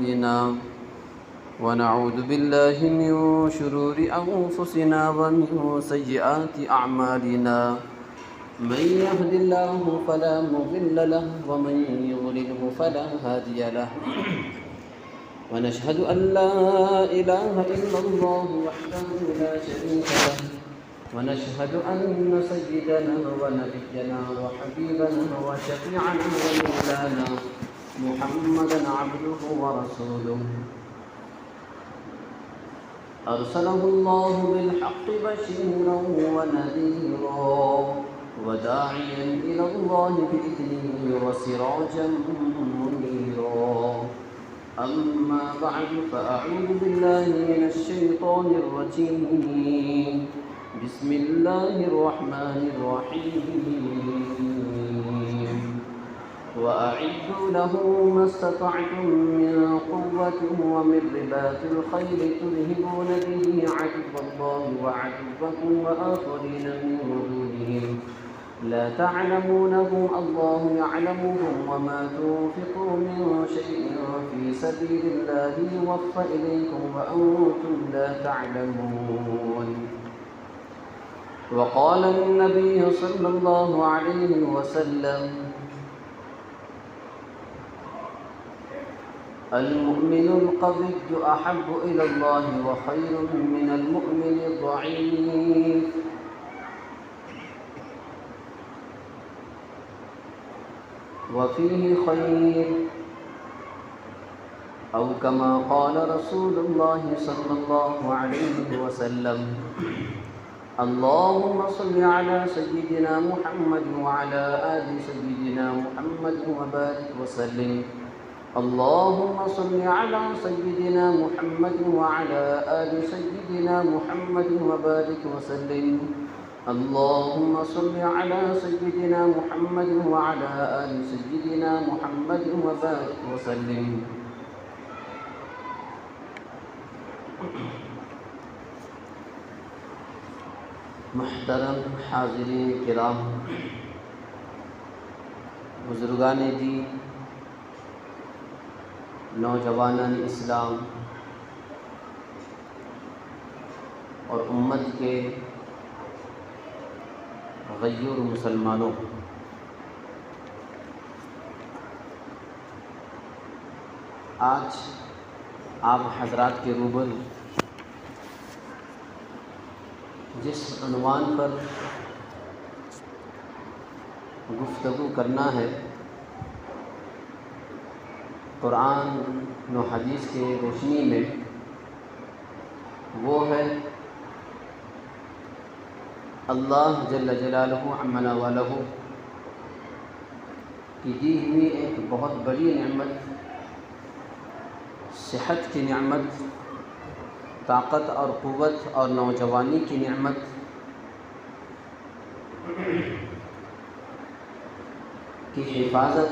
أعمالنا ونعوذ بالله من شرور أنفسنا ومن سيئات أعمالنا من يهد الله فلا مضل له ومن يضلله فلا هادي له ونشهد أن لا إله إلا الله وحده لا شريك له ونشهد أن سيدنا ونبينا وحبيبنا وشفيعنا ومولانا محمدا عبده ورسوله أرسله الله بالحق بشيرا ونذيرا وداعيا إلى الله بإذنه وسراجا منيرا أما بعد فأعوذ بالله من الشيطان الرجيم بسم الله الرحمن الرحيم وأعدوا له ما استطعتم من قوة ومن رباط الخيل ترهبون به عدو الله وعدوكم وآخرين من دونهم لا تعلمونهم الله يعلمهم وما تنفقوا من شيء في سبيل الله يوفى إليكم وأنتم لا تعلمون وقال النبي صلى الله عليه وسلم المؤمن القوي أحب إلى الله وخير من المؤمن الضعيف وفيه خير أو كما قال رسول الله صلى الله عليه وسلم اللهم صل على سيدنا محمد وعلى آل سيدنا محمد وبارك وسلم اللهم صل على سيدنا محمد وعلى آل سيدنا محمد وبارك وسلم اللهم صل على سيدنا محمد وعلى آل سيدنا محمد وبارك وسلم محترم حاضرین کرام، بزرگان دین، نوجوانان اسلام اور امت کے غیور مسلمانوں، آج آپ حضرات کے روبرو جس عنوان پر گفتگو کرنا ہے، قرآن و حدیث کے روشنی میں، وہ ہے اللہ جل جلالہ عمن والہ کی دی ہوئی ایک بہت بڑی نعمت، صحت کی نعمت، طاقت اور قوت اور نوجوانی کی نعمت، کی حفاظت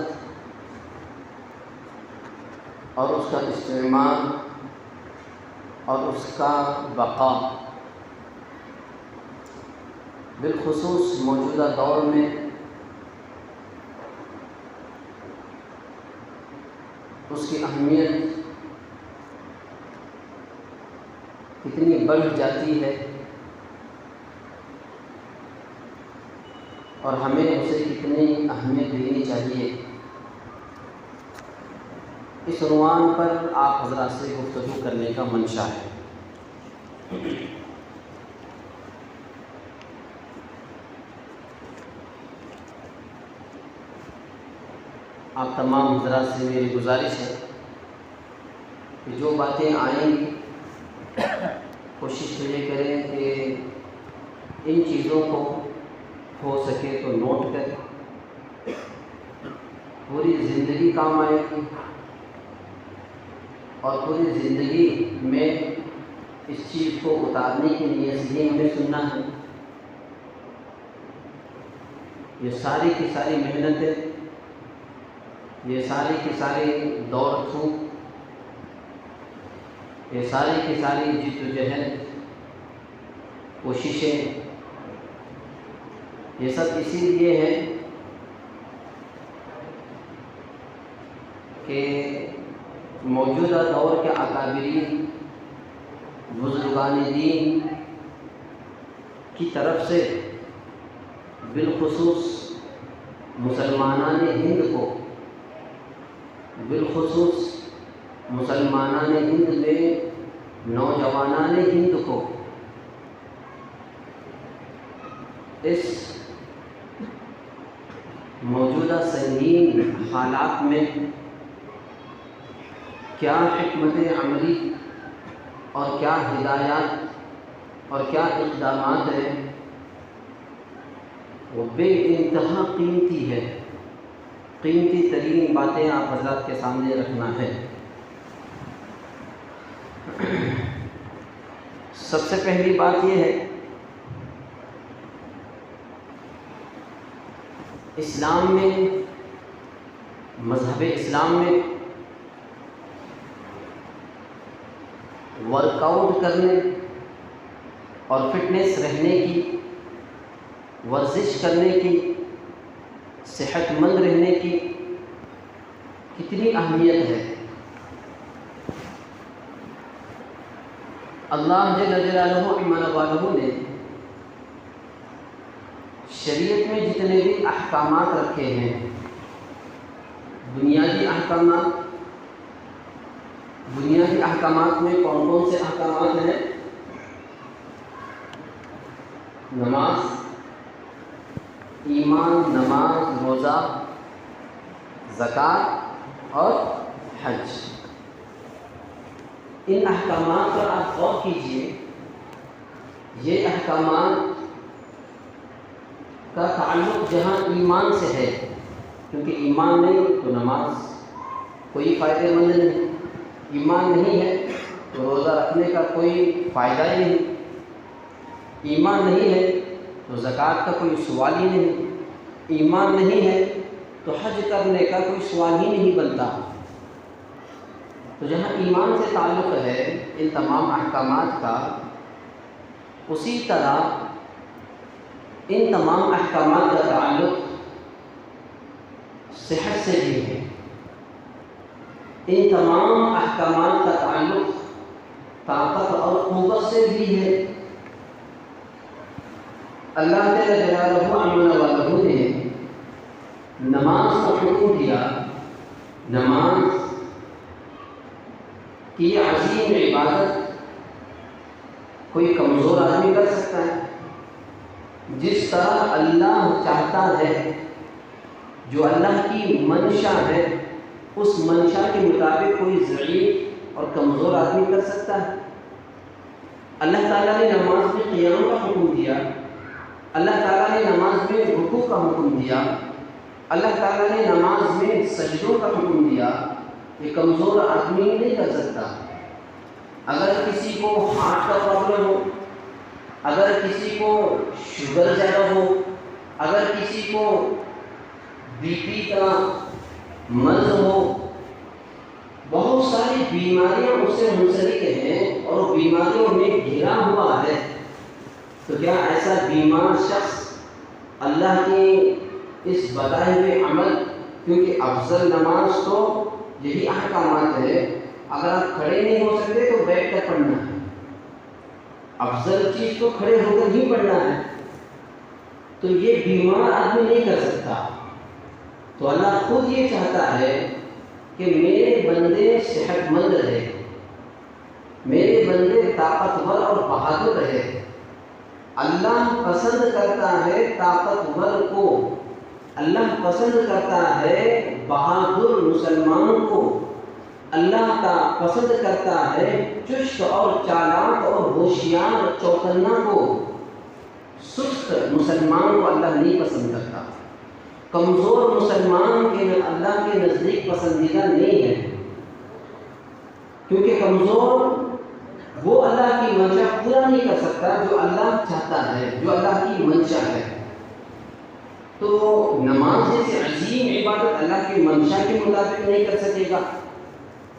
اور اس کا استعمال اور اس کا بقا، بالخصوص موجودہ دور میں اس کی اہمیت کتنی بڑھ جاتی ہے اور ہمیں اسے کتنی اہمیت دینی چاہیے، اس عنوان پر آپ حضرات سے گفتگو کرنے کا منشا ہے۔ آپ تمام حضرات سے میری گزارش ہے کہ جو باتیں آئیں گی کوشش تو یہ کریں کہ ان چیزوں کو ہو سکے تو نوٹ کریں، پوری زندگی کام آئے گی اور پوری زندگی میں اس چیز کو اتارنے کے لیے ہی ہمیں سننا ہے۔ یہ ساری کی ساری محنتیں، یہ ساری کی ساری دوڑ دھوپ، یہ ساری کی ساری جد و جہد، کوششیں، یہ سب اسی لیے ہے کہ موجودہ دور کے اکابرین بزرگان دین کی طرف سے بالخصوص مسلمانان ہند کو، بالخصوص مسلمانان ہند میں نوجوانان ہند کو اس موجودہ سنگین حالات میں کیا حکمت عملی اور کیا ہدایات اور کیا اقدامات ہیں، وہ بے انتہا قیمتی ہے۔ قیمتی ترین باتیں آپ حضرات کے سامنے رکھنا ہے۔ سب سے پہلی بات یہ ہے، اسلام میں، مذہب اسلام میں ورک آؤٹ کرنے اور فٹنس رہنے کی، ورزش کرنے کی، صحت مند رہنے کی کتنی اہمیت ہے۔ اللہ جل جلالہ عمل والہ نے شریعت میں جتنے بھی احکامات رکھے ہیں، بنیادی احکامات میں کون کون سے احکامات ہیں؟ نماز، ایمان، نماز، روزہ، زکوٰۃ اور حج۔ ان احکامات پر آپ غور کیجئے، یہ احکامات کا تعلق جہاں ایمان سے ہے، کیونکہ ایمان نہیں تو نماز کوئی فائدہ مند نہیں، ایمان نہیں ہے تو روزہ رکھنے کا کوئی فائدہ ہی نہیں، ایمان نہیں ہے تو زکوٰۃ کا کوئی سوال ہی نہیں، ایمان نہیں ہے تو حج کرنے کا کوئی سوال ہی نہیں بنتا۔ تو جہاں ایمان سے تعلق ہے ان تمام احکامات کا، اسی طرح ان تمام احکامات کا تعلق صحت سے بھی ہے، ان تمام احکامات کا تعلق طاقت اور قوت سے بھی ہے۔ اللہ جل جلالہ عمل والہ نے نماز کا حکم دیا۔ نماز کی عظیم عبادت کوئی کمزور آدمی کر سکتا ہے؟ جس طرح اللہ چاہتا ہے، جو اللہ کی منشا ہے، اس منشا کے مطابق کوئی ضعیف اور کمزور آدمی کر سکتا ہے؟ اللہ تعالیٰ نے نماز میں قیام کا حکم دیا، اللہ تعالیٰ نے نماز میں رکوع کا حکم دیا، اللہ تعالیٰ نے نماز میں سجدوں کا حکم دیا۔ یہ کمزور آدمی نہیں کر سکتا۔ اگر کسی کو ہارٹ کا پرابلم ہو، اگر کسی کو شوگر زیادہ ہو، اگر کسی کو بی پی کا مرض ہو، بہت ساری بیماریاں اس سے منسلک ہیں اور بیماریوں میں گھرا ہوا ہے، تو کیا ایسا بیمار شخص اللہ کے اس بتائے ہوئے عمل، کیونکہ افضل نماز تو یہی احکامات ہے، اگر آپ کھڑے نہیں ہو سکتے تو بیٹھ کر پڑھنا ہے، افضل چیز تو کھڑے ہو کر ہی پڑھنا ہے، تو یہ بیمار آدمی نہیں کر سکتا۔ تو اللہ خود یہ چاہتا ہے کہ میرے بندے صحت مند رہے، میرے بندے طاقتور اور بہادر رہے۔ اللہ پسند کرتا ہے طاقتور کو، اللہ پسند کرتا ہے بہادر مسلمان کو، اللہ کا پسند کرتا ہے چست اور چالاک اور ہوشیار چوکنا کو۔ سست مسلمان کو اللہ نہیں پسند کرتا، کمزور مسلمان کے اللہ کے نزدیک پسندیدہ نہیں ہے، کیونکہ کمزور وہ اللہ کی منشا پورا نہیں کر سکتا جو اللہ چاہتا ہے، جو اللہ کی منشا ہے۔ تو نماز جیسے عظیم عبادت اللہ کی منشا کے مطابق نہیں کر سکے گا،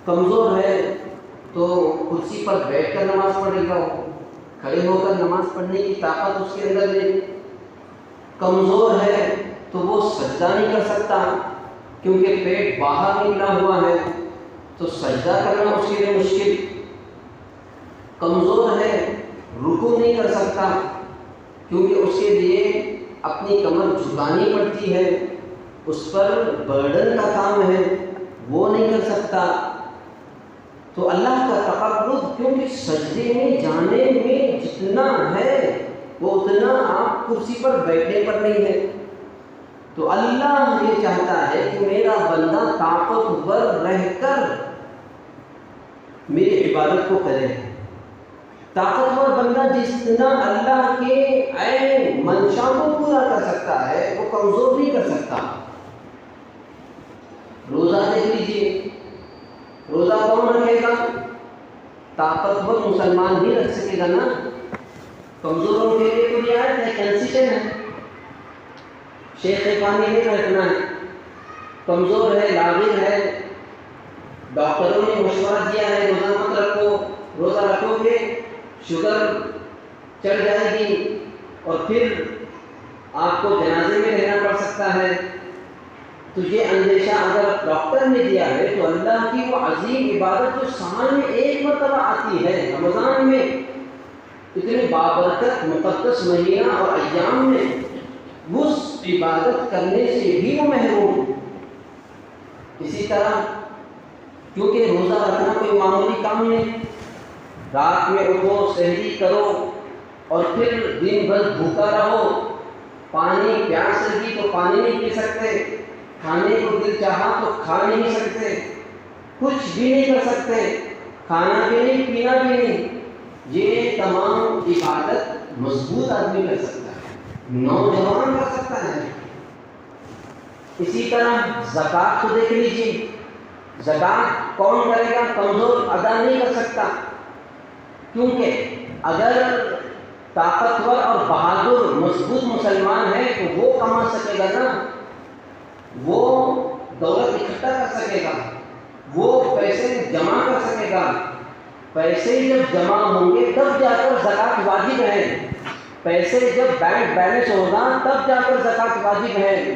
کمزور ہے تو کرسی پر بیٹھ کر نماز پڑھے گا، کھڑے ہو کر نماز پڑھنے کی طاقت اس کے اندر نہیں۔ کمزور ہے تو وہ سجدہ نہیں کر سکتا، کیونکہ پیٹ باہر نکلا ہوا ہے، تو سجدہ کرنا اس کے لیے مشکل، کمزور ہے رکوع نہیں کر سکتا کیونکہ اس کے لیے اپنی کمر جھکانی پڑتی ہے، اس پر برڈن کا کام ہے، وہ نہیں کر سکتا۔ تو اللہ کا تقرب کیونکہ سجدے میں جانے میں جتنا ہے وہ اتنا آپ کرسی پر بیٹھنے پر نہیں ہے۔ تو اللہ یہ چاہتا ہے کہ میرا بندہ طاقتور رہ کر میری عبادت کو کرے۔ طاقتور بندہ جتنا اللہ کے عین منشا کو پورا کر سکتا ہے وہ کمزور نہیں کر سکتا۔ روزہ دیکھ لیجیے، روزہ کون رکھے گا؟ طاقتور مسلمان ہی رکھ سکے گا نا، کمزوروں کے لیے تو رعایت ہے، کنسیشن ہے، شیخ پانی نہیں رکھنا ہے، کمزور ہے، لاغر ہے، ڈاکٹروں نے مشورہ دیا ہے روزہ مت رکھو، روزہ رکھو گے شوگر چڑھ جائے گی اور پھر آپ کو جنازے میں رہنا پڑ سکتا ہے۔ تو یہ اندیشہ اگر ڈاکٹر نے دیا ہے تو اللہ کی وہ عظیم عبادت جو سال میں ایک مرتبہ آتی ہے رمضان میں، اتنے بابرکت مقدس مہینہ اور ایام میں، اس عبادت کرنے سے بھی وہ محروم۔ اسی طرح کیونکہ روزہ رکھنا کوئی معمولی کام نہیں، رات میں اٹھو، سحری کرو اور پھر دن بھر بھوکا رہو، پانی پیاس لگی تو پانی نہیں پی سکتے، کھانے کو دل چاہا تو کھا نہیں سکتے، کچھ بھی نہیں کر سکتے، کھانا بھی نہیں پینا بھی نہیں۔ یہ تمام عبادت مضبوط آدمی کر سکتا ہے، نوجوان کر سکتا ہے۔ اسی طرح زکوٰۃ کو دیکھ لیجیے، زکوٰۃ کون کرے گا؟ کمزور ادا نہیں کر سکتا، کیونکہ اگر طاقتور اور بہادر مضبوط مسلمان ہے تو وہ کما سکے گا نا، وہ دولت اکٹھا کر سکے گا، وہ پیسے جمع کر سکے گا۔ پیسے جب جمع ہوں گے تب جا کر زکوٰۃ واجب ہے، پیسے جب بینک بیلنس ہوگا تب جا کر زکوٰۃ واجب ہے۔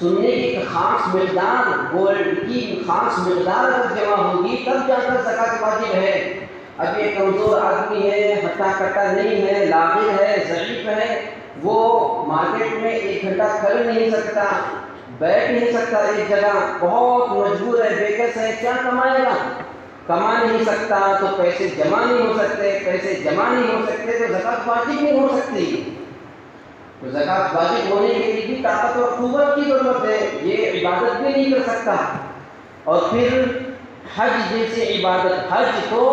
سننے کی ایک خاص مقدار، گولڈ کی خاص مقدار اگر جمع ہوگی تب جا کر زکوٰۃ واجب ہے۔ اب یہ کمزور آدمی ہے، ہٹا کٹا نہیں ہے، لاغر ہے، ضعیف ہے، وہ مارکیٹ میں 1 گھنٹہ کھڑ نہیں سکتا، بیٹھ نہیں سکتا ایک جگہ، بہت مجبور ہے، بےکس ہے، کیا کمائے گا؟ کما نہیں سکتا تو پیسے جمع نہیں ہو سکتے، پیسے جمع نہیں ہو سکتے تو زکوٰۃ واجب نہیں ہو سکتی۔ تو زکوٰۃ واجب ہونے کے لیے بھی طاقت اور قوت کی ضرورت ہے، یہ عبادت بھی نہیں کر سکتا۔ اور پھر حج جیسی عبادت، حج تو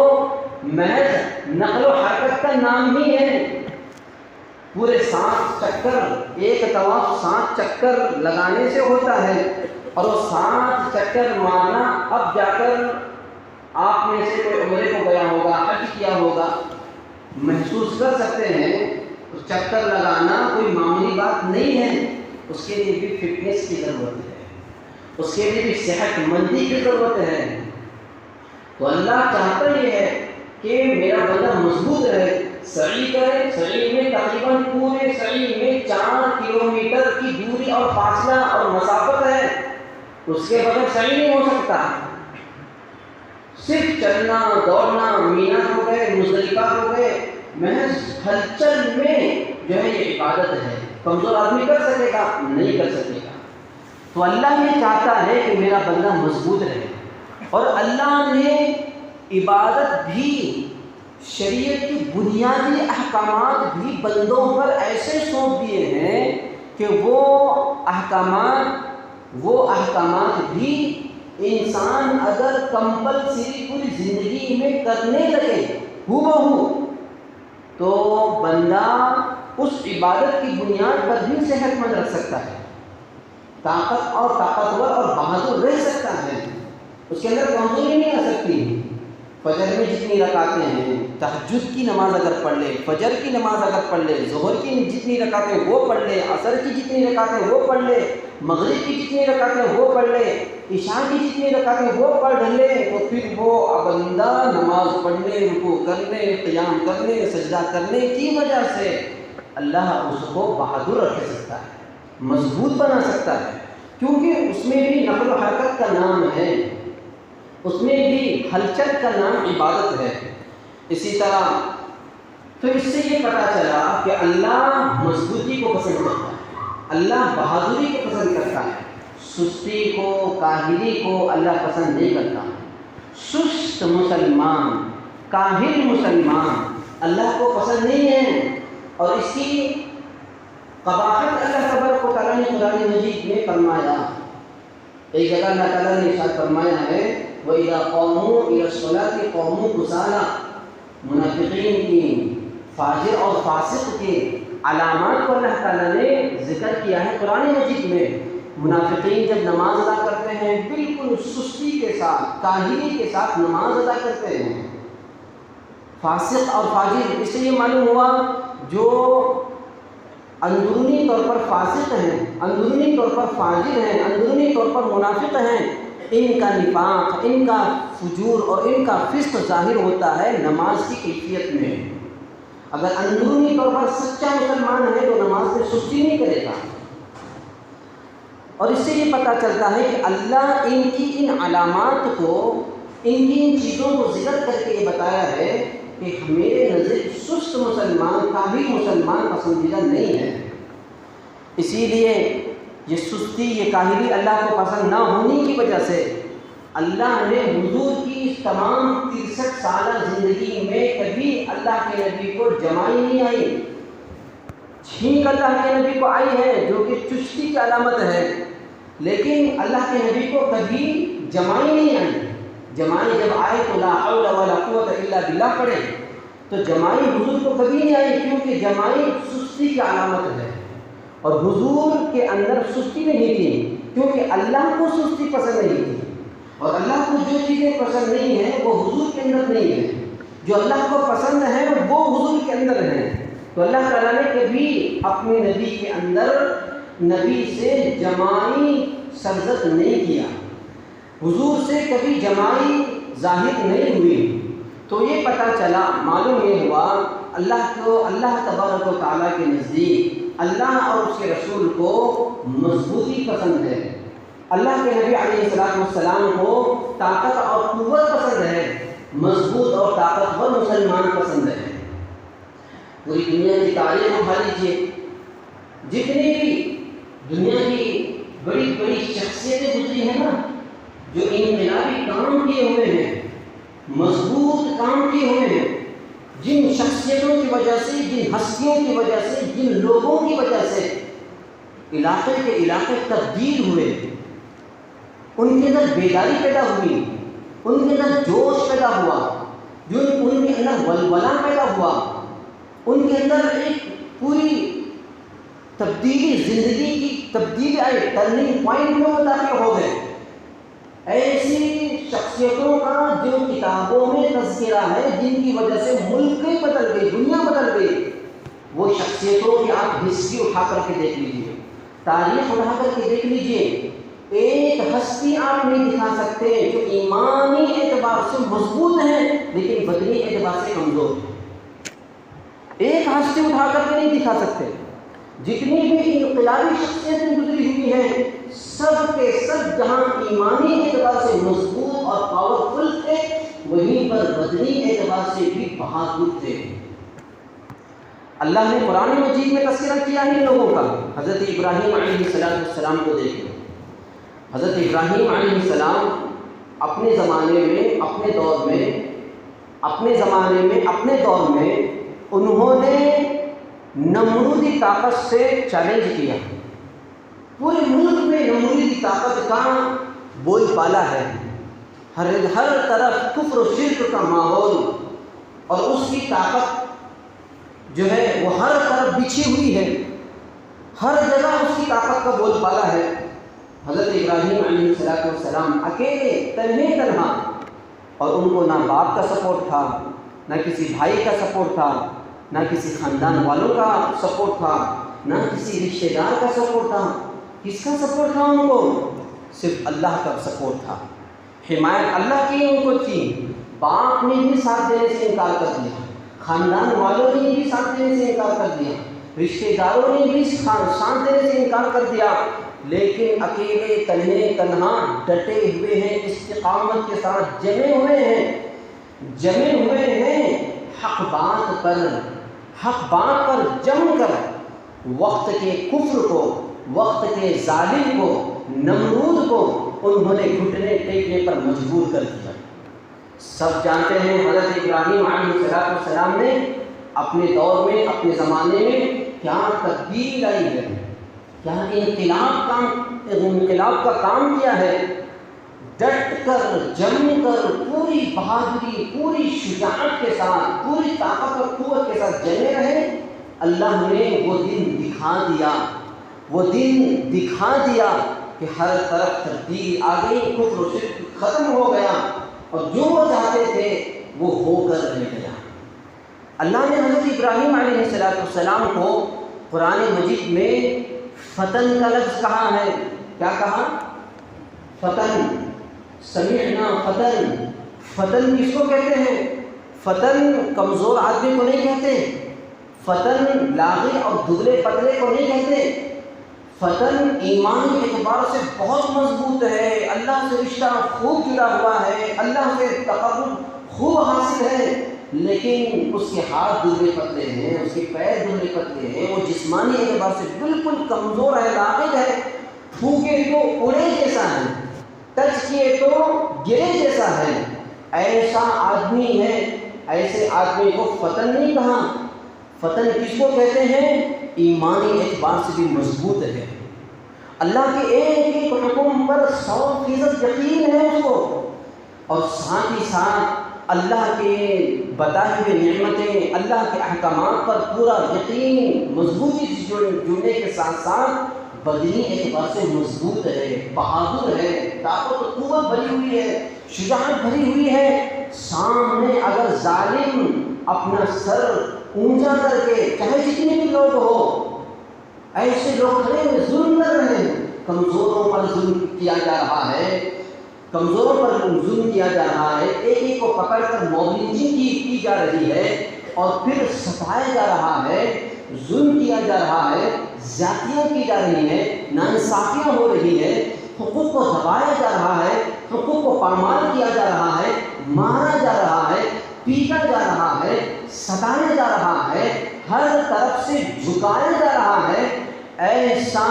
محض نقل و حرکت کا نام ہی ہے، پورے 7 چکر، ایک طواف 7 چکر لگانے سے ہوتا ہے، اور وہ 7 چکر مارنا، اب جا کر آپ میں سے کوئی عمرے کو گیا ہوگا، حج کیا ہوگا، محسوس کر سکتے ہیں تو چکر لگانا کوئی معمولی بات نہیں ہے، اس کے لیے بھی فٹنس کی ضرورت ہے، اس کے لیے بھی صحت مندی کی ضرورت ہے۔ تو اللہ چاہتا یہ ہے کہ میرا بندہ مضبوط رہے، سعی کرے، سعی میں تقریباً پورے سعی میں 4 کلومیٹر کی دوری اور فاصلہ اور مسافت ہے، اس کے بغیر سعی نہیں ہو سکتا۔ صرف چلنا دوڑنا، مینا ہو گئے، مزدلفہ ہو گئے، محض ہلچل میں جو ہے یہ عبادت ہے۔ کمزور آدمی کر سکے گا؟ نہیں کر سکے گا۔ تو اللہ یہ چاہتا ہے کہ میرا بندہ مضبوط رہے، اور اللہ نے عبادت بھی، شریعت کی بنیادی احکامات بھی بندوں پر ایسے سونپ دیے ہیں کہ وہ احکامات بھی انسان اگر کمپلسری پوری زندگی میں کرنے لگے ہو تو بندہ اس عبادت کی بنیاد پر بھی صحت مند رکھ سکتا ہے، طاقتور اور بہادر رہ سکتا ہے، اس کے اندر کمزوری نہیں آ سکتی۔ فجر میں جتنی رکعتیں ہیں، تہجد کی نماز اگر پڑھ لے، فجر کی نماز اگر پڑھ لے، ظہر کی جتنی رکعتیں وہ پڑھ لے، عصر کی جتنی رکعتیں وہ پڑھ لے، مغرب کی جتنی رکعتیں وہ پڑھ لے، عشاء کی جتنی رکعتیں وہ پڑھ لے، تو پھر وہ بندہ نماز پڑھنے، رکوع کرنے، قیام کرنے، سجدہ کرنے کی وجہ سے اللہ اس کو بہادر رکھ سکتا ہے، مضبوط بنا سکتا ہے، کیونکہ اس میں بھی نقل و حرکت کا نام ہے۔ اس میں بھی ہلچل کا نام عبادت ہے۔ اسی طرح تو اس سے یہ پتہ چلا کہ اللہ مضبوطی کو پسند کرتا ہے، اللہ بہادری کو پسند کرتا ہے، سستی کو، کاہلی کو اللہ پسند نہیں کرتا۔ سست مسلمان، کاہل مسلمان اللہ کو پسند نہیں ہے، اور اس کی قباحت اللہ تبارک و تعالیٰ نے قرآن مجید میں فرمایا۔ ایک جگہ اللہ تعالیٰ نے ارشاد فرمایا ہے وَإِذَا قَامُوا إِلَى الصَّلَاةِ قَامُوا كُسَالَىٰ۔ منافقین کی، فاجر اور فاسق کے علامات کو اللہ تعالیٰ نے ذکر کیا ہے قرآن مجید میں۔ منافقین جب نماز ادا کرتے ہیں بالکل سستی کے ساتھ، کاہلی کے ساتھ نماز ادا کرتے ہیں۔ فاسق اور فاجر، اس سے یہ معلوم ہوا جو اندرونی طور پر فاسق ہیں، اندرونی طور پر فاجر ہیں، اندرونی طور پر منافق ہیں، ان کا نفاق، ان کا فجور اور ان کا فسق ظاہر ہوتا ہے نماز کی کیفیت میں۔ اگر اندرونی طور پر سچا مسلمان ہے تو نماز میں سستی نہیں کرے گا۔ اور اس سے یہ پتہ چلتا ہے کہ اللہ ان کی ان علامات کو، ان کی ان چیزوں کو ذکر کر کے یہ بتایا ہے کہ میرے نزدیک سست مسلمان، کاہل مسلمان پسندیدہ نہیں ہے۔ اسی لیے یہ سستی، یہ کاہلی اللہ کو پسند نہ ہونے کی وجہ سے اللہ نے حضور کی تمام 63 سالہ زندگی میں کبھی اللہ کے نبی کو جمائی نہیں آئی۔ چھینک اللہ کے نبی کو آئی ہے جو کہ چستی کی علامت ہے، لیکن اللہ کے نبی کو کبھی جمائی نہیں آئی۔ جمائی جب آئے تو لا حول ولا قوت الا باللہ پڑھے، تو جمائی حضور کو کبھی نہیں آئی، کیونکہ جمائی سستی کی علامت ہے، اور حضور کے اندر سستی نہیں تھی، کیونکہ اللہ کو سستی پسند نہیں تھی، اور اللہ کو جو چیزیں پسند نہیں ہیں وہ حضور کے اندر نہیں ہے، جو اللہ کو پسند ہے وہ حضور کے اندر ہے۔ تو اللہ تعالیٰ نے کبھی اپنے نبی کے اندر نبی سے جمائی سرزد نہیں کیا، حضور سے کبھی جمائی ظاہر نہیں ہوئی۔ تو یہ پتہ چلا، معلوم یہ ہوا اللہ کو، اللہ تبارک و تعالیٰ کے نزدیک اللہ اور اس کے رسول کو مضبوطی پسند ہے، اللہ کے نبی علیہ السلام کو طاقت اور قوت پسند ہے، مضبوط اور طاقتور مسلمان پسند ہے۔ پوری دنیا کی تاریخ اٹھا لیجیے، جتنی بھی دنیا کی بڑی بڑی شخصیتیں گزری ہیں نا، جو انقلابی کام کیے ہوئے ہیں، مضبوط کام کیے ہوئے ہیں، جن شخصیتوں کی وجہ سے، جن ہستیوں کی وجہ سے، جن لوگوں کی وجہ سے علاقے کے علاقے تبدیل ہوئے، ان کے اندر بیداری پیدا ہوئی، ان کے اندر جوش پیدا ہوا، جو ان کے اندر ولولہ پیدا ہوا، ان کے اندر ایک پوری تبدیلی، زندگی کی تبدیلی آئی، ٹرننگ پوائنٹ میں وہ داخل ہو گئے۔ ایسی شخصیتوں کا جو کتابوں میں تذکرہ ہے، جن کی وجہ سے ملکیں بدل گئی، دنیا بدل گئی، وہ شخصیتوں کی آپ ہسٹری اٹھا کر کے دیکھ لیجئے، تاریخ اٹھا کر کے دیکھ لیجئے، ایک ہستی آپ نہیں دکھا سکتے جو ایمانی اعتبار سے مضبوط ہیں لیکن بدنی اعتبار سے کمزور ہیں۔ ایک ہستی اٹھا کر کے نہیں دکھا سکتے۔ جتنی بھی انقلابی شخصیتیں گزری ہوئی ہیں، سب کے سب جہاں ایمانی اعتبار سے مضبوط اور پاورفل تھے، وہیں پر بدنی اعتبار سے بھی بہادر تھے۔ اللہ نے قرآن مجید میں تذکرہ کیا ہے لوگوں کا۔ حضرت ابراہیم علیہ السلام کو دیکھیں۔ حضرت ابراہیم علیہ السلام اپنے زمانے میں، اپنے دور میں انہوں نے نمرودی طاقت سے چیلنج کیا۔ پورے ملک میں نمرودی طاقت کا بول بالا ہے، ہر طرف کفر و شرک کا ماحول، اور اس کی طاقت جو ہے وہ ہر طرف بچھی ہوئی ہے، ہر جگہ اس کی طاقت کا بول بالا ہے۔ حضرت ابراہیم علیہ السلام اکیلے تنہا، اور ان کو نہ باپ کا سپورٹ تھا، نہ کسی بھائی کا سپورٹ تھا، نہ کسی خاندان والوں کا سپورٹ تھا، نہ کسی رشتہ دار کا سپورٹ تھا۔ کس کا سپورٹ تھا ان کو؟ صرف اللہ کا سپورٹ تھا، حمایت اللہ کی ان کو تھی۔ باپ نے بھی ساتھ دینے سے انکار کر دیا، خاندان والوں نے بھی ساتھ دینے سے انکار کر دیا، رشتے داروں نے بھی ساتھ دینے سے انکار کر دیا، لیکن اکیلے تنہا ڈٹے ہوئے ہیں، استقامت کے ساتھ جمے ہوئے ہیں حق بات پر جم کر وقت کے کفر کو، وقت کے ظالم کو، نمرود کو انہوں نے گھٹنے ٹیکنے پر مجبور کر دیا۔ سب جانتے ہیں حضرت ابراہیم علیہ السلام نے اپنے دور میں، اپنے زمانے میں کیا تبدیلی لائی ہے، کیا انقلاب کا کام کیا ہے۔ ڈٹ کر، جم کر، پوری بہادری، پوری شجاعت کے ساتھ، پوری طاقت اور قوت کے ساتھ جمے رہے۔ اللہ نے وہ دن دکھا دیا کہ ہر طرف تبدیلی آ گئی، کفر و شرک ختم ہو گیا، اور جو وہ چاہتے تھے وہ ہو کر رہ گیا۔ اللہ نے حضرت ابراہیم علیہ السلام کو قرآن مجید میں فتن کا لفظ کہا ہے۔ کیا کہا؟ فتن، سمعنا فتن۔ فتن کس کو کہتے ہیں؟ فتن کمزور آدمی کو نہیں کہتے، فتن لاغر اور دبلے پتلے کو نہیں کہتے۔ فتن ایمان کے اعتبار سے بہت مضبوط ہے، اللہ سے رشتہ خوب جڑا ہوا ہے، اللہ سے تقرب خوب حاصل ہے، لیکن اس کے ہاتھ دبلے پتلے ہیں، اس کے پیر دبلے پتلے ہیں، وہ جسمانی اعتبار سے بالکل کمزور ہے، لاغر ہے، پھونکے تو اڑے جیسا ہے، ٹچ کیے تو گرے جیسا ہے، ایسا آدمی ہے۔ ایسے آدمی کو فتن نہیں کہا۔ فتن کس کو کہتے ہیں؟ ایمانی اعتبار سے بھی مضبوط ہے، اللہ کے ایک حکم پر 100% یقین ہے اس کو، اور ساتھ ہی ساتھ اللہ کے بتائے ہوئے نعمتیں، اللہ کے احکامات پر پورا یقین، مضبوطی سے جڑنے کے ساتھ ساتھ بدنی اعتبار سے مضبوط ہے، بہادر ہے، طاقت و قوت بھری ہوئی ہے، شجاعت بھری ہوئی ہے۔ سامنے اگر ظالم اپنا سر اونچا کر کے، چاہے جتنے بھی لوگ ہو، ایسے لوگ کھڑے ہوئے ظلم کر رہے ہیں، کمزوروں پر ظلم کیا جا رہا ہے، کمزوروں پر ظلم کیا جا رہا ہے، ایک کو پکڑ کر موبلنجنگ کی جا رہی ہے، اور پھر ستایا جا رہا ہے، ظلم کیا جا رہا ہے، زیادتیاں کی جا رہی ہیں، ناانصافیاں ہو رہی ہے، حقوق کو دبایا جا رہا ہے، حقوق کو پامال کیا جا رہا ہے، مارا جا رہا ہے، پیٹا جا رہا ہے، ستایا جا رہا ہے، ہر طرف سے جھکایا جا رہا ہے، ایسا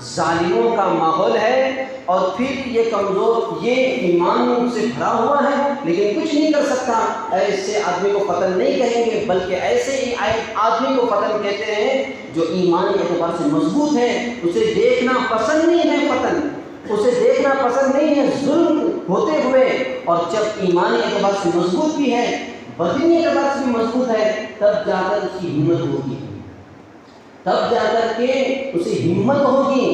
ظالموں کا ماحول ہے، اور پھر یہ کمزور، یہ ایمان سے بھرا ہوا ہے لیکن کچھ نہیں کر سکتا، ایسے آدمی کو فتن نہیں کہیں گے، بلکہ ایسے ہی آدمی کو فتن کہتے ہیں جو ایمانی اعتبار سے مضبوط ہے۔ اسے دیکھنا پسند نہیں ہے فتن، اسے دیکھنا پسند نہیں ہے ظلم ہوتے ہوئے، اور جب ایمانی اعتبار سے مضبوط بھی ہے، بدنی اعتبار سے بھی مضبوط ہے، تب جا کر اس کی ہمت ہوگی، تب جا کر کے اسے ہمت ہوگی۔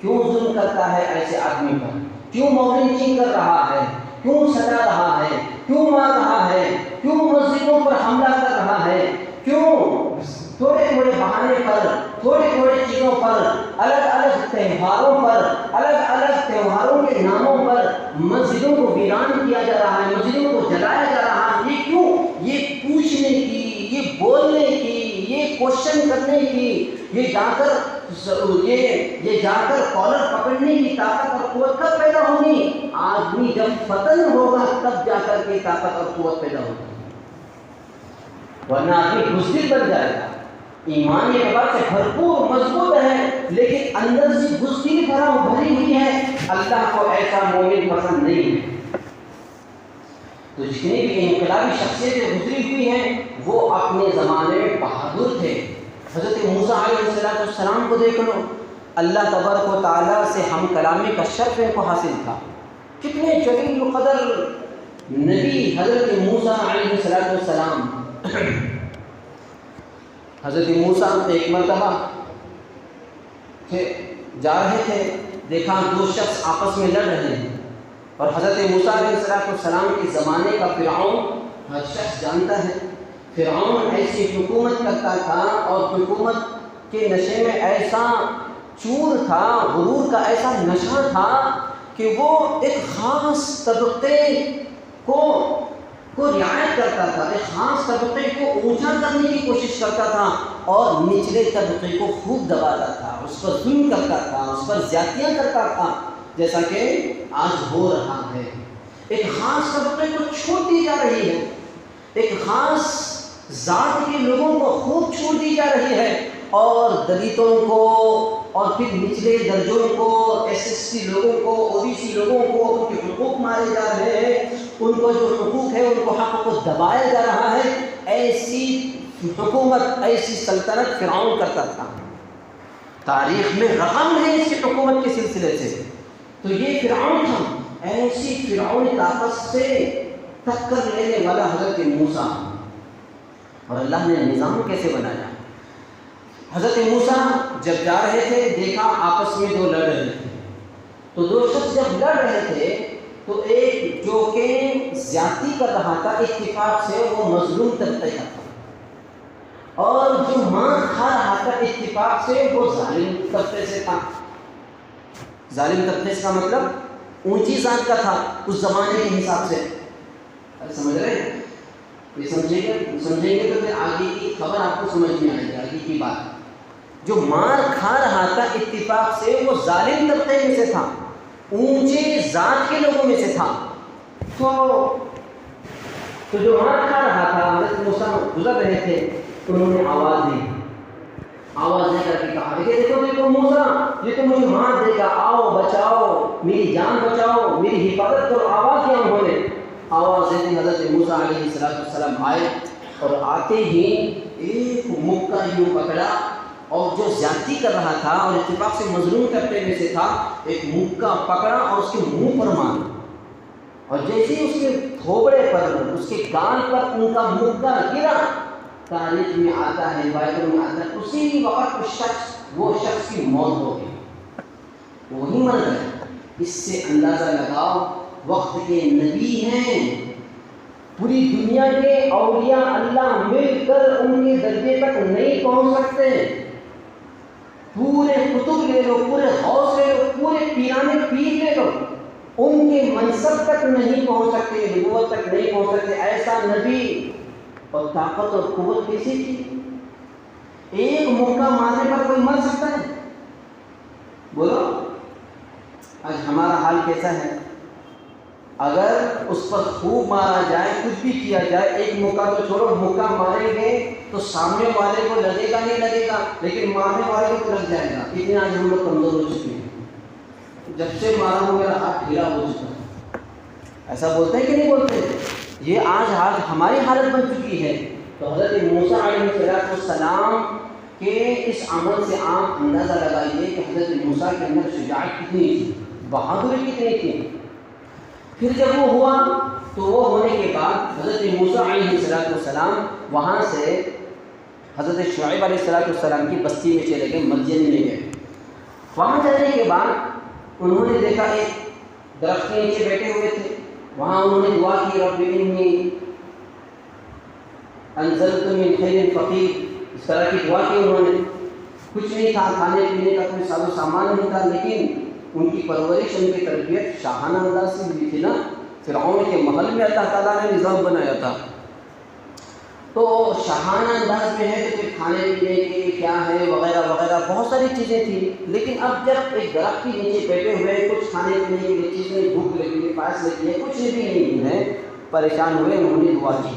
کیوں ظلم کرتا ہے ایسے آدمی پر؟ کیوں موبلنجنگ کر رہا ہے؟ کیوں ستا رہا ہے؟ کیوں مار رہا ہے؟ کیوں مسجدوں پر حملہ کر رہا ہے؟ کیوں تھوڑے تھوڑے بہانے پر، تھوڑی تھوڑی چیزوں پر، الگ الگ تہواروں پر، الگ الگ تہواروں کے ناموں پر مسجدوں کو ویران کیا جا رہا ہے، مسجدوں کو جلایا جا رہا ہے؟ یہ کیوں؟ یہ پوچھنے کی، یہ بولنے کی، یہ کوشچن کرنے کی، یہ جا کر کالر پکڑنے کی طاقت اور قوت کب پیدا ہوگی؟ آدمی جب فتن ہوگا تب جا کر کے طاقت اور قوت پیدا ہوگی، ورنہ آدمی بزدل بن جائے گا۔ ایمانی اعتبار سے بھرپور مضبوط ہے لیکن اندر سے بزدلی بھری ہوئی ہے، اللہ کو ایسا مومن پسند نہیں ہے۔ تو جتنی بھی انقلابی شخصیتیں گزری ہوئی ہیں وہ اپنے زمانے میں بہادر تھے۔ حضرت موسیٰ علیہ السلام کو دیکھ لو، اللہ تبارک و تعالیٰ سے ہم کلامی کا شرف ان کو حاصل تھا، کتنے جلیل القدر نبی حضرت موسیٰ علیہ السلام۔ حضرت موسیٰ ایک مرتبہ جا رہے تھے، دیکھا دو شخص آپس میں لڑ رہے ہیں، اور حضرت موسیٰ علیہ السلام کے زمانے کا فرعون ہر شخص جانتا ہے، فرعون ایسی حکومت کرتا تھا، اور حکومت کے نشے میں ایسا چور تھا، غرور کا ایسا نشہ تھا کہ وہ ایک خاص طبقے کو کو رعایت کرتا تھا، ایک خاص طبقے کو اونچا کرنے کی کوشش کرتا تھا اور نچلے طبقے کو خوب دباتا تھا، اس پر ظلم کرتا تھا، اس پر زیادتیاں کرتا تھا، جیسا کہ آج ہو رہا ہے۔ ایک خاص طبقے کو چھوڑ دی جا رہی ہے، ایک خاص ذات کے لوگوں کو خوب چھوڑ دی جا رہی ہے، اور دلتوں کو اور پھر نچلے درجوں کو، SC لوگوں کو، OBC لوگوں کو ان کے حقوق مارے جا رہے ہیں، ان کو جو حقوق ہے ان کو حق کو دبایا جا رہا ہے۔ ایسی حکومت، ایسی سلطنت فرعون کرتا تھا، تاریخ میں رقم ہے اس کی حکومت کے سلسلے سے۔ تو یہ فرعون تھا، ایسی فرعونی طاقت سے ٹکر لینے والا حضرت موسیٰ، اور اللہ نے نظام کیسے بنایا۔ حضرت موسیٰ جب جا رہے تھے، دیکھا آپس میں دو لڑ رہے تھے، تو دو شخص جب لڑ رہے تھے تو ایک جو کہ زیادتی کر رہا تھا اتفاق سے وہ مظلوم طبقے کا تھا، اور جو مار کھا رہا تھا اتفاق سے وہ ظالم طبقے سے تھا۔ ظالم طبقے کا مطلب اونچی ذات کا تھا اس زمانے کے حساب سے، سمجھ رہے ہیں؟ یہ سمجھیں گے تو پھر آگے کی خبر آپ کو سمجھ میں آئے گی، آگے کی بات۔ جو مار کھا رہا تھا اتفاق سے وہ ظالم طبقے میں سے تھا، اونچے ذات کے لوگوں میں سے تھا۔ تو جو مار کھا رہا تھا، حضرت موسیٰ گزر رہے تھے، انہوں نے آواز دے کر کے کہا کہ دیکھو موسیٰ، یہ تو مجھے مار دے گا، آؤ بچاؤ، میری جان بچاؤ، میری حفاظت کرو۔ آواز دیا انہوں نے، آواز دیتے حضرت موسیٰ علیہ السلام آئے، اور آتے ہی ایک مکہ یوں پکڑا، اور جو زیادتی کر رہا تھا اور اتفاق سے مظلوم طبقے میں سے تھا، ایک مکہ پکڑا اور اس کے منہ پر مارا، اور جیسے ہی اس کے تھوبڑے پر، اس کے گال پر ان کا مکہ گرا، تاریخ میں آتا ہے، روایتوں میں آتا ہے، اسی وقت وہ شخص کی موت ہو گئی، وہی مر گیا۔ اس سے اندازہ لگاؤ، وقت کے نبی ہیں، پوری دنیا کے اولیاء اللہ مل کر ان کے درجے تک نہیں پہنچ سکتے۔ پورے کتب لے لو، پورے غوث لے لو، پورے پیرانے پیر لے لو، ان کے منصب تک نہیں پہنچ سکتے، نبوت تک نہیں پہنچ سکتے۔ ایسا نبی اور طاقت اور قوت کیسی تھی؟ ایک مکہ مارنے پر کوئی مر سکتا ہے؟ بولو آج ہمارا حال کیسا ہے؟ اگر اس پر خوب مارا جائے، کچھ بھی کیا جائے، ایک مکہ تو چھوڑو، مکہ ماریں گے تو سامنے والے کو لگے گا نہیں لگے گا، لیکن مارنے والے کو لگ جائے گا۔ اتنے آج ہم لوگ کمزور ہو چکے ہیں، جب سے مارا ہوں میرا ہاتھ ڈھیلا ہو چکا ہے۔ ایسا بولتے ہیں کہ نہیں بولتے؟ یہ آج ہماری حالت بن چکی ہے۔ تو حضرت موسیٰ علیہ السلام کے اس عمل سے آپ اندازہ لگائیے کہ حضرت موسیٰ کے اندر شجاعت کتنی تھی، بہادری کتنی تھی۔ پھر جب وہ ہوا تو وہ ہونے کے بعد حضرت موسیٰ علیہ السلام وہاں سے حضرت شعیب علیہ السلام کی بستی میں چلے گئے، مدین میں گئے۔ وہاں جانے کے بعد انہوں نے دیکھا ایک درخت کے نیچے بیٹھے ہوئے تھے، وہاں انہوں نے دعا کی، رب انی انزلت من خیر فقیر، اس طرح کی دعا کی انہوں نے۔ کچھ نہیں تھا، کھانے پینے کا کوئی ساز و سامان نہیں تھا، لیکن ان کی پرورش، ان کی تربیت شاہانہ انداز سے ہوئی تھی نا۔ فرعون کے محل میں اللہ تعالیٰ نے نظام بنایا تھا، تو شاہانہ انداز میں ہے، تو پھر کھانے پینے کے کیا ہے وغیرہ وغیرہ بہت ساری چیزیں تھیں۔ لیکن اب جب ایک درخت کے نیچے بیٹھے ہوئے، کچھ کھانے پینے کی چیز نہیں، بھوک لگی ہے، پیاس لگی ہے، کچھ بھی نہیں ہے، پریشان ہوئے، انہوں نے دعا کی۔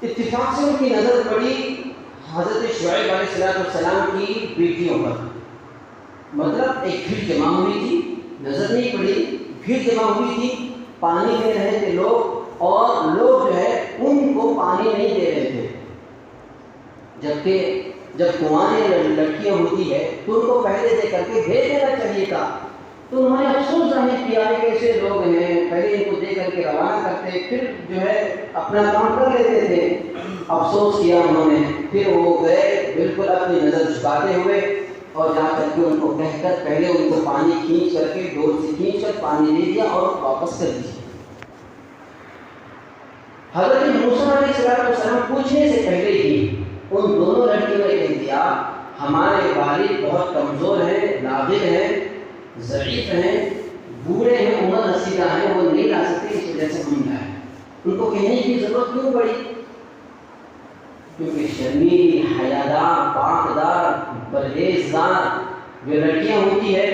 اتفاق سے ان کی نظر پڑی حضرت شعیب علیہ السلام کی بیٹیوں پر، مطلب ایک بھیڑ جمع ہوئی تھی، نظر نہیں پڑی، بھیڑ جمع ہوئی تھی، پانی لے رہے تھے لوگ، اور لوگ جو ہے ان کو پانی نہیں دے رہے تھے، جبکہ جب کنواریں لڑکیاں ہوتی ہے تو ان کو پہلے دے کر کے بھیج دینا چاہیے تھا۔ تو انہوں نے افسوس ظاہر کیا ہے کہ ایسے لوگ ہیں، پہلے ان کو دے کر کے روانہ کرتے، پھر جو ہے اپنا کام کر لیتے تھے۔ افسوس کیا انہوں نے، پھر وہ گئے بالکل اپنی نظر جھکاتے ہوئے، اور جا کر کے ان کو کہہ کر پہلے ان کو پانی کھینچ کر کے ڈور سے کھینچ کر پانی دے دیا اور واپس کر دیا۔ حضرت موسیٰ علیہ السلام پوچھنے سے پہلے ہی ان دونوں لڑکیوں نے کہہ دیا، ہمارے والد بہت کمزور ہیں، نابغ ہیں، ضعیف ہیں، بوڑھے ہیں، عمر رسیدہ ہیں، وہ نہیں لا سکتے، اس وجہ سے ہم لائے۔ ان کو کہنے کی ضرورت کیوں پڑی؟ کیونکہ شرمیلی، حیادار، پاکدار، پرہیزگار جو لڑکیاں ہوتی ہے،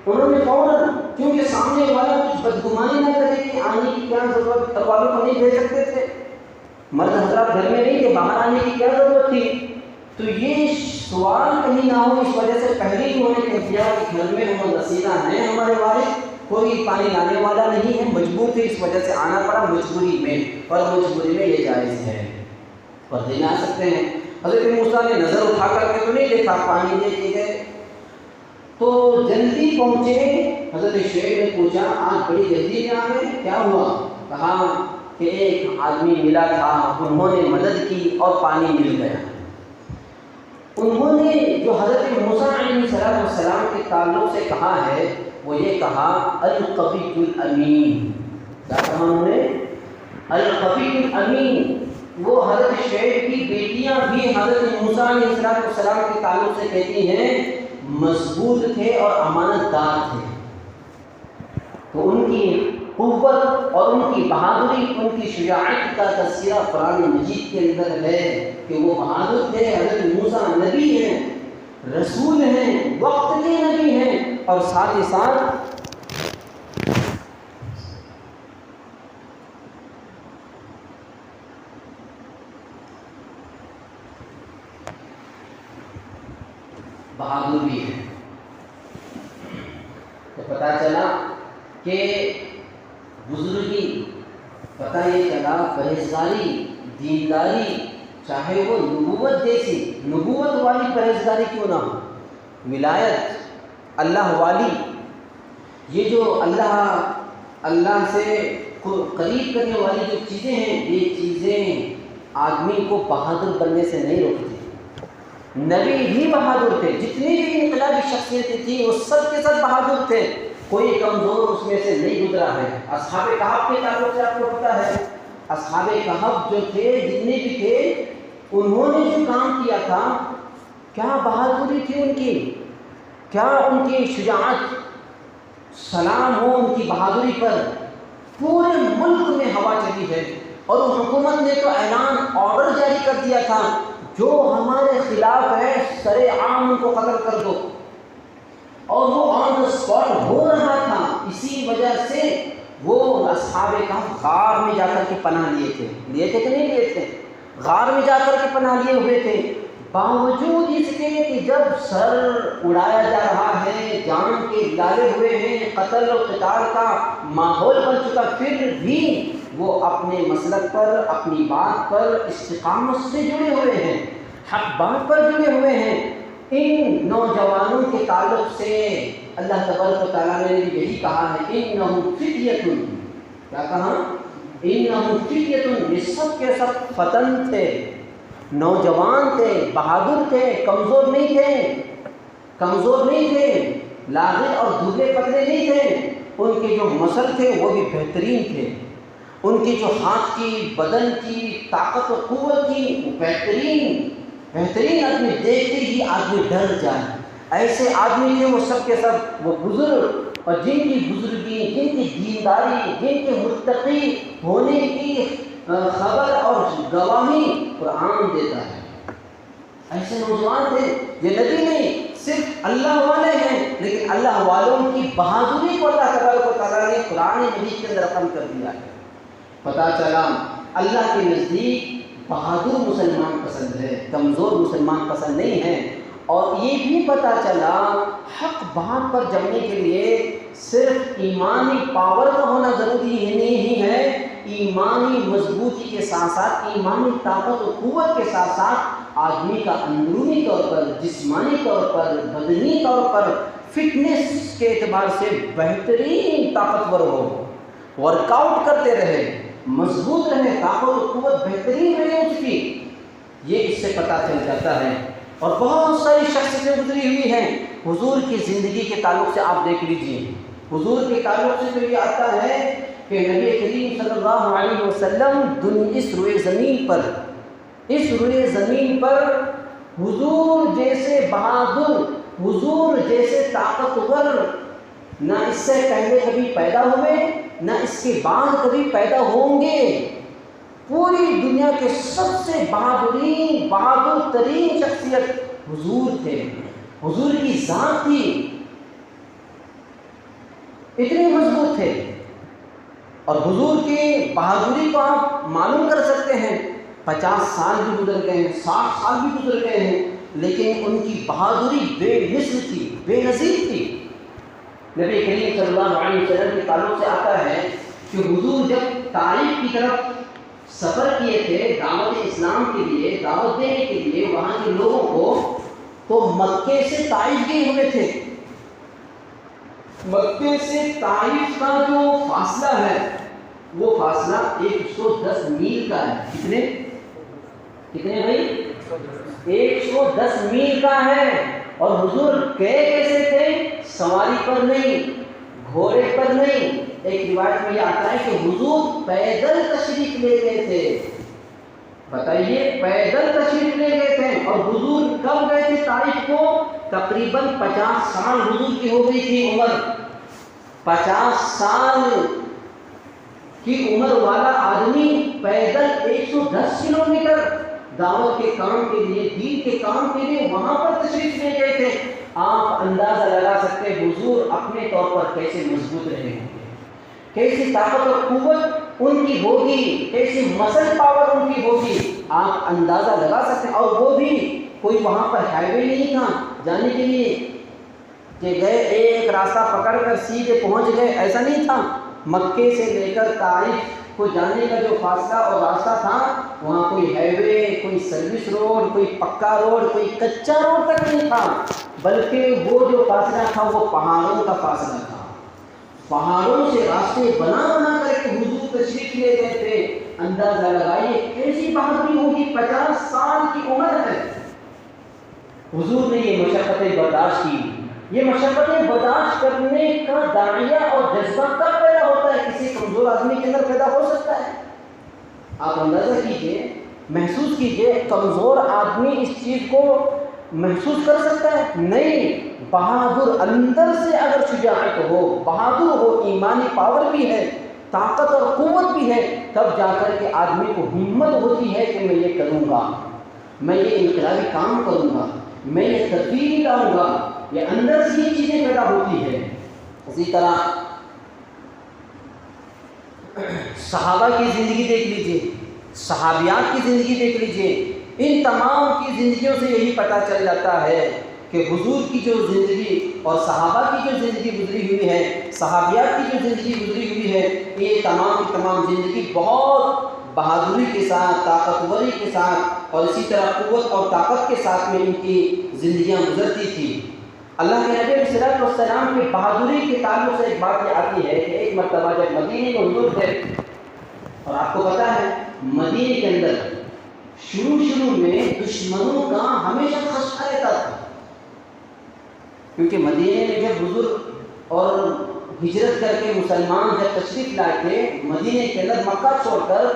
انہوں نے فوراً، کیونکہ سامنے والا کچھ بدگمانی نہ کرے کہ آنے کی کیا ضرورت، گھر والوں کو نہیں بھیج سکتے تھے، مرد حضرات گھر میں نہیں تھے، باہر آنے کی کیا ضرورت تھی، تو یہ سوال کہیں نہ ہو، اس وجہ سے پہلے ہی انہوں نے کہہ دیا کہ گھر میں وہ نصیحہ ہیں ہمارے والد، کوئی پانی لانے والا نہیں ہے، مجبور تھے، اس وجہ سے آنا پڑا مجبوری میں، اور مجبوری میں یہ جائز ہے، پردے میں آ سکتے ہیں۔ حضرت موسیٰ نے نظر اٹھا کر کے تو نہیں دیکھا، پانی دے کے گئے تو جلدی پہنچے۔ حضرت شعیب نے پوچھا آج بڑی جلدی میں آ گئے، کیا ہوا؟ کہا کہ ایک آدمی ملا تھا، انہوں نے مدد کی اور پانی مل گیا۔ انہوں نے جو حضرت موسیٰ علیہ السلام کے تعلق سے کہا ہے وہ یہ کہا القوی الامین، کیا کہا انہوں نے؟ القوی الامین۔ وہ حضرت شعیب کی بیٹیاں بھی حضرت موسیٰ علیہ السلام کے تعلق سے کہتی ہیں مضبوط تھے اور امانت دار تھے، تو ان کی قوت اور ان کی بہادری، ان کی شجاعت کا تذکرہ قرآن مجید کے اندر ہے کہ وہ بہادر تھے۔ حضرت موسیٰ نبی ہیں، رسول ہیں، وقت کے نبی ہیں، اور ساتھ ہی ساتھ بہادر بھی ہے۔ تو پتہ چلا کہ بزرگی، پتہ یہ چلا پرہیزگاری، دینداری، چاہے وہ نبوت جیسی، نبوت والی پرہیزگاری کیوں نہ ہو، ولایت، اللہ والی، یہ جو اللہ سے قریب کرنے والی جو چیزیں ہیں، یہ چیزیں آدمی کو بہادر بننے سے نہیں روکتی۔ نبی بھی بہادر تھے، جتنی بھی انقلابی شخصیتیں تھیں وہ سب کے سب بہادر تھے، کوئی کمزور اس میں سے نہیں گزرا ہے۔ اصحاب کہف کے تعلق سے آپ کو پتہ ہے، اصحاب کہف جو تھے، جتنے بھی تھے، انہوں نے جو کام کیا تھا، کیا بہادری تھی ان کی، کیا ان کی شجاعت، سلام ہو ان کی بہادری پر۔ پورے ملک میں ہوا چلی ہے، اور حکومت نے تو اعلان آرڈر جاری کر دیا تھا جو ہمارے خلاف ہے سر عام ان کو قتل کر دو، اور وہ آن دا اسپاٹ ہو رہا تھا۔ اسی وجہ سے وہ اصحاب کہف غار میں جا کر کے پناہ لیے تھے کہ نہیں لیے تھے؟ غار میں جا کر کے پناہ لیے ہوئے تھے، باوجود اس کے کہ جب سر اڑایا جا رہا ہے، جان کے ڈالے ہوئے ہیں، قتل و قتال کا ماحول بن چکا، پھر بھی وہ اپنے مسلک پر، اپنی بات پر استقامت سے جڑے ہوئے ہیں، حق بات پر جڑے ہوئے ہیں۔ ان نوجوانوں کے تعلق سے اللہ تبارک و تعالیٰ نے یہی کہا ہے انہم فتیۃ، کیا کہا؟ انہم فتیۃ، یہ سب کے سب فتن تھے، نوجوان تھے، بہادر تھے، کمزور نہیں تھے، لاغر اور دبلے پتلے نہیں تھے، ان کے جو مسل تھے وہ بھی بہترین تھے، ان کی جو ہاتھ کی، بدن کی طاقت و قوت تھی وہ بہترین آدمی، دیکھتے ہی آدمی ڈر جائے، ایسے آدمی تھے وہ سب کے سب، وہ بزرگ، اور جن کی بزرگی، جن کی دینداری، جن کے متقی ہونے کی خبر اور گواہی قرآن دیتا ہے۔ ایسے نوجوان تھے، یہ نبی نہیں، صرف اللہ والے ہیں، لیکن اللہ والوں کی بہادری کو اللہ تبارک و تعالیٰ نے قرآن مجید کے اندر رقم کر دیا ہے۔ پتہ چلا اللہ کے نزدیک بہادر مسلمان پسند ہے، کمزور مسلمان پسند نہیں ہے۔ اور یہ بھی پتہ چلا حق بات پر جمنے کے لیے صرف ایمانی پاور کا ہونا ضروری نہیں ہے، ایمانی مضبوطی کے ساتھ ساتھ، ایمانی طاقت و قوت کے ساتھ ساتھ آدمی کا اندرونی طور پر، جسمانی طور پر، بدنی طور پر فٹنس کے اعتبار سے بہترین طاقتور ہو، ورک آؤٹ کرتے رہے، مضبوط رہے، طاقت و قوت بہترین رہے اس کی، یہ اس سے پتہ چل جاتا ہے۔ اور بہت ساری شخصیتیں گزری ہوئی ہیں حضور کی زندگی کے تعلق سے، آپ دیکھ لیجئے، حضور کے تعلق سے تو یہ آتا ہے کہ نبی کریم صلی اللہ علیہ وسلم اس روئے زمین پر حضور جیسے بہادر، حضور جیسے طاقتور نہ اس سے پہلے کبھی پیدا ہوئے، نہ اس کے بعد کبھی پیدا ہوں گے۔ پوری دنیا کے سب سے بہادر ترین شخصیت حضور تھے، حضور کی ذات تھی، اتنے مضبوط تھے۔ اور حضور کی بہادری کو آپ معلوم کر سکتے ہیں، 50 سال بھی گزر گئے ہیں، 60 سال بھی گزر گئے ہیں، لیکن ان کی بہادری بے مثل تھی، بے نظیر تھی۔ نبی کریم صلی اللہ علیہ وسلم کے تعلق سے آتا ہے کہ حضور جب طائف کی طرف سفر کیے تھے دعوت اسلام کے لیے، دعوت دینے کے لیے وہاں کے لوگوں کو، تو مکے سے طائف گئے ہوئے تھے۔ مکے سے طائف کا جو فاصلہ ہے وہ فاصلہ 110 میل کا ہے۔ کتنے بھائی؟ 110 میل کا ہے۔ اور حضور گئے کیسے تھے؟ سواری پر نہیں، گھوڑے پر نہیں۔ ایک روایت میں یہ آتا ہے کہ حضور پیدل تشریف لے گئے تھے۔ بتائیے، پیدل تشریف لے گئے تھے۔ اور حضور کب گئے تھے طائف کو؟ تقریباً 50 سال حضور کی ہو گئی تھی عمر۔ 50 سال کی عمر والا آدمی پیدل 110 کلومیٹر دعوت کے کام کے لیے، دین کے کام کے لیے وہاں پر تشریف لے گئے تھے۔ آپ اندازہ لگا سکتے حضور اپنے طور پر کیسے مضبوط رہے ہوں گے، کیسی طاقت اور قوت ان کی ہوگی، کیسی مسل پاور ان کی ہوگی، آپ اندازہ لگا سکتے ہیں۔ اور وہ بھی کوئی وہاں پر ہائی وے نہیں تھا جانے کے لیے کہ گئے ایک راستہ پکڑ کر سیدھے پہنچ گئے، ایسا نہیں تھا۔ مکے سے لے کر طائف کو جانے کا جو فاصلہ اور راستہ تھا، وہاں کوئی ہائی وے، کوئی سروس روڈ، کوئی پکا روڈ، کوئی کچا روڈ تک نہیں تھا، بلکہ وہ جو فاصلہ تھا وہ پہاڑوں کا فاصلہ تھا۔ پہاڑوں سے راستے بنا کر کے حضور تشریف لے گئے تھے۔ اندازہ لگائیے کیسی بہادری ہوگی، 50 سال کی عمر ہے۔ حضور نے یہ مشقتیں برداشت کی۔ یہ مشقتیں برداشت کرنے کا داعیہ اور جذبہ کب پیدا ہوتا ہے؟ کسی کمزور آدمی کے اندر پیدا ہو سکتا ہے۔ آپ اندازہ کیجئے، محسوس کیجئے، کمزور آدمی اس چیز کو محسوس کر سکتا ہے؟ نہیں۔ بہادر اندر سے اگر شجاعت ہو، بہادر ہو، ایمانی پاور بھی ہے، طاقت اور قوت بھی ہے، تب جا کر کے آدمی کو ہمت ہوتی ہے کہ میں یہ کروں گا، میں یہ انقلابی کام کروں گا، میں یہ تبدیلی لاؤں گا۔ یہ اندر سے یہ چیزیں پیدا ہوتی ہے۔ اسی طرح صحابہ کی زندگی دیکھ لیجئے، صحابیات کی زندگی دیکھ لیجئے، ان تمام کی زندگیوں سے یہی پتہ چل جاتا ہے کہ حضور کی جو زندگی اور صحابہ کی جو زندگی گزری ہوئی ہے، صحابیات کی جو زندگی گزری ہوئی ہے، یہ تمام کی تمام زندگی بہت بہادری کے ساتھ، طاقتوری کے ساتھ اور اسی طرح قوت اور طاقت کے ساتھ میں ان کی زندگیاں گزرتی تھی۔ اللہ کے نبی علیہ السلام کی بہادری کے تعلق سے ایک بات یہ آتی ہے کہ ایک مرتبہ جب مدینے میں حضور تھے، اور آپ کو پتہ ہے مدینے کے اندر شروع میں دشمنوں کا ہمیشہ خدشہ رہتا تھا، کیونکہ مدینے میں جب حضور اور ہجرت کر کے مسلمان جب تشریف لائے تھے مدینے کے اندر مکہ چھوڑ کر،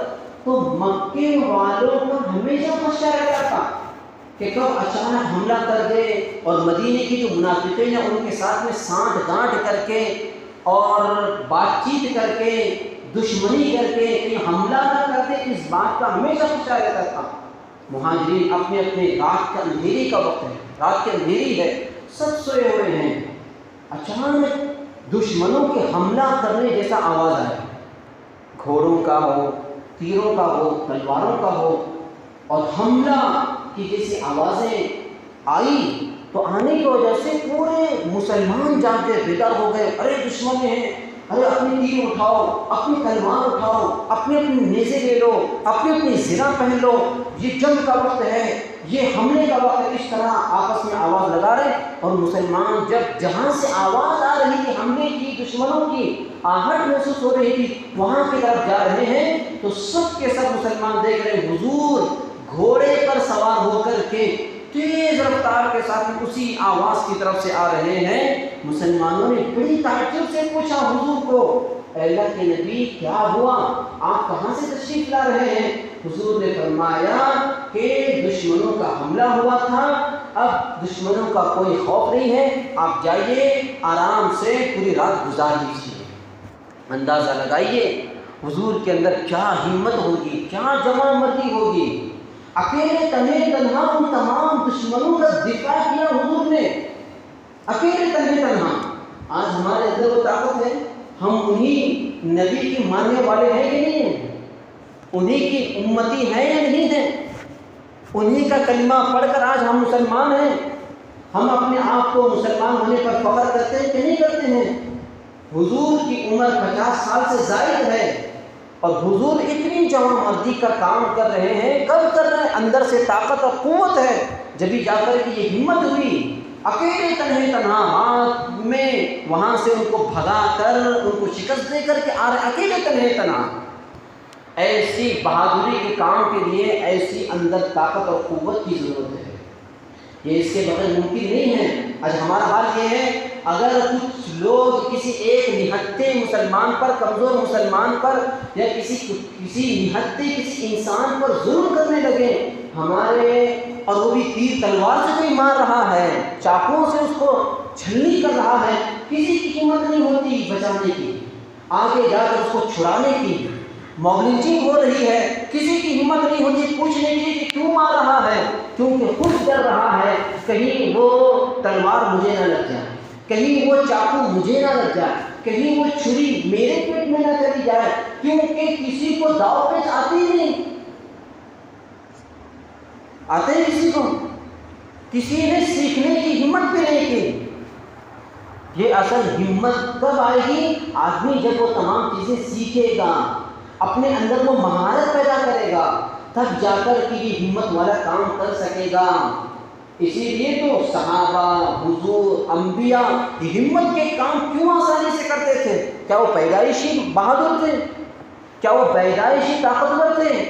تو مکے والوں کا ہمیشہ خدشہ رہتا تھا کہ کب اچانک حملہ کر دے، اور مدینے کی جو منافقین ہیں ان کے ساتھ میں سانٹھ گانٹھ کر کے اور بات چیت کر کے دشمنی کر کے کہیں حملہ نہ کر دے، اس بات کا ہمیشہ خدشہ رہتا تھا۔ مہاجرین اپنے رات کا اندھیری کا وقت ہے، رات کے اندھیری ہے، سب سوئے ہوئے ہیں، اچانک دشمنوں کے حملہ کرنے جیسا آواز آئے، گھوڑوں کا ہو، تیروں کا ہو، تلواروں کا ہو، اور حملہ کی جیسی آوازیں آئی، تو آنے کی وجہ سے پورے مسلمان جاگ کے بیدار ہو گئے، ارے دشمن ہیں، ارے اپنی تیر اٹھاؤ، اپنی تلوار اٹھاؤ، اپنے نیزے لے لو، اپنی زرہ پہن لو، یہ جنگ کا وقت ہے، یہ حملے کا وقت ہے۔ اس طرح آپس میں آواز لگا رہے، اور مسلمان جب جہاں سے آواز آ رہی تھی حملے کی، دشمنوں کی آہٹ محسوس ہو رہی تھی، وہاں کی طرف جا رہے ہیں، تو سب کے سب مسلمان دیکھ رہے حضور گھوڑے پر سوار ہو کر کے تیز رفتار کے ساتھ اسی آواز کی طرف سے آ رہے ہیں۔ مسلمانوں نے بڑی تعجب سے پوچھا حضور کو، اے اللہ کے نبی کیا ہوا، آپ کہاں سے تشریف لا رہے ہیں؟ حضور نے فرمایا کہ دشمنوں کا حملہ ہوا تھا، اب دشمنوں کا کوئی خوف نہیں ہے، آپ جائیے آرام سے پوری رات گزار لیجیے۔ اندازہ لگائیے حضور کے اندر کیا ہمت ہوگی، کیا جمع مردی ہوگی. اکیلے تنہا ان تمام دشمنوں کا دفاع کیا حضور نے، اکیلے تنہا. آج ہمارے اندر وہ طاقت ہے، ہم انہی نبی کے ماننے والے ہیں کہ نہیں ہیں، انہی کی امتی ہیں یا نہیں ہیں، انہی کا کلمہ پڑھ کر آج ہم مسلمان ہیں. ہم اپنے آپ کو مسلمان ہونے پر فخر کرتے ہیں کہ نہیں کرتے ہیں؟ حضور کی عمر 50 سال سے زائد ہے اور حضور اتنی جوان مردی کا کام کر رہے ہیں. کب کر رہے ہیں؟ اندر سے طاقت اور قوت ہے، جبھی جا کر کے یہ ہمت ہوئی. اکیلے تنہا ہاتھ میں وہاں سے ان کو بھگا کر ان کو شکست دے کر کے آ رہے، اکیلے تنہا. ایسی بہادری کے کام کے لیے ایسی اندر طاقت اور قوت کی ضرورت ہے، یہ اس کے بغیر ممکن نہیں ہے. آج ہمارا حال یہ ہے، اگر کچھ لوگ کسی ایک نہتے مسلمان پر، کمزور مسلمان پر یا کسی نہتے کسی انسان پر ظلم کرنے لگے ہمارے، اور وہ بھی تیر تلوار سے کوئی مار رہا ہے، چاقوؤں سے اس کو چھلنی کر رہا ہے، کسی کی ہمت نہیں ہوتی بچانے کی، آگے جا کر اس کو چھڑانے کی. موب لنچنگ ہو رہی ہے، کسی کی ہمت نہیں ہوتی پوچھنے کی کہ کیوں مار رہا ہے، کیونکہ خود ڈر رہا ہے کہیں وہ تلوار مجھے نہ لگ جائے، کہیں وہ چاقو مجھے نہ لگ جائے، کہیں وہ چھری میرے پیٹ میں نہ چلی جائے، کیونکہ کسی کو داؤ پیچ آتی ہی نہیں. آتے ہیں کسی کو؟ کسی نے سیکھنے کی ہمت بھی نہیں کی. یہ اصل ہمت کب آئے گی؟ آدمی جب وہ تمام چیزیں سیکھے گا، اپنے اندر وہ مہارت پیدا کرے گا، تب جا کر کہ یہ ہمت والا کام کر سکے گا. اسی لیے تو صحابہ، حضور، انبیاء یہ ہمت کے کام کیوں آسانی سے کرتے تھے؟ کیا وہ پیدائشی بہادر تھے؟ کیا وہ پیدائشی طاقتور تھے؟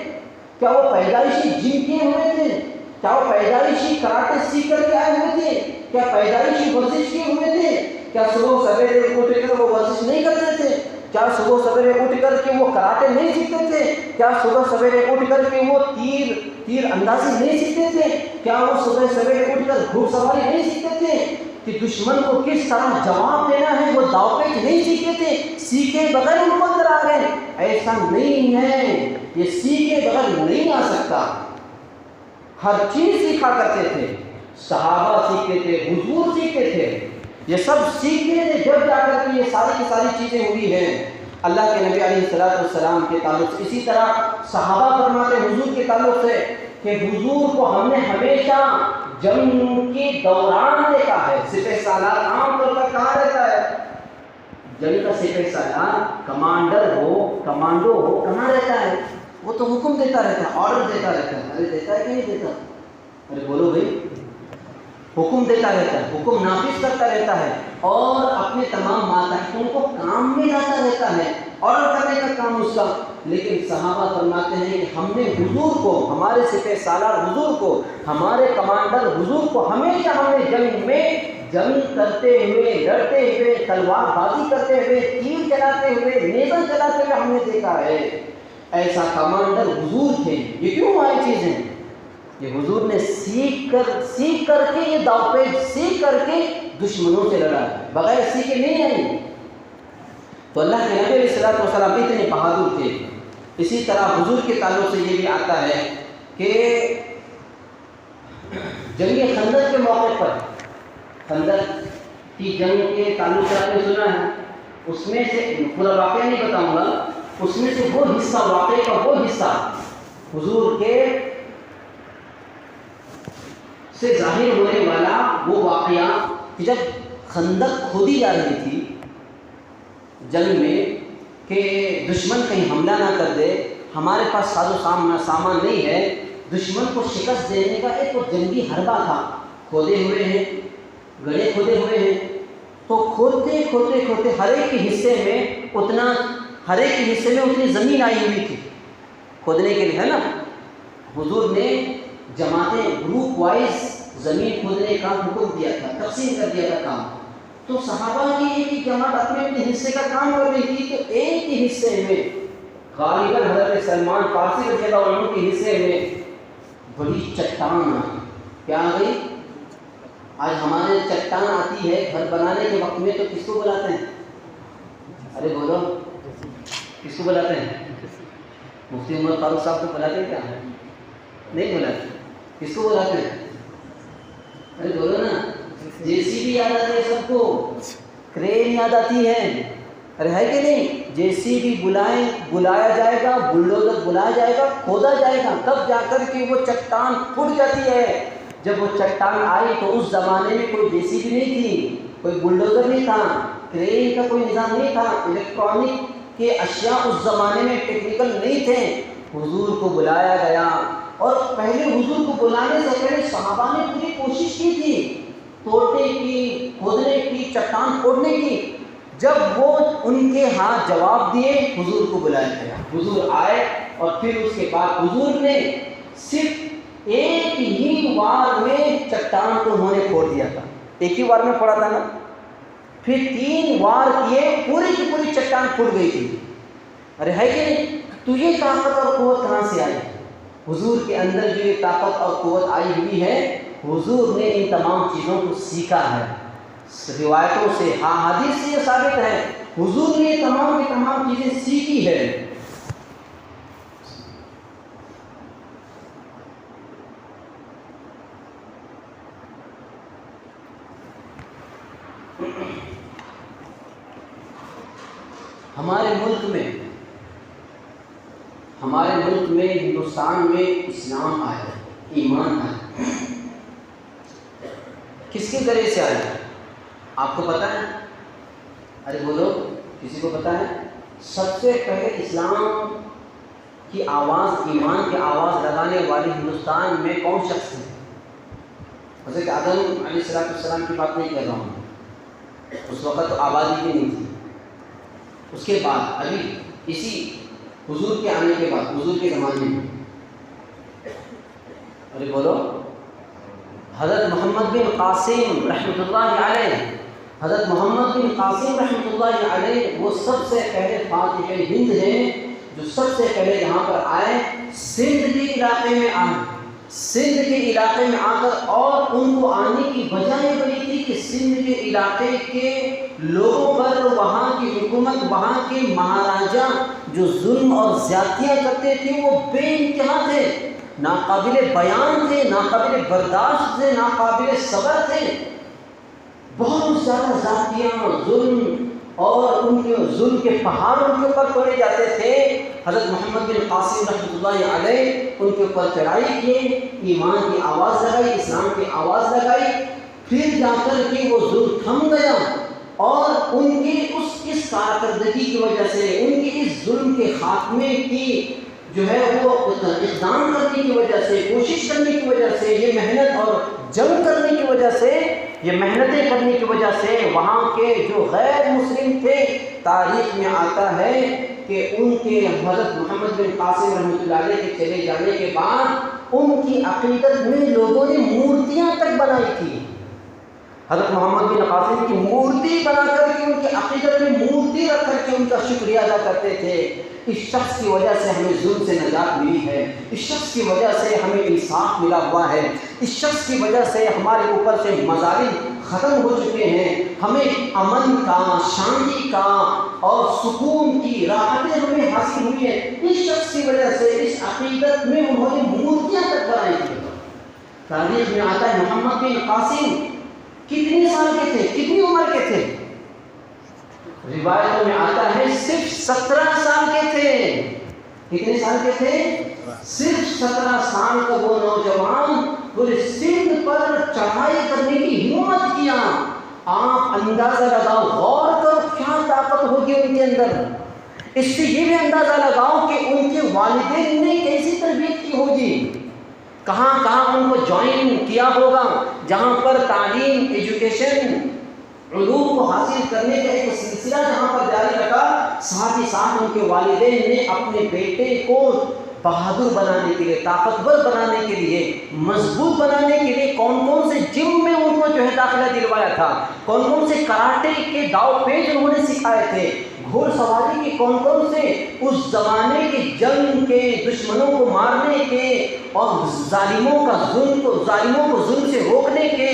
کیا وہ پیدائشی جم کیے ہوئے تھے؟ کیا وہ پیدائشی کراٹے سیکھ کر کے آئے ہوئے تھے؟ کیا پیدائشی ورزش کیے ہوئے تھے؟ کیا صبح سویرے اٹھ کر وہ ورزش نہیں کرتے تھے؟ کیا صبح سویرے اٹھ کر کے وہ کراٹے نہیں سیکھتے تھے؟ کیا صبح سویرے اٹھ کر کے وہ تیر اندازی نہیں سیکھتے تھے؟ کیا وہ صبح سویرے اٹھ کر گھوڑ سواری نہیں سیکھتے تھے؟ کہ دشمن کو کس طرح جواب دینا ہے وہ داؤ پیچ نہیں سیکھے تھے؟ سیکھے بغیر ان کو اندر آ گئے؟ ایسا نہیں ہے، یہ سیکھے بغیر نہیں آ سکتا. ہر چیز سیکھا کرتے تھے، صحابہ سیکھتے تھے، حضور سیکھتے تھے، یہ سب سیکھنے نے جب جا کر کے یہ ساری کی ساری چیزیں ہوئی ہیں. اللہ کے نبی علیہ السلام کے تعلق سے اسی طرح صحابہ فرماتے حضور کے تعلق سے کہ حضور کو ہم نے ہمیشہ جنگ کے دوران دیکھا ہے. سپہ سالار عام طور پر کہاں رہتا ہے؟ جنگ کا سپہ سالار کمانڈر ہو، کمانڈو ہو، کہاں رہتا ہے؟ وہ تو حکم دیتا رہتا ہے، آرڈر دیتا رہتا ہے. ارے دیتا ہے کہ نہیں دیتا؟ ارے بولو بھائی. حکم دیتا رہتا ہے، حکم نافذ کرتا رہتا ہے اور اپنے تمام ماتحتوں کو کام میں لاتا رہتا ہے، آرڈر کرنے کا کام اس کا. لیکن صحابہ فرماتے ہیں کہ ہم نے حضور کو، ہمارے سپہ سالار حضور کو، ہمارے کمانڈر حضور کو ہمیشہ ہم نے جنگ میں جنگ کرتے ہوئے، لڑتے ہوئے، تلوار بازی کرتے ہوئے، تیر چلاتے ہوئے، نیزہ چلاتے ہوئے ہم نے دیکھا ہے. ایسا کمانڈر حضور تھے. یہ کیوں آئی چیزیں؟ یہ حضور نے سیکھ کر کے یہ داؤ پیچ سیکھ کر کے دشمنوں سے لڑا، بغیر سیکھے نہیں آئی. تو اللہ کے نبی علیہ السلام اتنے بہادر تھے. اسی طرح حضور کے تعلق سے یہ بھی آتا ہے کہ جنگ خندق کے موقع پر، خندق کی جنگ کے تعلق سے آپ نے سنا ہے، اس میں سے پورا واقعہ نہیں بتاؤں گا، اس میں سے وہ حصہ، واقعے کا وہ حصہ حضور کے سے ظاہر ہونے والا وہ واقعہ کہ جب خندق کھودی جا رہی تھی جنگ میں کہ دشمن کہیں حملہ نہ کر دے، ہمارے پاس ساز و سامان نہیں ہے، دشمن کو شکست دینے کا ایک وہ جنگی حربہ تھا. کھودے ہوئے ہیں، گڑھے کھودے ہوئے ہیں، تو کھودتے کھودتے کھودتے ہر ایک کے حصے میں اتنی زمین آئی ہوئی تھی کھودنے کے لیے، ہے نا. حضور نے جماعتیں گروپ وائز زمین کھودنے کا حکم دیا تھا، تقسیم کر دیا تھا کام. تو صحابہ کی ایک جماعت اپنے حصے کا کام کر رہی تھی. تو ایک ہی حصے میں غالباً حضرت سلمان فارسی رضی اللہ عنہ کے حصے میں بڑی چٹان آئی. کیا آ گئی؟ آج ہمارے چٹان آتی ہے گھر بنانے کے وقت میں تو کس کو بلاتے ہیں؟ ارے بولو، کس کس کو بلاتے ہیں؟ مفتی عمر فاروق صاحب کو بلاتے ہیں کیا؟ نہیں بلاتے. کس کو بلاتے ہیں؟ ارے بولو نا. جے سی بی یاد آتی ہے سب کو, کرین یاد آتی ہے, ارے ہے کہ نہیں؟ جے سی بی بلایا جائے گا, بلڈوزر بلایا جائے گا, کھودا جائے گا, تب جا کر کے وہ چٹان پھٹ جاتی ہے. جب وہ چٹان آئی تو اس زمانے میں کوئی جے سی بی نہیں تھی, کوئی بلڈوزر نہیں تھا, کرین کا کوئی نظام نہیں تھا, الیکٹرانک کے اشیاء اس زمانے میں ٹیکنیکل نہیں تھے. حضور کو بلایا گیا, اور پہلے حضور کو بلانے سے پہلے صحابہ نے پوری کوشش کی تھی توڑنے کی, کھودنے کی, چٹان پھوڑنے کی. جب وہ ان کے ہاتھ جواب دیے, حضور کو بلایا گیا, حضور آئے, اور پھر اس کے بعد حضور نے صرف ایک ہی وار میں چٹان کو انہوں نے پھوڑ دیا تھا. ایک ہی وار میں پھوڑا تھا نا, پھر 3 وار کیے, پوری کی پوری چٹان پھٹ گئی تھی. ارے ہے کہ نہیں؟ تو یہ طاقت اور قوت کہاں سے آئی؟ حضور کے اندر جو یہ طاقت اور قوت آئی ہوئی ہے, حضور نے ان تمام چیزوں کو سیکھا ہے. روایتوں سے, حدیث سے یہ ثابت ہے, حضور نے تمام کی تمام چیزیں سیکھی ہے. ہمارے ملک میں ہندوستان میں اسلام آیا, ایمان آیا. کس کے ذریعے سے آیا آپ کو پتہ ہے؟ ارے بولو, کسی کو پتہ ہے؟ سب سے پہلے اسلام کی آواز, ایمان کی آواز لگانے والے ہندوستان میں کون شخص ہیں؟ حضرت آدم علیہ السلام کی بات نہیں کر رہا ہوں, اس وقت تو آبادی بھی نہیں تھی. اس کے بعد ابھی اسی حضور کے آنے کے بعد, حضور کے زمانے میں, ارے بولو, حضرت محمد بن قاسم رحمۃ اللہ علیہ, حضرت محمد بن قاسم رحمۃ اللہ علیہ وہ سب سے پہلے فاتح ہند ہیں, جو سب سے پہلے یہاں پر آئے, سندھ کے علاقے میں آئے, سندھ کے علاقے میں آ کر, اور ان کو آنے کی وجہ یہ بنی تھی کہ سندھ کے علاقے کے لوگوں پر وہاں کی حکومت, وہاں کے مہاراجا جو ظلم اور زیادتیاں کرتے تھے وہ بے انتہا تھے, ناقابل بیان تھے, ناقابل برداشت تھے, ناقابل صبر تھے. بہت زیادہ زیادتیاں, ظلم, اور ان کے ظلم کے پہاڑ ان کے اوپر توڑے جاتے تھے. حضرت محمد بن قاسم رحمۃ اللہ علیہ ان کے اوپر چڑھائی کیے, ایمان کی آواز لگائی, اسلام کی آواز لگائی, پھر جا کر کے وہ ظلم تھم گیا, اور ان کی اس کارکردگی کی وجہ سے, ان کی اس ظلم کے خاتمے کی جو ہے وہ اقدام کرنے کی وجہ سے, کوشش کرنے کی وجہ سے, یہ محنت اور جنگ کرنے کی وجہ سے, یہ محنتیں کرنے کی وجہ سے, وہاں کے جو غیر مسلم تھے, تاریخ میں آتا ہے کہ ان کے حضرت محمد بن قاسم رحمۃ اللہ علیہ کے چلے جانے کے بعد ان کی عقیدت میں لوگوں نے مورتیاں تک بنائی تھی. حضرت محمد بن قاسم کی مورتی بنا کر کے, ان کی عقیدت میں مورتی رکھ کر کے ان کا شکریہ ادا کرتے تھے. اس شخص کی وجہ سے ہمیں ظلم سے نجات ملی ہے, اس شخص کی وجہ سے ہمیں انصاف ملا ہوا ہے, اس شخص کی وجہ سے ہمارے اوپر سے مظالم ختم ہو چکے ہیں, ہمیں امن کا, شانتی کا اور سکون کی راحتیں ہمیں حاصل ہوئی ہیں. اس شخص کی وجہ سے, اس عقیدت میں انہوں نے مورتیاں تک بنائی تھیں. تاریخ میں آتا ہے محمد بن قاسم کتنے سال کے تھے, کتنی عمر کے تھے؟ روایتوں میں آتا ہے صرف 17 سال کے تھے. کتنے سال کے تھے؟ صرف 17 سال کا وہ نوجوان پورے سندھ پر چڑھائی کرنے کی ہمت کیا. آپ اندازہ لگاؤ, غور کرو کیا طاقت ہوگی ان کے اندر. اس سے یہ بھی اندازہ لگاؤ کہ ان کے والدین نے کیسی تربیت کی ہوگی, کہاں کہاں ان کو جوائن کیا ہوگا, جہاں پر تعلیم, ایجوکیشن, علوم کو حاصل کرنے کا ایک سلسلہ جہاں پر جاری رکھا. ساتھ ہی ساتھ ان کے والدین نے اپنے بیٹے کو بہادر بنانے کے لیے, طاقتور بنانے کے لیے, مضبوط بنانے کے لیے کون کون سے جم میں ان کو جو ہے داخلہ دلوایا تھا, کون کون سے کراٹے کے داؤ پیچ انہوں نے سکھائے تھے, گھوڑ سواری کے کون کون سے اس زمانے کے جنگ کے دشمنوں کو مارنے کے اور ظالموں کو ظلم سے روکنے کے,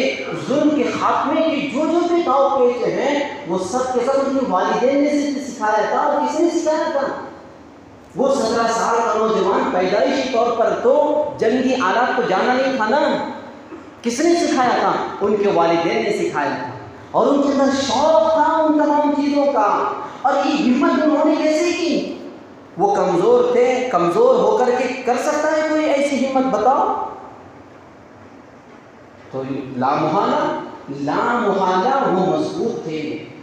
ظلم کے خاتمے کے جو بھی داؤ پیچ ہیں وہ سب کے سب ان کے والدین نے سکھایا تھا. اور کس نے سکھایا تھا؟ وہ 17 سال کا نوجوان پیدائشی طور پر تو جنگی آلات کو جانا نہیں تھا نا، کس نے سکھایا تھا؟ ان کے والدین نے سکھایا تھا، اور ان کے اندر شوق تھا ان تمام چیزوں کا، اور یہ ہمت انہوں نے کیسے کی؟ وہ کمزور تھے، کمزور ہو کر کے کر سکتا ہے کوئی ایسی ہمت؟ بتاؤ۔ تو لامحالہ وہ مضبوط تھے،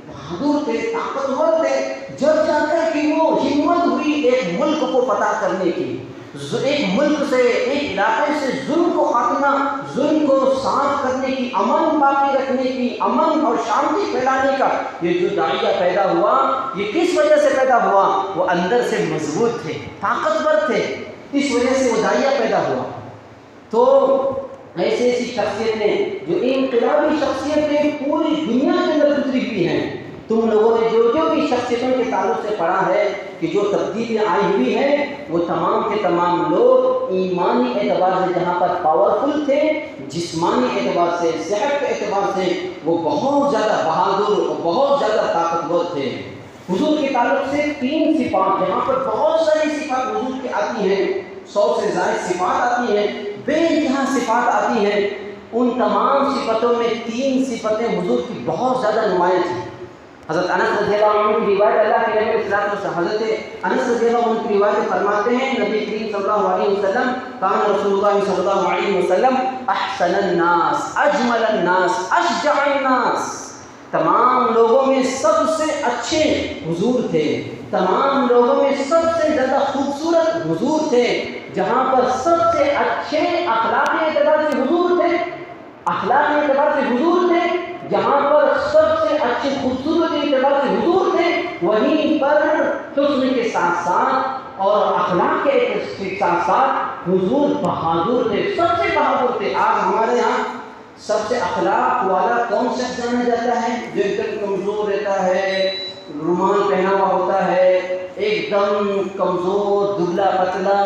بہادر تھے، طاقتور تھے، جب جا کر کے وہ ہمت ہوئی ایک ملک کو فتح کرنے کی، ایک ملک سے، ایک علاقے سے ظلم کو خاتمہ، ظلم کو صاف کرنے کی، امن باقی رکھنے کی، امن اور شانتی پھیلانے کا یہ جو داعیہ پیدا ہوا، یہ کس وجہ سے پیدا ہوا؟ وہ اندر سے مضبوط تھے، طاقتور تھے، اس وجہ سے وہ داعیہ پیدا ہوا۔ تو ایسی شخصیتیں جو انقلابی شخصیتیں پوری دنیا کے اندر گزری ہوئی ہیں، تم لوگوں نے جو بھی شخصیتوں کے تعلق سے پڑھا ہے کہ جو تبدیلیاں آئی ہوئی ہیں، وہ تمام کے تمام لوگ ایمانی اعتبار سے جہاں پر پاورفل تھے، جسمانی اعتبار سے، صحت کے اعتبار سے وہ بہت زیادہ بہادر اور بہت زیادہ طاقتور تھے۔ حضور کے تعلق سے 3 صفات، جہاں پر بہت ساری صفات حضور کی آتی ہیں، 100 سے زائد صفات آتی ہیں، بے انتہا صفات آتی ہیں، ان تمام صفتوں میں 3 صفتیں حضور کی بہت زیادہ نمایاں تھیں۔ حضرت انس رضی اللہ عنہ کی روایت، اللہ کے نبی صلی اللہ علیہ وسلم، حضرت انس رضی اللہ عنہ کی روایت فرماتے ہیں، نبی کریم صلی اللہ علیہ وسلم، کان رسول اللہ صلی اللہ علیہ وسلم احسن الناس، اجمل الناس، اشجع الناس، تمام لوگوں میں سب سے اچھے حضور تھے، تمام لوگوں میں سب سے زیادہ خوبصورت حضور تھے، جہاں پر سب سے اچھے اخلاقی اعتبار سے حضور تھے، اخلاقی اعتبار سے حضور تھے، جہاں پر سب سے اچھے خوبصورت اعتبار سے حضور تھے، وہیں پر حسن کے ساتھ ساتھ اور اخلاق کے ساتھ ساتھ حضور بہادر تھے، سب سے بہادر تھے۔ آج ہمارے یہاں سب سے اخلاق والا کون شخص جانا جاتا ہے؟ جو ایک دم کمزور رہتا ہے، رومال پہنا ہوا ہوتا ہے، ایک دم کمزور، دبلا پتلا،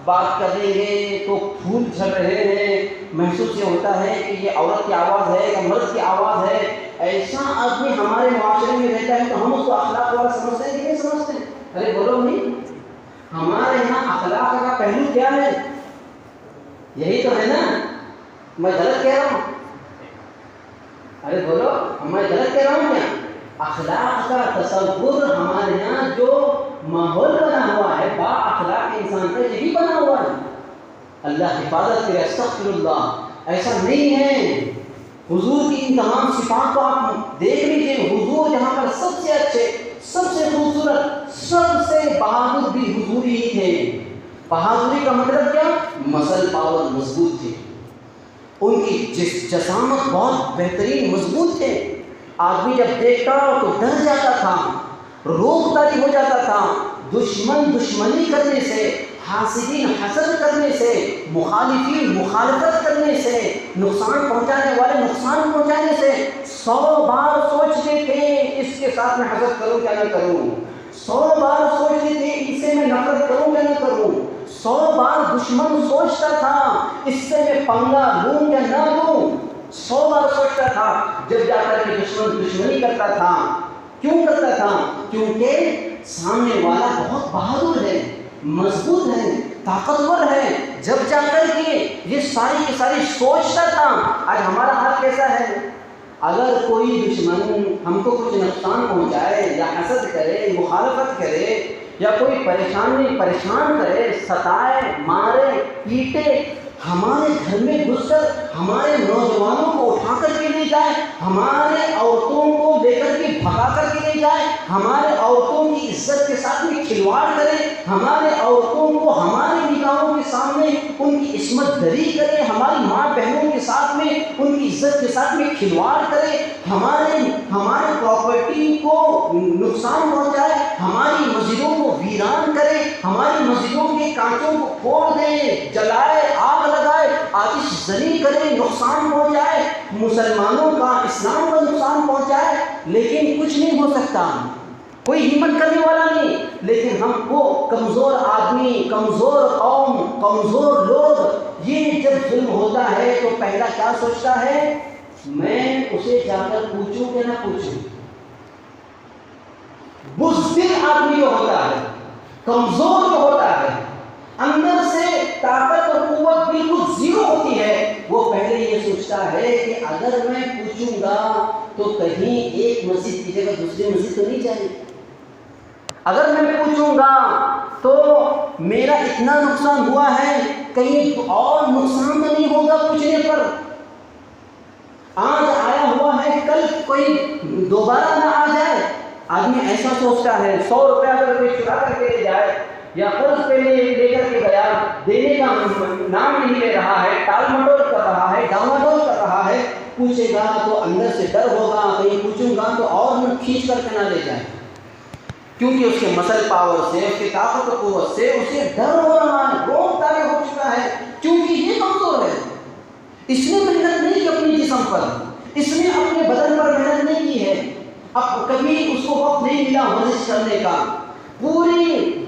بات کر رہے ہیں تو پھول جھڑ رہے ہیں، محسوس یہ ہوتا ہے کہ یہ عورت کی آواز ہے یا مرد کی آواز ہے۔ ایسا آدمی ہمارے معاشرے میں رہتا ہے تو ہم اس کو اخلاق والا سمجھتے ہیں کہ نہیں سمجھتے ہیں؟ ارے بولو نہیں، ہمارے یہاں اخلاق کا پہلو کیا ہے؟ یہی تو ہے نا، میں غلط کہہ رہا ہوں؟ ارے بولو، میں غلط کہہ رہا ہوں کیا؟ اخلاق کا تصور ہمارے یہاں جو ماحول بنا ہوا ہے، با اخلاق انسان کا یہی بنا ہوا ہے۔ اللہ حفاظت کرے، استغفر اللہ، ایسا نہیں ہے۔ حضور کی ان تمام صفات کو آپ دیکھ لیجیے، حضور جہاں پر سب سے اچھے، سب سے خوبصورت، سب سے بہادر بھی حضور ہی تھے۔ بہادری کا مطلب کیا؟ مسل پاور، مضبوط تھے، ان کی جسامت بہت بہترین، مضبوط تھے۔ آدمی جب دیکھتا تو ڈر جاتا تھا، روک داری ہو جاتا تھا، دشمن دشمنی کرنے سے، حاسدین حسد کرنے سے، مخالفین مخالفت کرنے سے، نقصان پہنچانے والے نقصان پہنچانے سے 100 بار سوچتے تھے اس کے ساتھ میں حسد کروں کیا نہ کروں، 100 بار سوچتے تھے اس سے میں نفرت کروں کیا نہ کروں، 100 بار دشمن سوچتا تھا اس سے میں پنگا لوں یا نہ لوں، 100 بار سوچتا تھا، جب جا کر کے دشمن دشمنی کرتا تھا۔ کیوں کرتا تھا؟ کیونکہ سامنے والا بہت بہادر ہے، مضبوط ہے، طاقتور ہے، جب جا کر کے یہ ساری کی ساری سوچتا تھا۔ آج ہمارا حال کیسا ہے؟ اگر کوئی دشمن ہم کو کچھ نقصان پہنچائے یا حسد کرے، مخالفت کرے، یا کوئی پریشان کرے، ستائے، مارے، پیٹے، ہمارے گھر میں گھس کر ہمارے نوجوانوں کو اٹھا کر کے لے جائے، ہمارے عورتوں کو لے کر کے بھگا کر کے لے جائے، ہمارے عورتوں کی عزت کے ساتھ میں کھلواڑ کرے، ہمارے عورتوں کو ہماری نگاہوں کے سامنے ان کی عصمت دری کرے، ہماری ماں بہنوں کے ساتھ میں ان کی عزت کے ساتھ میں کھلواڑ کرے، ہمارے پراپرٹی کو نقصان پہنچائے، ہماری مسجدوں کو ویران کرے، ہماری مسجدوں کے کانچوں کو پھوڑ دے، جلائے، آگ لگائے، آتش زنی کرے، نقصان پہنچائے، مسلمانوں کا، اسلام کا نقصان پہنچائے، لیکن کچھ نہیں ہو سکتا، کوئی ہمت کرنے والا نہیں۔ لیکن ہم کو کمزور آدمی، کمزور قوم، کمزور لوگ، یہ جب ظلم ہوتا ہے تو پہلا کیا سوچتا ہے؟ میں اسے جا کر پوچھوں کہ نہ پوچھوں۔ بزدل آدمی جو ہوتا ہے، کمزور جو ہوتا ہے، اندر سے طاقت اور قوت بالکل زیرو ہوتی ہے، وہ پہلے یہ سوچتا ہے کہ اگر میں پوچھوں گا تو کہیں ایک مسجد کی جگہ دوسری مسجد تو نہیں جائے، اگر میں پوچھوں گا تو میرا اتنا نقصان ہوا ہے کہیں اور نقصان تو نہیں ہوگا پوچھنے پر، آج آیا ہوا ہے کل کوئی دوبارہ نہ آ جائے۔ آدمی ایسا سوچتا ہے 100 روپیہ اگر کوئی چرا کر کے لے جائے یا قرض پہ لے کر کے گیا، دینے کا نام نہیں لے رہا ہے، ٹال مٹول کر رہا ہے، ڈاواڈول کر رہا ہے، پوچھے گا تو اندر سے ڈر ہوگا کہیں پوچھوں گا تو اور نہ کھینچ کر کے نہ لے جائے، کیونکہ اس کے مسل پاور سے، اس کی طاقت و قوت سے اسے ڈر ہو رہا ہے، روک طالع ہو چکا ہے، کیونکہ یہ کمزور ہے، اس نے محنت نہیں کی اپنی جسم پر، اس نے اپنے بدن پر محنت نہیں کی ہے، اب کبھی اس کو وقت نہیں ملا ورزش کرنے کا، پوری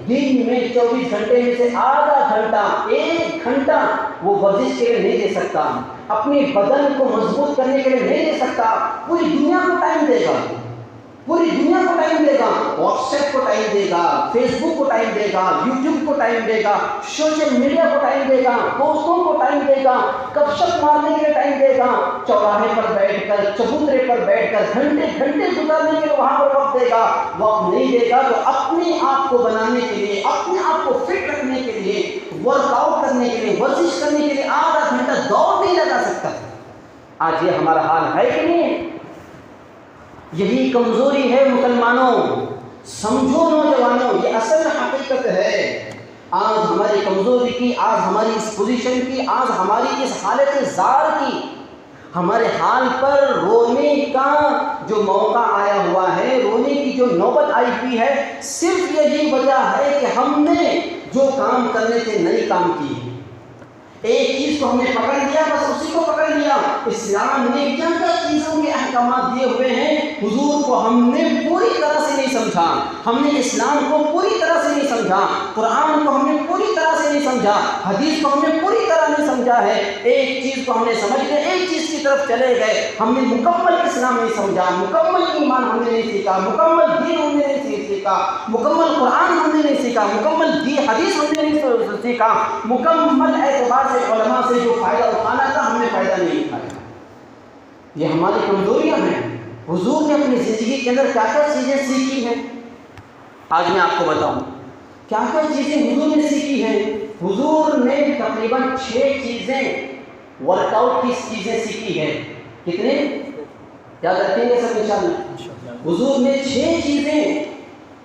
دن میں 24 گھنٹے میں سے آدھا گھنٹہ 1 گھنٹہ وہ ورزش کے لیے نہیں دے سکتا، اپنے بدن کو مضبوط کرنے کے لیے نہیں دے سکتا، پوری دنیا کو ٹائم دے گا، پوری دنیا کو ٹائم دے گا، واٹس ایپ کو ٹائم دے گا، فیس بک کو ٹائم دے گا، یوٹیوب کو ٹائم دے گا، سوشل میڈیا کو ٹائم دے گا، دوستوں کو ٹائم دے گا، گپ شپ مارنے کے لیے ٹائم دے گا، چوراہے پر بیٹھ کر، چبوترے پر بیٹھ کر گھنٹے گھنٹے گزارنے کے لیے وہاں پر وقت دے گا، وقت نہیں دے گا تو اپنے آپ کو بنانے کے لیے، اپنے آپ کو فٹ رکھنے کے لیے، ورک آؤٹ کرنے کے لیے، ورزش کرنے کے لیے آدھا گھنٹہ دوڑ نہیں لگا سکتا۔ آج یہ ہمارا حال ہے کہ نہیں؟ یہی کمزوری ہے مسلمانوں، سمجھو نوجوانوں، یہ اصل حقیقت ہے۔ آج ہماری کمزوری کی، آج ہماری اس پوزیشن کی، آج ہماری اس حالت زار کی، ہمارے حال پر رونے کا جو موقع آیا ہوا ہے، رونے کی جو نوبت آئی ہوئی ہے، صرف یہی وجہ ہے کہ ہم نے جو کام کرنے تھے نہیں کام کی، ایک چیز کو ہم نے پکڑ لیا، بس اسی کو پکڑ لیا۔ اسلام نے کیا کیا چیزوں کے احکامات دیے ہوئے ہیں، حضور کو ہم نے پوری طرح سے نہیں سمجھا، ہم نے اسلام کو پوری طرح سے نہیں سمجھا، قرآن کو ہم نے پوری طرح سے نہیں سمجھا، حدیث کو ہم نے پوری طرح نہیں سمجھا ہے۔ ایک چیز کو ہم نے سمجھ کے ایک چیز کی طرف چلے گئے، ہم نے مکمل اسلام نہیں سمجھا، مکمل ایمان ہم نے نہیں سیکھا، مکمل دین ہم نے نہیں سیکھا، مکمل قرآن ہم نے نہیں سیکھا، مکمل حدیث ہم نے نہیں سیکھا، مکمل اعتبار سے علماء سے جو فائدہ اٹھانا تھا ہم نے فائدہ نہیں اٹھایا۔ یہ ہماری کمزوریاں ہیں۔ حضور نے اپنی زندگی کے اندر کیا کیا چیزیں سیکھی ہیں، آج میں آپ کو بتاؤں کیا کیا چیزیں حضور نے سیکھی ہیں۔ حضور نے تقریباً 6 چیزیں ورک آؤٹ کی چیزیں سیکھی ہیں۔ کتنے یاد رکھیں گے سب انشاءاللہ؟ حضور نے 6 چیزیں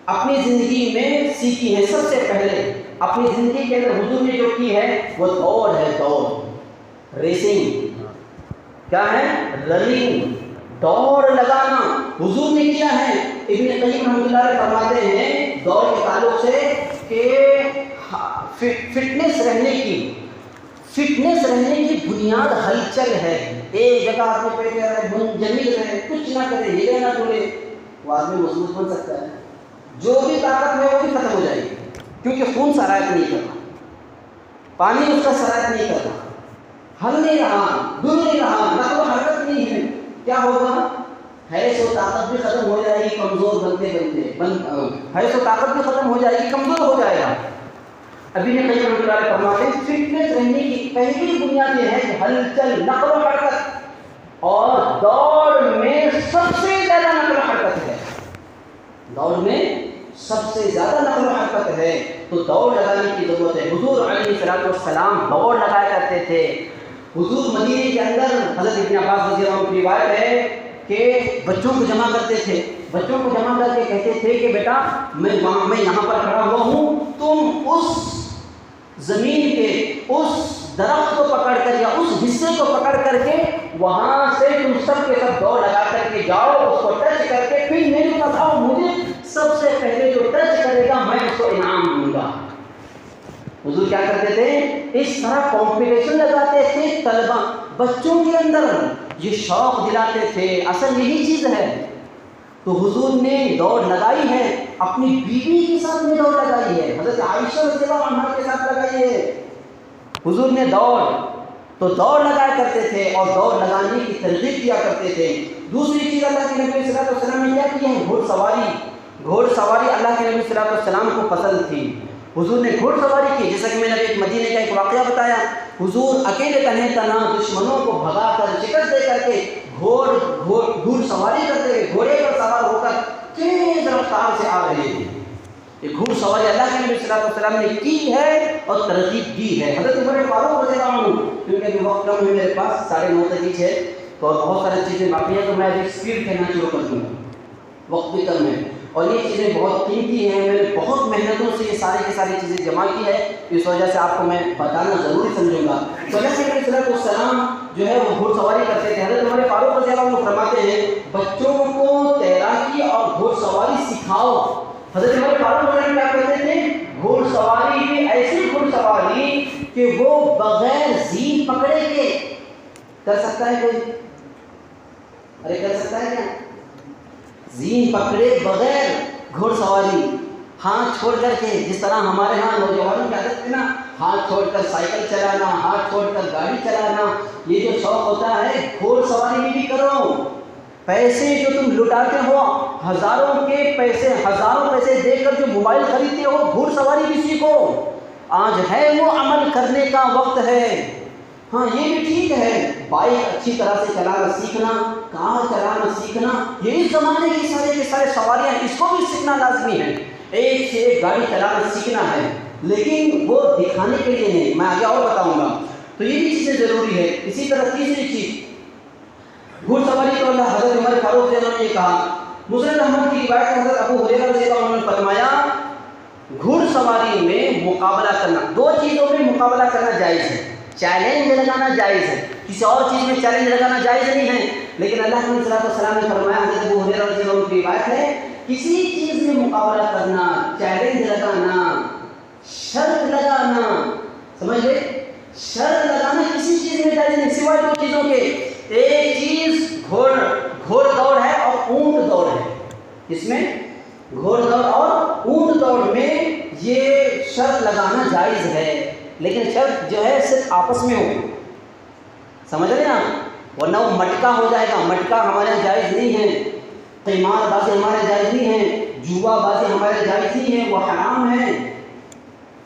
اپنی زندگی میں سیکھی ہیں۔ سب سے پہلے اپنی زندگی کے اندر حضور نے جو کی ہے وہ دوڑ ہے، دوڑ، ریسنگ، کیا ہے؟ رننگ، دوڑ لگانا حضور نے کیا ہے۔ ابن قیم رحمۃ اللہ علیہ فرماتے ہیں دوڑ کے تعلق سے کہ فٹنس رہنے کی بنیاد ہلچل ہے۔ ایک جگہ آدمی بیٹھے رہے، منجمد رہے، کچھ نہ کرے، ہلے نہ ڈولے، وہ آدمی مضبوط بن سکتا ہے؟ جو بھی طاقت ہے وہ بھی ختم ہو جائے گی، کیونکہ خون سرایت نہیں کرنا، پانی اس کا سرایت نہیں کرنا، ہل نہیں رہا، ڈول نہیں رہا، نقل و حرکت نہیں ہے، کیا ہوگا؟ ہے سو طاقت بھی ختم ہو جائے گی، کمزور ہے سو طاقت بھی ختم ہو جائے گی، کمزور ہو جائے گا۔ ابھی نے کئی رحمۃ اللہ فرماتے ہیں فٹنس رہنے کی پہلی بنیاد یہ ہے کہ ہلچل، نقل و حرکت، اور دوڑ میں سب سے زیادہ نقل و حرکت ہے، دوڑ میں سب سے زیادہ نقل و حرکت ہے، تو دوڑ لگانے کی ضرورت ہے۔ حضور علیہ السلام دوڑ لگایا کرتے تھے۔ حضور مدینے کے اندر حضرت ابن عباس رضی اللہ عنہ کی روایت ہے کہ بچوں کو جمع کرتے تھے، بچوں کو جمع کر کے کہتے تھے کہ بیٹا میں یہاں پر کھڑا ہوا ہوں، تم اس زمین کے اس درخت کو پکڑ کر یا اس حصے کو پکڑ کر کے وہاں سے تم سب کے سب دوڑ لگا کر کے جاؤ، اس کو ٹچ کر کے پھر میرے پاس آؤ، مجھے سب سے پہلے جو ٹچ کرے گا میں اس کو انعام دوں گا۔ حضور کیا کرتے تھے؟ اس طرح کمپٹیشن لگاتے تھے طلبہ، بچوں کے اندر یہ شوق دلاتے تھے، اصل یہی چیز ہے۔ تو حضور نے دوڑ لگائی ہے، اپنی بیوی کے ساتھ میں دوڑ لگائی ہے، حضرت عائشہ رضی اللہ عنہا کے ساتھ لگائی ہے حضور نے دوڑ لگایا کرتے تھے اور دوڑ لگانے کی ترغیب کیا کرتے تھے۔ دوسری چیز اللہ کے نبی صلی اللہ علیہ وسلم نے کیا کی ہے؟ گھڑ سواری، گھوڑ سواری اللہ کے نبی صلی اللہ علیہ وسلم کو پسند تھی، حضور نے گھوڑ سواری کی. جیسا کہ میں نے ایک مدینے کا ایک واقعہ بتایا، حضور اکیلے تنہا دشمنوں کو بھگا کر شکست دے کر کے گھوڑ سواری کرتے ہوئے گھوڑے پر سوار ہو کر تیز رفتار سے آ رہے تھے. یہ گھوڑ سواری اللہ کے نبی صلی اللہ علیہ وسلم نے کی ہے اور ترغیب دی ہے. حضرت عمر فاروق رضی اللہ عنہ، کیونکہ ابھی وقت کم ہے میرے پاس، 9:30 ہے تو بہت ساری چیزیں باقی ہیں، تو میں ابھی اسپیڈ کہنا شروع کر دوں گا، وقت بھی کم ہے اور یہ چیزیں بہت قیمتی ہیں. میں نے بہت محنتوں سے یہ ساری کی ساری چیزیں جمع کی ہے، اس وجہ سے آپ کو میں بتانا ضروری سمجھوں گا. تو اللہ کے نبی صلی اللہ علیہ وسلم جو ہے وہ گھوڑ سواری کرتے تھے. حضرت عمر فاروق رضی اللہ عنہ فرماتے ہیں بچوں کو تیراکی اور گھوڑ سواری سکھاؤ. حضرت عمر فاروق رضی اللہ عنہ کیا کہتے تھے؟ گھوڑ سواری بھی ایسی گھوڑ سواری کہ وہ بغیر زین پکڑے کے کر سکتا ہے کوئی؟ ارے کر سکتا ہے کیا؟ زین پکڑے بغیر گھوڑ سواری، ہاتھ چھوڑ کر کے، جس طرح ہمارے ہاں نوجوانوں کی عادت ہے نا، ہاتھ چھوڑ کر سائیکل چلانا، ہاتھ چھوڑ کر گاڑی چلانا، یہ جو شوق ہوتا ہے گھوڑ سواری بھی کرو. پیسے جو تم لٹاتے ہو، ہزاروں پیسے دے کر جو موبائل خریدتے ہو، گھوڑ سواری بھی سیکھو. آج ہے وہ عمل کرنے کا وقت ہے. ہاں یہ بھی ٹھیک ہے، بائک اچھی طرح سے چلانا سیکھنا، کار چلانا سیکھنا، یہ اس زمانے کی سارے کے سارے سواریاں، اس کو بھی سیکھنا لازمی ہے. ایک سے ایک گاڑی چلانا سیکھنا ہے، لیکن وہ دکھانے کے لیے نہیں. میں آگے اور بتاؤں گا. تو یہ بھی چیزیں ضروری ہے. اسی طرح تیسری چیز گھوڑ سواری تو اللہ حضرت عمر فاروق رضی اللہ عنہ نے یہ کہا. مسلم احمد کی روایت میں حضرت ابو ہریرہ رضی اللہ عنہ نے فرمایا گھوڑ سواری میں مقابلہ کرنا، دو چیزوں میں مقابلہ کرنا جائز ہے. چیلنج لگانا جائز ہے، کسی اور چیز میں چیلنج لگانا جائز نہیں ہے، لیکن اللہ کے نبی صلی اللہ علیہ وسلم نے فرمایا، حضرت ابو ہریرہ رضی اللہ عنہ کی روایت ہے، کسی چیز میں مقابلہ کرنا، چیلنج لگانا، شرط لگانا، سمجھ لے، شرط لگانا کسی چیز میں جائز نہیں سوائے دو چیزوں کے. ایک چیز گھوڑ دوڑ ہے اور اونٹ دوڑ ہے. اس میں گھوڑ دوڑ اور اونٹ دوڑ میں یہ شرط لگانا جائز ہے، لیکن شرط جو ہے صرف آپس میں ہو. سمجھ رہے نا؟ ورنہ وہ مٹکا ہو جائے گا. مٹکا ہمارے یہاں جائز نہیں ہے، قمار بازی ہمارے جائز نہیں ہے، جوا بازی ہمارے جائز نہیں ہے، وہ حرام ہے.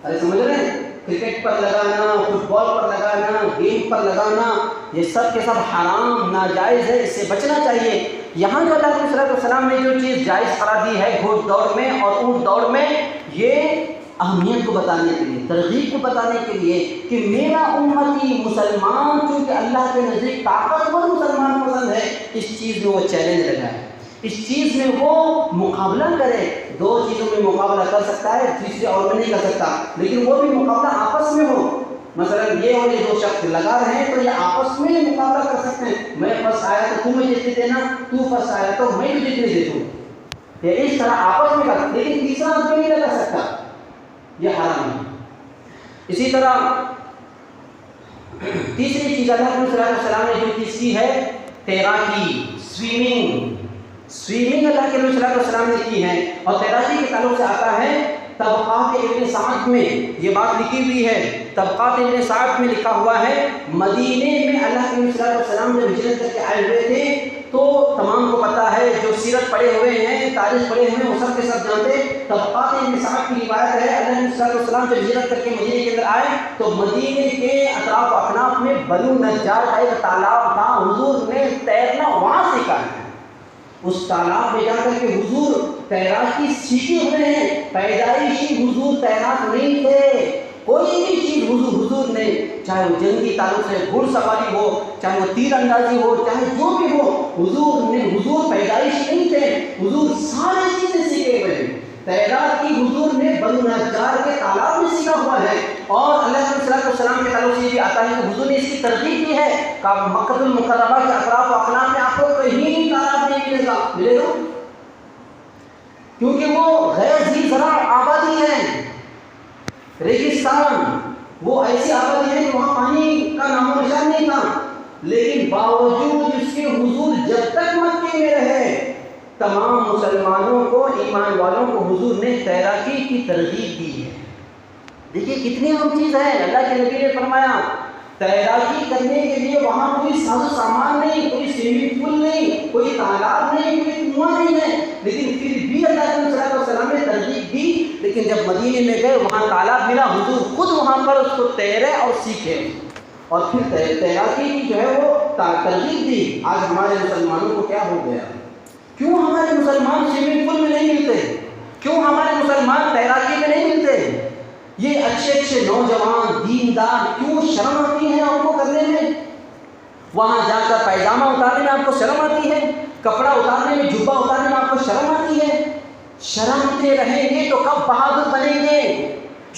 ارے سمجھ رہے ہیں؟ کرکٹ پر لگانا، فٹ بال پر لگانا، گیم پر لگانا، یہ سب کے سب حرام ناجائز ہے، اس سے بچنا چاہیے. یہاں جو اللہ کے صلی اللہ علیہ وسلم نے جو چیز جائز قرار دی ہے گھوڑ دوڑ میں اور اونٹ دوڑ میں، یہ اہمیت کو بتانے کے لیے، ترغیب کو بتانے کے لیے کہ میرا امتی مسلمان چونکہ اللہ کے نزدیک طاقتور مسلمان پسند ہے، اس چیز میں وہ چیلنج لگائے، اس چیز میں وہ مقابلہ کرے. دو چیزوں میں مقابلہ کر سکتا ہے، تیسری اور میں نہیں کر سکتا، لیکن وہ بھی مقابلہ آپس میں ہو. مثلا یہ والے دو شخص لگا رہے ہیں تو یہ آپس میں مقابلہ کر سکتے ہیں. میں فرسٹ آیا تو تم مجھے جتنے دینا، تو فرسٹ آیا تو میں تجھے جتنے دے دوں. یہ اس طرح آپس میں کر، لیکن تیسرا آدمی نہیں لگا سکتا، یہ حرام ہے. اسی طرح تیسری چیز اللہ کے صلی اللہ علیہ وسلم نے جو چیز کی ہے تیراکی، سوئمنگ اللہ کے نبی صلی اللہ علیہ وسلم نے کی ہے. اور تیراکی کے تعلق سے آتا ہے طبقات ابن سعد میں یہ بات لکھی ہوئی ہے. طبقات ابن سعد میں لکھا ہوا ہے مدینے میں اللہ کے نبی صلی اللہ علیہ وسلم جب ہجرت کر کے آئے ہوئے تھے تو تمام کو پتہ ہے، جو سیرت پڑھے ہوئے ہیں، تاریخ پڑھے ہوئے ہیں، وہ سب کے سب جانتے. طبقات ابن سعد کی روایت ہے اللہ کے نبی صلی اللہ علیہ وسلم جب ہجرت کر کے مدینے کے اندر آئے تو مدینے کے اطراف و اکناف میں بنو نجار کا ایک تالاب تھا. حضور نے تیرنا وہاں سیکھا ہے. اس تالاب میں جا کر کے حضور تیراکی سیکھے ہوئے ہیں. پیدائشی حضور تیراک نہیں تھے. کوئی بھی چیز حضور نے، چاہے وہ جنگی تعلق سے گھوڑ سواری ہو، چاہے وہ تیر اندازی ہو، چاہے جو بھی ہو، حضور پیدائشی نہیں تھے. حضور ساری چیزیں سیکھے ہوئے ہیں. تیراکی حضور نے بنو نجار کے تالاب میں سیکھا ہوا ہے. اور اللہ کے صلی اللہ علیہ وسلم کے تعلق سے یہ بھی آتا ہے کہ حضور نے اس کی ترغیب کی ہے کہ مکہ المکرمہ کے اطراف و اکناف میں آپ کو کہیں تالاب نہیں ملے گا، کیونکہ وہ غیر ذی زرع آبادی ہے، ریگستان، وہ ایسی آبادی ہے کہ وہاں پانی کا نام و نشان نہیں تھا. لیکن باوجود اس کے حضور جب تک مکے میں رہے تمام مسلمانوں کو، ایمان والوں کو حضور نے تیراکی کی ترغیب دی ہے. دیکھیے کتنی اہم چیز ہے. اللہ کے نبی نے فرمایا تیراکی کرنے کے لیے وہاں کوئی ساز و سامان نہیں، کوئی سوئمنگ پول نہیں، کوئی تالاب نہیں، کوئی کنواں نہیں ہے، لیکن پھر بھی اللہ کے صلی اللہ علیہ وسلم نے ترغیب دی۔ لیکن جب مدینے میں گئے وہاں تالاب ملا، حضور خود وہاں پر اس کو تیرے اور سیکھے، اور پھر تیراکی کی جو ہے وہ ترغیب دی۔ آج ہمارے مسلمانوں کو کیا ہو گیا؟ کیوں ہمارے مسلمان سوئمنگ پول میں نہیں ملتے؟ کیوں ہمارے مسلمان تیراکی میں نہیں ملتے؟ یہ اچھے اچھے نوجوان دیندار کیوں شرم آتی ہے آپ کو کرنے میں؟ وہاں جا کر پائجامہ اتارنے میں آپ کو شرم آتی ہے، کپڑا اتارنے میں، جبہ اتارنے میں آپ کو شرم آتی ہے؟ شرمتے رہیں گے تو کب بہادر بنیں گے؟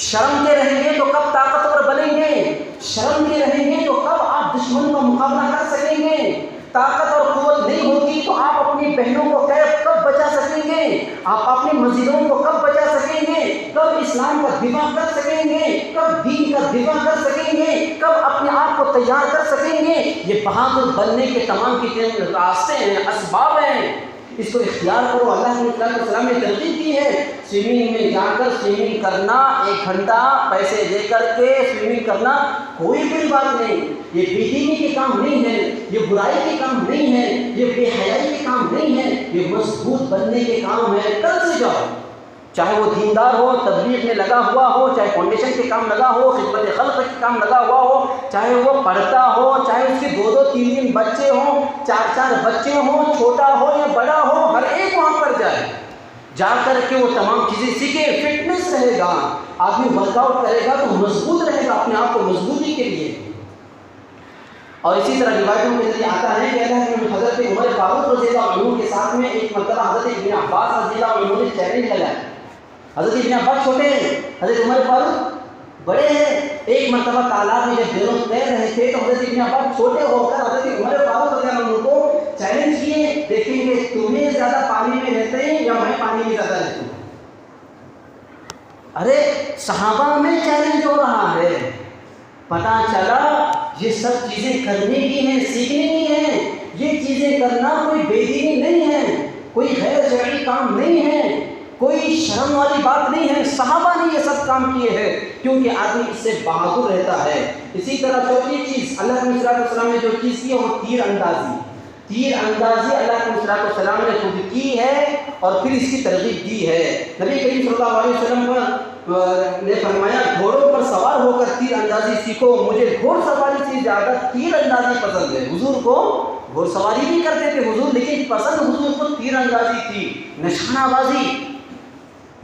شرمتے رہیں گے تو کب طاقتور بنیں گے؟ شرمتے رہیں گے تو کب آپ دشمن کا مقابلہ کر سکیں گے؟ طاقت اور قوت نہیں ہوگی تو آپ اپنی بہنوں کو کب بچا سکیں گے؟ آپ اپنی مسجدوں کو کب بچا سکیں گے؟ کب اسلام کا دفاع کر سکیں گے؟ کب دین کا دفاع کر سکیں گے؟ کب اپنے آپ کو تیار کر سکیں گے؟ یہ بہادر بننے کے تمام کے راستے ہیں، اسباب ہیں، اس کو اختیار کرو۔ اللہ کے صلی اللہ علیہ وسلم نے ترغیب کی ہے سوئمنگ میں جا کر سوئمنگ کرنا، 1 گھنٹہ پیسے دے کر کے سوئمنگ کرنا کوئی بری بات نہیں، یہ بے دینی کے کام نہیں ہے، یہ برائی کے کام نہیں ہے، یہ بے حیائی کے کام نہیں ہے، یہ مضبوط بننے کے کام ہے۔ کل سے جاؤ، چاہے وہ دیندار ہو، تبلیغ میں لگا ہوا ہو، چاہے فاؤنڈیشن کے کام لگا ہو، خدمت خلق کے کام لگا ہوا ہو، چاہے وہ پڑھتا ہو، چاہے اس کے 2 3 بچے ہوں، 4 بچے ہوں، چھوٹا ہو یا بڑا ہو، ہر ایک وہاں پر جائے، جا کر کے وہ تمام چیزیں سیکھے۔ فٹنس رہے گا، آدمی ورک آؤٹ کرے گا تو مضبوط رہے گا اپنے آپ کو مضبوطی کے لیے۔ اور اسی طرح روایتوں میں ذریعہ آتا ہے کہ اللہ کے حضرت عمر فاروق رضی اللہ عنہ کے ساتھ میں ایک مرتبہ حضرت ابن عباس رضی اللہ عنہ نے چیلنج لگایا۔ حضرت ابن عباس چھوٹے ہیں، حضرت عمر فاروق بڑے ہیں۔ ایک مرتبہ تالاب میں جب دونوں تیر رہے تھے تو حضرت ابن عباس چھوٹے ہو کر حضرت عمر فاروق رضی اللہ عنہ کو چیلنج کیے، دیکھیں گے تمہیں زیادہ پانی میں رہتے ہیں یا میں پانی میں زیادہ رہتا ہوں۔ ارے صحابہ میں چیلنج ہو رہا ہے، پتہ چلا یہ سب چیزیں کرنے کی ہیں، سیکھنے کی ہیں، یہ چیزیں کرنا کوئی بے دینی نہیں ہے، کوئی غیر شرعی کام نہیں ہے، کوئی شرم والی بات نہیں ہے۔ صحابہ نے یہ سب کام کیے ہیں کیونکہ آدمی اس سے بہادر رہتا ہے۔ اسی طرح چوتھی چیز اللہ کے صلی اللہ علیہ وسلم نے جو چیز کی وہ تیر اندازی۔ تیر اندازی اللہ کے صلی اللہ علیہ وسلم نے خود کی ہے اور پھر اس کی ترغیب دی ہے۔ نبی کریم صلی اللہ علیہ وسلم نے فرمایا گھوڑوں پر سوار ہو کر تیر اندازی سیکھو، مجھے گھوڑ سواری سے زیادہ تیر اندازی پسند ہے۔ حضور کو گھوڑ سواری بھی کرتے تھے حضور، لیکن پسند حضور کو تیر اندازی تھی، نشانہ بازی۔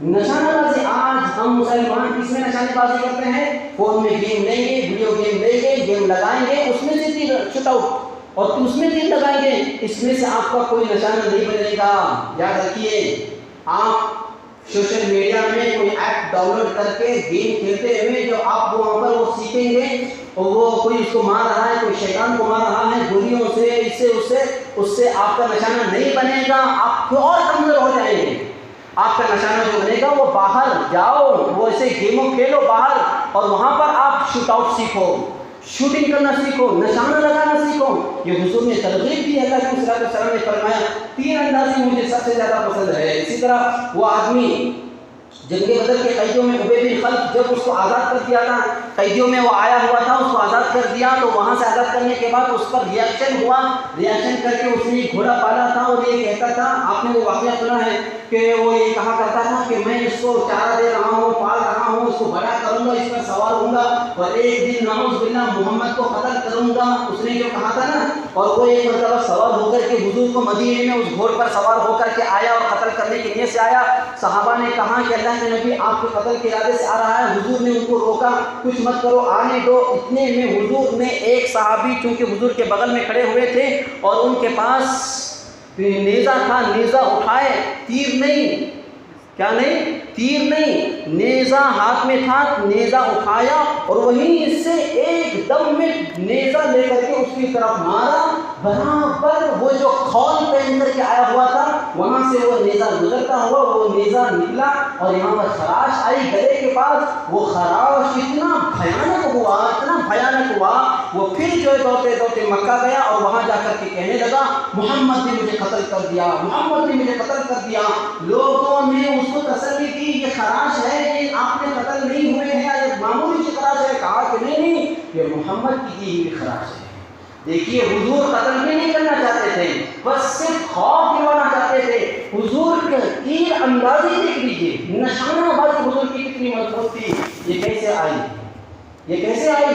نشانہ بازی آج ہم مسلمان کس میں نشانہ بازی کرتے ہیں؟ فون میں گیم لیں گے، ویڈیو گیم لیں گے، گیم لگائیں گے، اس میں سے تیر شوٹ آؤٹ اور اس میں تیر لگائیں گے، اس میں سے آپ کا کوئی نشانہ نہیں بنے گا۔ یاد رکھیے، آپ سوشل میڈیا میں کوئی ایپ ڈاؤن لوڈ کر کے گیم کھیلتے ہوئے جو آپ وہاں پر وہ سیکھیں گے، اور وہ کوئی اس کو مار رہا ہے، کوئی شیطان کو مار رہا ہے گولیوں سے، اس سے آپ کا نشانہ نہیں بنے گا، آپ اور کمزور ہو جائیں گے۔ آپ کا نشانہ جو بنے گا وہ باہر جاؤ، وہ ایسے گیموں کھیلو باہر، اور وہاں پر آپ شوٹ آؤٹ سیکھو، شوٹنگ کرنا سیکھو، نشانہ لگانا سیکھو۔ یہ حضور نے ترغیب دی، اللہ کے صلی اللہ علیہ وسلم نے فرمایا تیر اندازی مجھے سب سے زیادہ پسند ہے۔ اسی طرح وہ آدمی جنگ بدر کے قیدیوں میں ابی بن خلف جب اس کو آزاد کر دیا تھا، قیدیوں میں وہ آیا ہوا تھا، اس کو آزاد کر دیا، تو وہاں سے آزاد کرنے کے بعد اس پر ریئیکشن ہوا، ریئیکشن کر کے اس نے ایک گھوڑا پالا تھا اور یہ کہتا تھا، آپ نے وہ واقعہ سنا ہے کہ وہ یہ کہا کرتا تھا کہ میں اس کو چارہ دے رہا ہوں، پال رہا ہوں، اس کو بڑا کروں گا، اس پر سوار ہوں گا اور ایک دن نعوذ باللہ محمد کو قتل کروں گا، اس نے جو کہا تھا نا۔ اور وہ ایک مرتبہ سوار ہو کر کے حضور کو مدینے میں اس گھوڑے پر سوار ہو کر کے آیا اور قتل کرنے کی نیت سے آیا۔ صحابہ نے کہا کہ اللہ کے نبی آپ کے قتل کے ارادے سے آ رہا ہے، حضور نے ان کو روکا، کچھ مت کرو، آنے دو۔ اتنے میں حضور نے ایک صحابی چونکہ حضور کے بغل میں کھڑے ہوئے تھے اور ان کے پاس نیزہ تھا، نیزہ اٹھائے، تیر نہیں، کیا نہیں، تیر نہیں، نیزہ ہاتھ میں تھا، نیزہ اٹھایا اور وہیں سے ایک دم میں نیزہ لے کر کے اس کی طرف مارا، برابر وہ جو خول پہن کر کے آیا ہوا تھا وہاں سے وہ نیزہ گزرتا ہوا وہ نیزہ نکلا اور یہاں پر خراش آئی گلے کے پاس۔ وہ خراش اتنا بھیانک ہوا، اتنا بھیانک ہوا، وہ پھر جو ہے دوڑتے دوڑتے مکہ گیا اور وہاں جا کر کے کہنے لگا محمد نے مجھے قتل کر دیا، محمد نے مجھے قتل کر دیا۔ لوگوں نے اس کو تسلی دی، یہ خراش ہے، یہ آپ نے قتل نہیں ہوئے ہیں، یہ معمولی سی خراش ہے۔ کہا کہ نہیں، یہ محمد کی دی ہوئی خراش ہے۔ دیکھیے حضور قتل بھی نہیں کرنا چاہتے تھے، بس صرف خوف دلانا چاہتے تھے۔ حضور کے تیر اندازی دیکھ لیجیے، نشانہ بازی حضور کی کتنی مضبوط تھی۔ یہ کیسے آئی؟ یہ کیسے آئی؟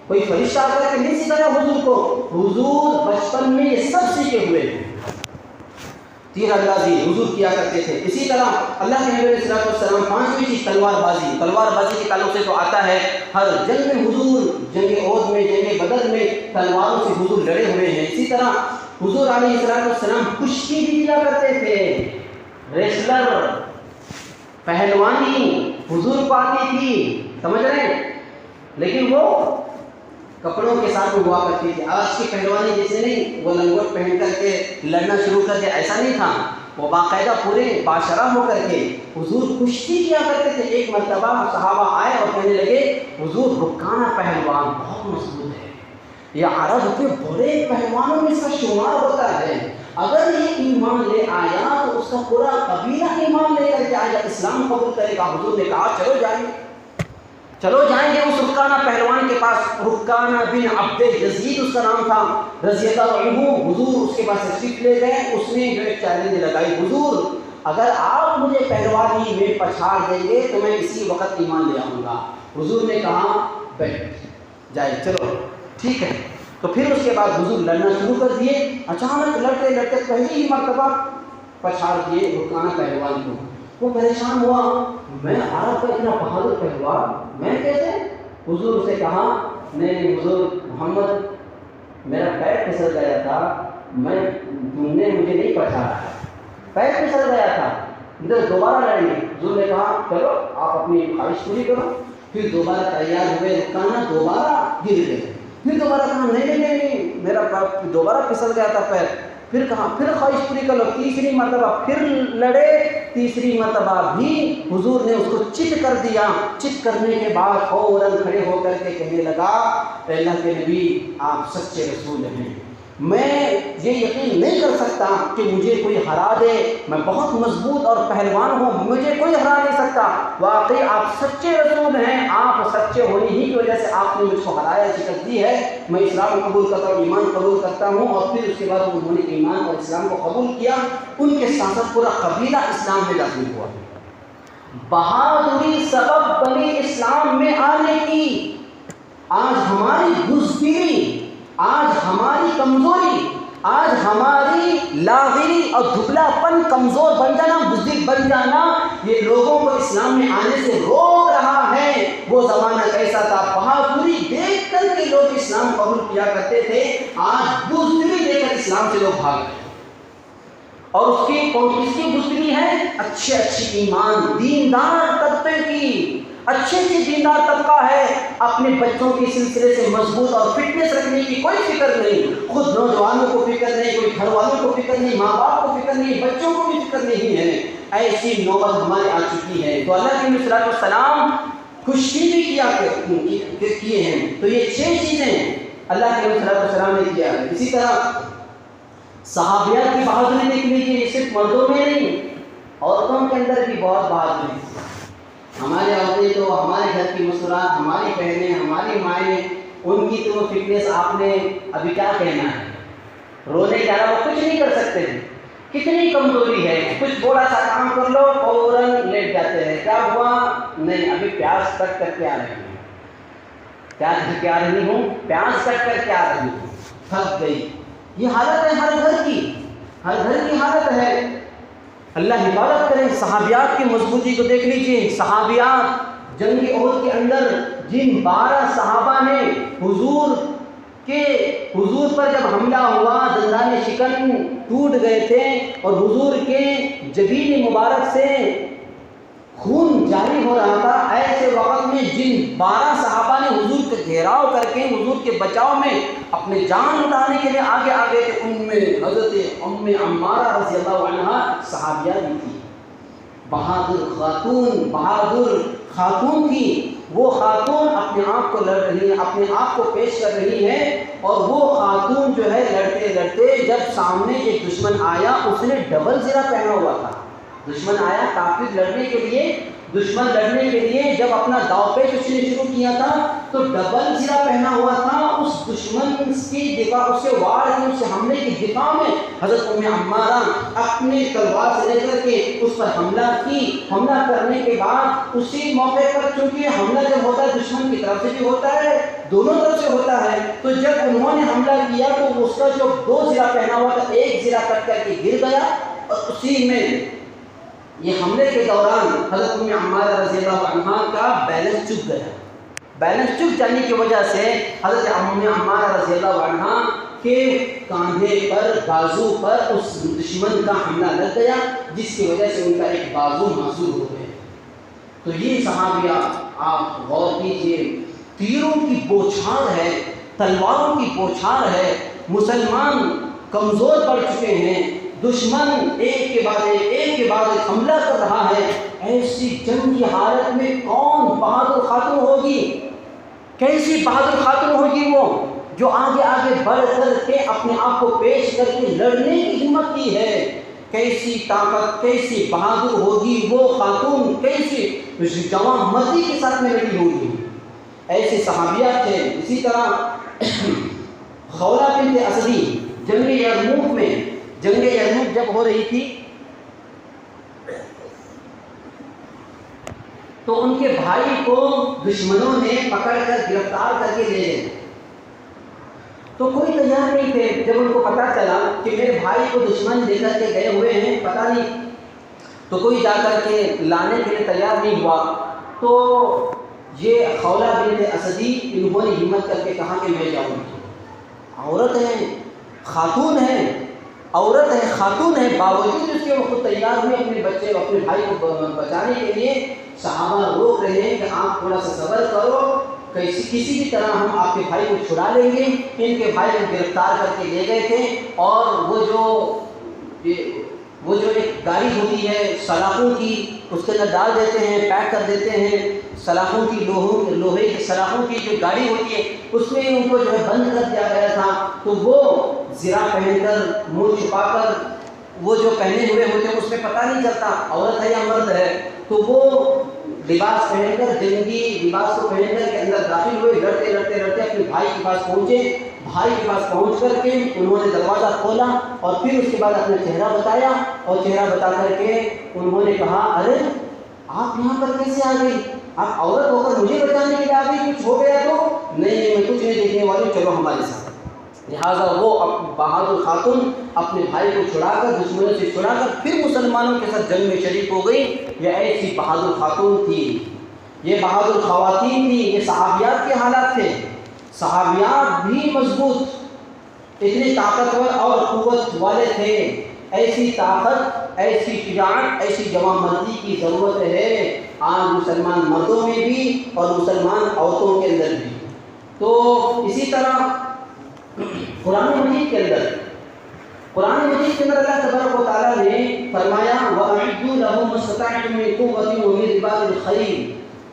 کوئی فرشتہ آ کر کے نہیں سکھایا حضور کو، حضور بچپن میں یہ سب سیکھے ہوئے تھے۔ تیر اندازی حضور کیا کرتے تھے۔ اسی طرح اللہ کے نبی علیہ السلام پانچویں چیز تلوار بازی۔ تلوار بازی کے تعلق سے تو آتا ہے ہر جنگ میں حضور، جنگ احد میں، جنگ بدر میں تلواروں سے حضور لڑے ہوئے ہیں۔ اسی طرح حضور علیہ السلام کشتی بھی کیا کرتے تھے، ریسلر، پہلوانی حضور کو آتی تھی، سمجھ رہے ہیں؟ لیکن وہ کپڑوں کے ساتھ ہوا کرتی تھی۔ آج کی پہلوانی جیسے نہیں، وہ لنگوٹ پہن کر کے لڑنا شروع کر دیا، ایسا نہیں تھا۔ وہ باقاعدہ پورے باشرہ ہو کر کے حضور کشتی کیا کرتے تھے۔ ایک مرتبہ صحابہ آئے اور کہنے لگے حضور رکانہ پہلوان بہت مضبوط ہے، یہ عرب کے بڑے پہلوانوں میں اس کا شمار ہوتا ہے، اگر یہ ایمان لے آیا تو اس کا پورا قبیلہ ایمان لے کر کے آئے گا، اسلام قبول کرے گا۔ حضور نے کہا چلو جائیں، چلو جائیں گے اس رکانہ پہلوان کے پاس۔ رکانہ بن عبد یزید اس کا نام تھا رضی اللہ عنہ۔ حضور اس کے پاس تشریف لے گئے۔ اس نے جو ایک چیلنج لگائی، حضور اگر آپ مجھے پہلوانی میں پچھاڑ دیں گے تو میں اسی وقت ایمان لے آؤں گا۔ حضور نے کہا بیٹھ جائے، چلو ٹھیک ہے۔ تو پھر اس کے بعد حضور لڑنا شروع کر دیے۔ اچانک لڑتے لڑتے پہلی ہی مرتبہ پچھاڑ دیے رکانہ پہلوان کو۔ وہ پریشان ہوا، میں عرب کا اتنا بہادر پہلوان میں کیسے؟ حضور سے کہا نہیں حضور محمد، میرا پیر پھسل گیا تھا، تم نے مجھے نہیں پچھاڑا، پیر پھسل گیا تھا، ادھر دوبارہ لڑیں گے۔ حضور نے کہا چلو آپ اپنی خواہش پوری کرو۔ پھر دوبارہ تیار ہوئے، رکانہ دوبارہ گر گئے۔ پھر دوبارہ کہا نہیں میرا دوبارہ پھسل گیا تھا پیر۔ پھر کہا پھر خواہش پوری کر لو۔ تیسری مرتبہ پھر لڑے، تیسری مرتبہ بھی حضور نے اس کو چت کر دیا۔ چت کرنے کے بعد فوراً کھڑے ہو کر کے کہنے لگا اے اللہ کے نبی آپ سچے رسول ہیں، میں یہ یقین نہیں کر سکتا کہ مجھے کوئی ہرا دے، میں بہت مضبوط اور پہلوان ہوں، مجھے کوئی ہرا نہیں سکتا۔ واقعی آپ سچے رسول ہیں، آپ سچے ہونے ہی کی وجہ سے آپ نے مجھ کو ہرایا، شکست دی ہے، میں اسلام قبول کرتا ہوں، ایمان قبول کرتا ہوں۔ اور پھر اس کے بعد انہوں نے ایمان اور اسلام کو قبول کیا، ان کے ساتھ ساتھ پورا قبیلہ اسلام میں داخل ہوا۔ بہادری سبب بنی اسلام میں آنے کی۔ آج ہماری بزدلی، آج ہماری کمزوری، آج ہماری لاغری اور دبلا پن، کمزور بن جانا، بزدل بن جانا، یہ لوگوں کو اسلام میں آنے سے روک رہا ہے۔ وہ زمانہ کیسا تھا، بہادری دیکھ کر کے لوگ اسلام قبول کیا کرتے تھے، آج بزدلی دیکھ کر اسلام سے لوگ بھاگ گئے۔ اور اس کی بزدلی ہے اچھے ایمان دیندار طبقے کی، اچھے دیندار طبقہ ہے، اپنے بچوں کے سلسلے سے مضبوط اور فٹنس رکھنے کی کوئی فکر نہیں، خود نوجوانوں کو فکر نہیں، کوئی گھر والوں کو فکر نہیں، ماں باپ کو فکر نہیں، بچوں کو بھی فکر نہیں ہے۔ ایسی نوبت ہمارے آ چکی ہے۔ تو اللہ کے نبی صلی اللہ علیہ وسلم کشتی بھی کیے ہیں۔ تو یہ 6 چیزیں اللہ کے نبی صلی اللہ علیہ وسلم نے کیا ہے۔ اسی طرح صحابیات کی بہادری دیکھ لیجیے، یہ صرف مردوں میں نہیں، عورتوں کے اندر بھی بہت بہادری۔ ہماری عورتیں تو ہمارے گھر کی مسکراہٹ، ہماری بہنیں، ہماری مائیں، ان کی تو فٹنس آپ نے ابھی کیا کہنا ہے، رونے کے علاوہ کچھ نہیں کر سکتے ہیں، کتنی کمزوری ہے، کچھ تھوڑا سا کام کر لو فوراً لیٹ جاتے ہیں، کیا ہوا نہیں ابھی پیاس کٹ کر کے آ رہی ہوں، پیاس کر کے آ رہی ہوں، پیاس کٹ کر کے آ رہی ہوں، تھک گئی۔ یہ حالت ہے ہر گھر کی، ہر گھر کی حالت ہے۔ اللہ حفاظت کرے۔ صحابیات کی مضبوطی کو دیکھ لیجیے، صحابیات جنگ احد کے اندر جن 12 صحابہ نے حضور پر جب حملہ ہوا، دندان شکن ٹوٹ گئے تھے اور حضور کے جبین مبارک سے خون جاری ہو رہا تھا، ایسے وقت میں جن 12 صحابہ نے حضور کا گھیراؤ کر کے حضور کے بچاؤ میں اپنے جان اٹھانے کے لیے آگے آگے تھے، ان میں حضرت ام عمارہ رضی اللہ عنہا صحابیہ بھی تھی، بہادر خاتون تھی۔ وہ خاتون اپنے آپ کو لڑ رہی ہے، اپنے آپ کو پیش کر رہی ہے، اور وہ خاتون جو ہے لڑتے لڑتے جب سامنے ایک دشمن آیا، اس نے ڈبل زرہ پہنا ہوا تھا۔ دشمن آیا کافر لڑنے کے لیے، جب اپنا داؤ پیچ اس نے شروع کیا تھا تو ڈبل زرہ پہنا ہوا تھا. اس دشمن کی دفاع، اس کے وار کی، اس کے حملے کی دفاع میں حضرت ام عمارہ اپنے تلوار سے لے کر کے اس پر حملہ کی. حملہ کرنے کے بعد اسی موقع پر، چونکہ حملہ جب ہوتا ہے دشمن کی طرف سے بھی ہوتا ہے، دونوں طرف سے ہوتا ہے، تو جب انہوں نے حملہ کیا تو اس کا جو 2 زرہ پہنا ہوا تھا، ایک زرہ کٹ کر کے گر گیا. اور اسی میں یہ حملے کے دوران حضرت ام عمارہ رضی اللہ عنہا کا بیلنس چک گیا. بیلنس چک جانے کی وجہ سے حضرت ام عمارہ رضی اللہ عنہا کے کاندھے پر، بازو پر اس دشمن کا حملہ لگ گیا، جس کی وجہ سے ان کا ایک بازو معذور ہو گیا. تو یہ صحابیہ آپ غور کیجئے، تیروں کی بوچھار ہے، تلواروں کی بوچھار ہے، مسلمان کمزور پڑ چکے ہیں، دشمن ایک کے بعد ایک حملہ کر رہا ہے. ایسی جنگ کی حالت میں کون بہادر خاتون ہوگی؟ کیسی بہادر خاتون ہوگی وہ جو آگے بڑھ کر کے اپنے آپ کو پیش کر کے لڑنے کی ہمت کی ہے؟ کیسی طاقت، کیسی بہادر ہوگی وہ خاتون، کیسی جوان مردی کے ساتھ میں لڑی ہوگی؟ ایسے صحابیہ تھے. اسی طرح خولہ بنت اسدی جنگ یرموک جب ہو رہی تھی تو ان کے بھائی کو دشمنوں نے پکڑ کر گرفتار کر کے لے گئے. تو کوئی تیار نہیں تھے. جب ان کو پتہ چلا کہ میرے بھائی کو دشمن لے کر کے گئے ہوئے ہیں، پتہ نہیں، تو کوئی جا کر کے لانے کے لیے تیار نہیں ہوا. تو یہ خولہ بنت اسدی انہوں نے ہمت کر کے کہا کہ میں جاؤں گی. عورت ہے، خاتون ہے، باوجود اس کے وہ خود تیار ہوئے اپنے بچے، اپنے بھائی کو بچانے کے لیے. صحابہ روک رہے ہیں کہ آپ تھوڑا سا صبر کرو، کسی بھی طرح ہم آپ کے بھائی کو چھڑا لیں گے. ان کے بھائی کو گرفتار کر کے لے گئے تھے، اور وہ جو ایک گاڑی ہوتی ہے سلاخوں کی، اس کے اندر ڈال دیتے ہیں، پیک کر دیتے ہیں. سلاخوں کی، لوہے کی سلاخوں کی جو گاڑی ہوتی ہے، اس میں ان کو جو ہے بند کر دیا گیا تھا. تو وہ زرہ پہن کر، منہ چھپا کر، وہ جو پہنے ہوئے ہوتے ہیں اس میں پتہ نہیں چلتا عورت ہے یا مرد ہے. تو وہ لباس پہن کر، جنگی لباس کو پہن کر کے اندر داخل ہوئے. لڑتے اپنے بھائی کے پاس پہنچے. بھائی کے پاس پہنچ کر کے انہوں نے دروازہ کھولا اور پھر اس کے بعد اپنا چہرہ بتایا، اور چہرہ بتا کر کے انہوں نے کہا ارے آپ یہاں پر کیسے آ گئی؟ آپ عورت ہو کر مجھے بچانے کے لیے آ گئی، کچھ ہو گیا تو؟ نہیں میں کچھ نہیں دیکھنے والی ہوں، چلو ہمارے ساتھ. لہٰذا وہ بہادر خاتون اپنے بھائی کو چھڑا کر، دشمنوں سے چھڑا کر پھر مسلمانوں کے ساتھ جنگ میں شریک ہو گئی. یہ ایسی بہادر خاتون تھی، یہ بہادر خواتین تھی. یہ صحابیات کے حالات تھے. صحابیات بھی مضبوط، اتنے طاقتور اور قوت والے تھے. ایسی طاقت، ایسی شجاعت، ایسی جوان مردی کی ضرورت ہے آج مسلمان مردوں میں بھی اور مسلمان عورتوں کے اندر بھی. تو اسی طرح قرآن مجید کے اندر اللہ تبارک و تعالیٰ نے فرمایا وَأَعِدُّوا لَهُم مَّا اسْتَطَعْتُم مِّن قُوَّةٍ وَمِن رِّبَاطِ الْخَيْلِ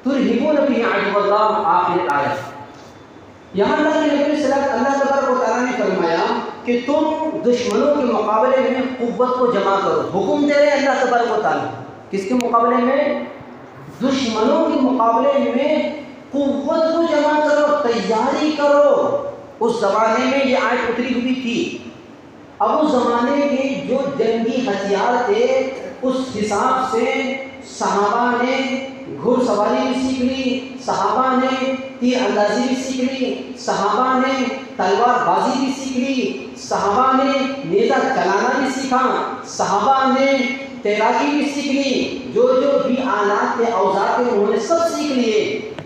تُرْهِبُونَ بِهِ عَدُوَّ اللَّهِ. آخر آیت. یہاں اللہ کے نبی صلی اللہ تبارک و تعالیٰ نے فرمایا کہ تم دشمنوں کے مقابلے میں قوت کو جمع کرو. حکم دے رہے اللہ تبارک و تعالیٰ کس کے مقابلے میں؟ دشمنوں کے مقابلے میں قوت کو جمع کرو، تیاری کرو. اس زمانے میں یہ آیت اتری ہوئی تھی. اب اس زمانے کے جو جنگی ہتھیار تھے اس حساب سے صحابہ نے گھڑ سواری بھی سیکھ لی، صحابہ نے تیر اندازی بھی سیکھ لی، صحابہ نے تلوار بازی بھی سیکھ لی، صحابہ نے نیزہ چلانا بھی سیکھا، صحابہ نے تیراکی بھی سیکھ لی. جو بھی آلات کے اوزار تھے انہوں نے سب سیکھ لیے.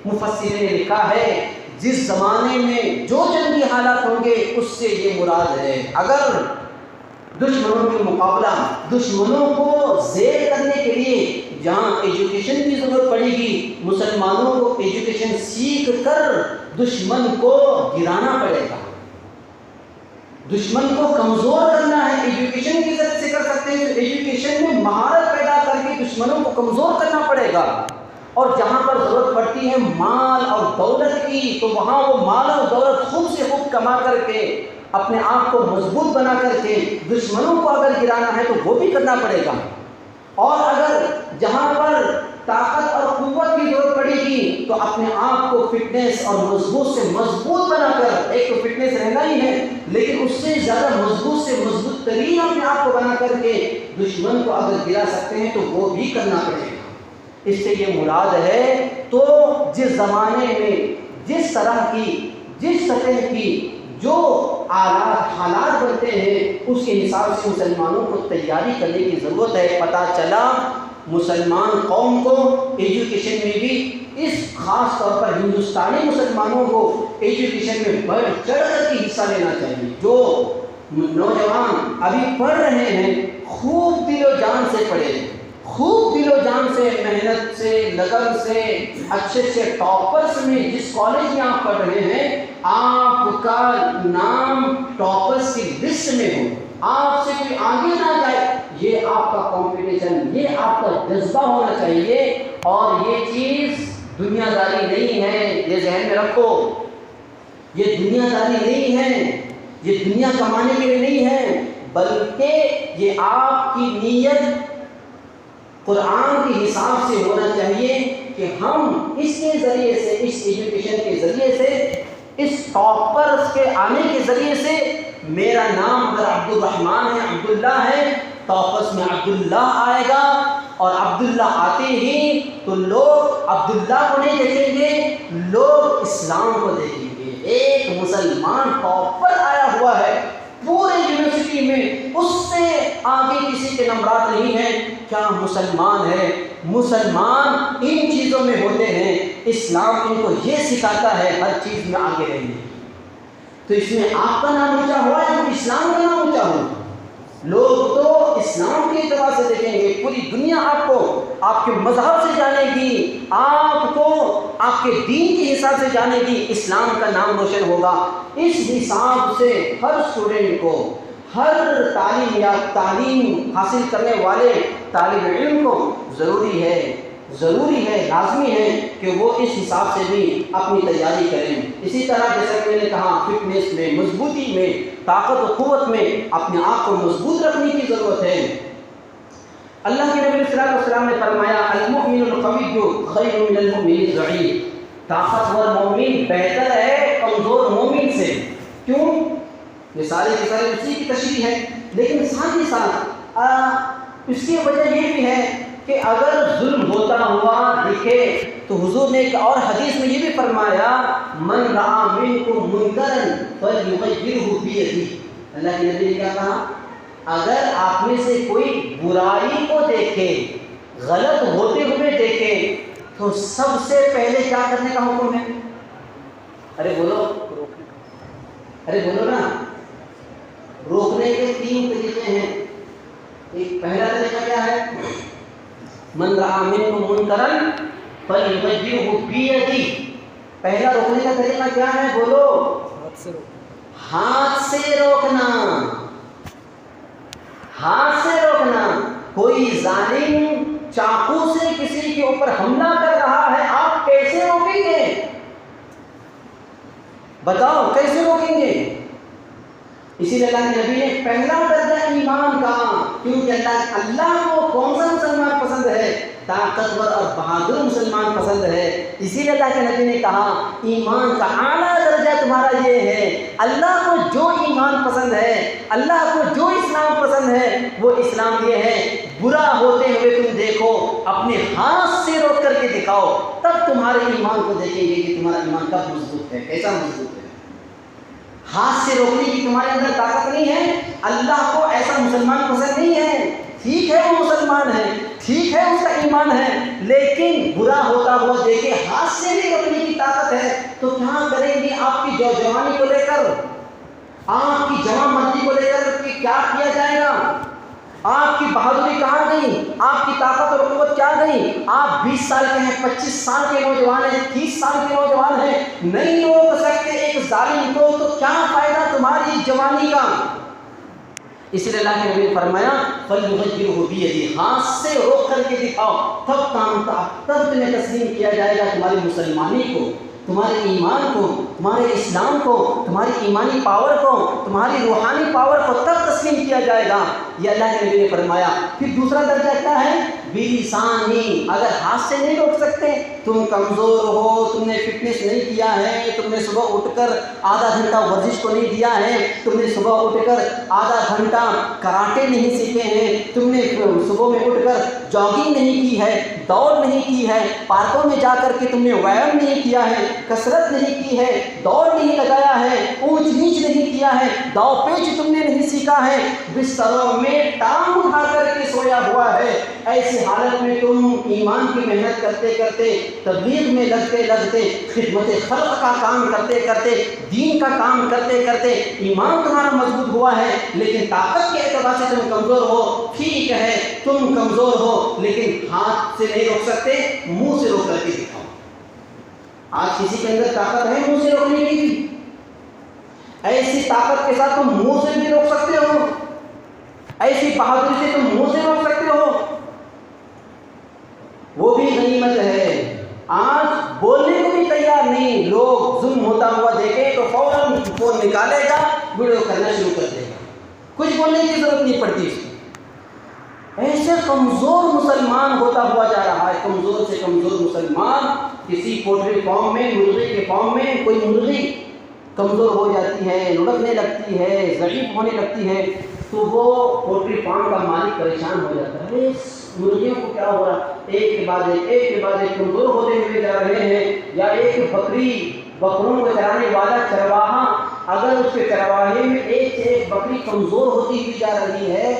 مفسرین نے لکھا ہے جس زمانے میں جو جنگی حالات ہوں گے اس سے یہ مراد ہے. اگر دشمنوں کے مقابلہ، دشمنوں کو زیر کرنے کے لیے جہاں ایجوکیشن کی ضرورت پڑے گی، مسلمانوں کو ایجوکیشن سیکھ کر دشمن کو گرانا پڑے گا، دشمن کو کمزور کرنا ہے. ایجوکیشن کی ضرورت سے کر سکتے ہیں، ایجوکیشن میں مہارت پیدا کر کے دشمنوں کو کمزور کرنا پڑے گا. اور جہاں پر ضرورت پڑتی ہے مال اور دولت کی تو وہاں وہ مال اور دولت خود سے خود کما کر کے اپنے آپ کو مضبوط بنا کر کے دشمنوں کو اگر گرانا ہے تو وہ بھی کرنا پڑے گا. اور اگر جہاں پر طاقت اور قوت کی ضرورت پڑے گی تو اپنے آپ کو فٹنس اور مضبوط سے مضبوط بنا کر، ایک تو فٹنس رہنا ہی ہے لیکن اس سے زیادہ مضبوط سے مضبوط ترین اپنے آپ کو بنا کر کے دشمن کو اگر گرا سکتے ہیں تو وہ بھی کرنا پڑے گا۔ اس سے یہ مراد ہے تو جس زمانے میں جس طرح کی، جس سطح کی جو حالات بنتے ہیں اس کے حساب سے مسلمانوں کو تیاری کرنے کی ضرورت ہے۔ پتہ چلا مسلمان قوم کو ایجوکیشن میں بھی، اس خاص طور پر ہندوستانی مسلمانوں کو ایجوکیشن میں بڑھ چڑھ کر کے حصہ لینا چاہیے۔ جو نوجوان ابھی پڑھ رہے ہیں خوب دل و جان سے پڑھیں، خوب دل و جان سے، محنت سے، لگن سے، اچھے سے ٹاپرس میں، جس کالج میں آپ پڑھ رہے ہیں آپ کا نام ٹاپرس کی لسٹ میں ہو، آپ سے کوئی آگے نہ جائے، یہ آپ کا کمپٹیشن، یہ آپ کا جذبہ ہونا چاہیے۔ اور یہ چیز دنیا داری نہیں ہے، یہ ذہن میں رکھو، یہ دنیا داری نہیں ہے، یہ دنیا کمانے کے لیے نہیں ہے، بلکہ یہ آپ کی نیت قرآن کے حساب سے ہونا چاہیے کہ ہم اس کے ذریعے سے، اس ایجوکیشن کے ذریعے سے، اس ٹاپرز کے آنے کے ذریعے سے میرا نام اگر عبد الرحمن ہے، عبداللہ ہے، ٹاپرز میں عبداللہ آئے گا، اور عبداللہ آتے ہی تو لوگ عبداللہ کو نہیں دیکھیں گے، لوگ اسلام کو دیکھیں گے۔ ایک مسلمان ٹاپر آیا ہوا ہے پورے یونیورسٹی میں، اس سے آگے کسی کے نمبرات نہیں ہیں، کیا مسلمان ہے؟ مسلمان ان چیزوں میں ہوتے ہیں، اسلام ان کو یہ سکھاتا ہے ہر چیز میں آگے رہنے۔ تو اس میں آپ کا نام اونچا ہوا ہے تو اسلام کا نام اونچا ہوا۔ لوگ تو اسلام کے اعتبار سے دیکھیں گے، پوری دنیا آپ کو آپ کے مذہب سے جانے گی، آپ کو آپ کے دین کے حساب سے جانے گی، اسلام کا نام روشن ہوگا۔ اس حساب سے ہر اسٹوڈنٹ کو، ہر تعلیم حاصل کرنے والے طالب علم کو ضروری ہے، لازمی ہے کہ وہ اس حساب سے بھی اپنی تیاری کریں۔ اسی طرح جیسا کہ میں نے کہا فٹنس میں، مضبوطی میں، طاقت و قوت میں اپنے آپ کو مضبوط رکھنے کی ضرورت ہے۔ اللہ کے نبی صلی اللہ علیہ وسلم نے فرمایا المؤمن القوی خیر من المؤمن الضعیف، طاقتور مومن بہتر ہے کمزور مومن سے۔ کیوں؟ یہ سارے کے سارے اسی کی تشریح ہے، لیکن ساتھ ہی ساتھ اس کی وجہ یہ بھی ہے کہ اگر ظلم ہوتا ہوا دکھے تو حضور نے ایک اور حدیث میں یہ بھی فرمایا من رأى منکم منکرا فلیغیرہ بیدہ۔ اللہ کے نبی نے کیا کہا؟ اگر آپ میں سے کوئی برائی کو دیکھے، غلط ہوتے ہوئے دیکھے تو سب سے پہلے کیا کرنے کا حکم ہے؟ ارے بولو نا، روکنے کے 3 طریقے ہیں۔ ایک پہلا طریقہ کیا ہے؟ من رأى منکم منکرا فلیغیرہ بیدہ۔ پہلا روکنے کا طریقہ کیا ہے؟ بولو، ہاتھ سے روکنا، ہاتھ سے روکنا۔ کوئی ظالم چاقو سے کسی کے اوپر حملہ کر رہا ہے، آپ کیسے روکیں گے؟ بتاؤ کیسے روکیں گے؟ اسی لیے اللہ کے نبی نے پہلا درجہ ایمان کا، کیونکہ اللہ کو کون سا مسلمان پسند ہے؟ طاقتور اور بہادر مسلمان پسند ہے۔ اسی لیے اللہ کے نبی نے کہا ایمان کا اعلیٰ درجہ تمہارا یہ ہے، اللہ کو جو ایمان پسند ہے، اللہ کو جو اسلام پسند ہے وہ اسلام یہ ہے برا ہوتے ہوئے تم دیکھو، اپنے ہاتھ سے روک کر کے دکھاؤ، تب تمہارے ایمان کو دیکھیں گے کہ تمہارا ایمان کب مضبوط ہے، کیسا مضبوط ہے۔ ہاتھ سے روکنے کی تمہارے اندر طاقت نہیں ہے، اللہ کو ایسا مسلمان پسند نہیں ہے۔ ٹھیک ہے وہ مسلمان ہے، ٹھیک ہے اس کا ایمان ہے، لیکن برا ہوتا ہوا دیکھے ہاتھ سے بھی روکنے کی طاقت ہے تو کیا کریں گے؟ آپ کی جوانی کو لے کر، آپ کی جوان مردی کو لے کر کہ کیا کیا جائے گا؟ آپ کی بہادری کہاں گئی؟ آپ کی طاقت اور قوت کیا گئی؟ آپ 20 سال کے ہیں، 25 سال کے نوجوان ہیں، 30 سال کے نوجوان ہیں، نہیں روک سکتے ایک ظالم کو، تو کیا فائدہ تمہاری جوانی کا؟ اس لیے اللہ کے نبی نے فرمایا فلیغیرہ بیدہ، ہاتھ سے روک کر کے دکھاؤ، تب تمہیں تسلیم کیا جائے گا تمہاری مسلمانی کو، تمہارے ایمان کو، تمہارے اسلام کو، تمہاری ایمانی پاور کو، تمہاری روحانی پاور کو تب تسلیم کیا جائے گا یہ اللہ کے نبی نے فرمایا۔ پھر دوسرا درجہ کیا ہے؟ بلسانی، اگر ہاتھ سے نہیں روک سکتے، تم کمزور ہو، تم نے فٹنس نہیں کیا ہے، تم نے صبح اٹھ کر آدھا گھنٹہ ورزش کو نہیں دیا ہے، تم نے صبح اٹھ کر آدھا گھنٹہ کراٹے نہیں سیکھے ہیں، تم نے صبح میں اٹھ کر جاگنگ نہیں کی ہے، دوڑ نہیں کی ہے، پارکوں میں جا کر کے تم نے ویام نہیں کیا ہے، کسرت نہیں کی ہے، دوڑ نہیں لگایا ہے، اونچ نیچ نہیں کیا ہے، داؤ پیچ تم نے نہیں سیکھا ہے، بستروں میں ٹانگ اٹھا کر کے سویا ہوا ہے، ایسی حالت میں تم ایمان کی محنت کرتے کرتے، تبلیغ میں لگتے لگتے، خدمت خلق کا کام کرتے کرتے، دین کا کام کرتے کرتے ایمان تمہارا مضبوط ہوا ہے، لیکن طاقت کے اعتبار سے تم کمزور ہو۔ ٹھیک ہے تم کمزور ہو، لیکن ہاتھ سے نہیں روک سکتے، منہ سے روک کر کے دکھاؤ۔ آج کسی کے اندر طاقت ہے منہ سے روکنے کی بھی؟ ایسی طاقت کے ساتھ تم منہ سے بھی روک سکتے ہو، ایسی بہادری سے تم منہ سے روک سکتے ہو، وہ بھی غنیمت ہے۔ آج بولنے کو بھی تیار نہیں، لوگ ظلم ہوتا ہوا دیکھیں تو فوراً فون نکالے گا، ویڈیو کرنا شروع کر دے گا، کچھ بولنے کی ضرورت نہیں پڑتی اس کو۔ ایسے کمزور مسلمان ہوتا ہوا جا رہا ہے، کمزور سے کمزور مسلمان۔ کسی پولٹری فارم میں، مرغی کے فارم میں کوئی مرغی کمزور ہو جاتی ہے، لڑکنے لگتی ہے، ضعیف ہونے لگتی ہے، تو وہ پولٹری فارم کا مالک پریشان ہو جاتا ہے، اس مرغیوں کو کیا ہو رہا، ایک کے بعد ایک کمزور ہوتے ہوئے جا رہے ہیں۔ یا ایک بکروں کو چرانے والا چرواہا، اگر اس کے چرواہے میں ایک سے ایک بکری کمزور ہوتی ہوئی جا رہی ہے،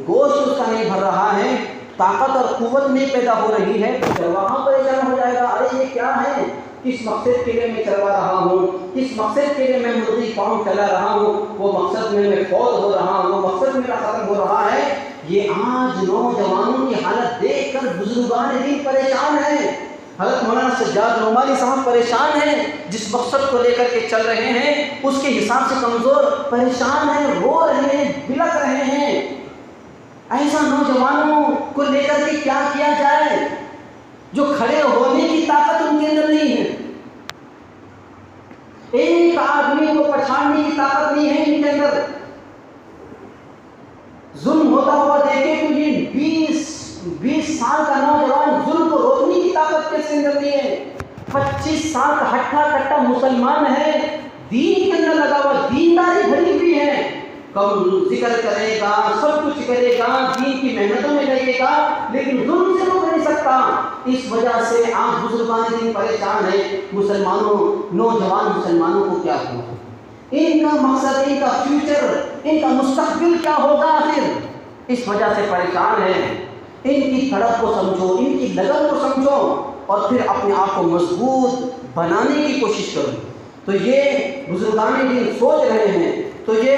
گوشت اس کا نہیں بھر رہا ہے، طاقت اور قوت نہیں پیدا ہو رہی ہے، تو چرواہا پریشان ہو جائے گا، ارے یہ کیا ہے، کس مقصد کے لیے میں چلوا رہا ہوں، کس مقصد کے لیے میں مرغی فارم چلا رہا ہوں، وہ مقصد میں فوت ہو رہا ہوں، وہ مقصد میرا ختم ہو رہا ہے۔ یہ آج نوجوانوں کی حالت دیکھ کر بزرگان دین پریشان ہیں۔ حضرت مولانا سجاد نعمانی صاحب پریشان ہیں، جس مقصد کو لے کر کے چل رہے ہیں اس کے حساب سے کمزور، پریشان ہیں، رو رہے ہیں، بلک رہے ہیں۔ ایسا نوجوانوں کو لے کر کے کیا کیا جائے جو کھڑے ہونے کی طاقت ان کے اندر نہیں ہے، ایک آدمی کو پچھاڑنے کی طاقت نہیں ہے ان کے اندر۔ ظلم ہوتا ہوا دیکھے تو یہ 20 سال کا نوجوان ظلم کو روکنے کی طاقت کے اندر نہیں ہے، 25 سال کا ہٹھا کٹا مسلمان ہے، دین کے اندر لگا ہوا، دینداری بھری ہوئی ہے، کم ذکر کرے گا، سب کچھ کرے گا، دین کی محنتوں میں لگے گا، لیکن ظلم سے روک نہیں سکتا۔ اس وجہ سے آج بزرگان دین پریشان ہیں۔ مسلمانوں، نوجوان مسلمانوں کو کیا ہوا، ان کا مقصد، ان کا فیوچر، ان کا مستقبل کیا ہوگا آخر، اس وجہ سے پریشان ہیں۔ ان کی تڑپ کو سمجھو، ان کی لگن کو سمجھو، اور پھر اپنے آپ کو مضبوط بنانے کی کوشش کرو۔ تو یہ بزرگان دین سوچ رہے ہیں، تو یہ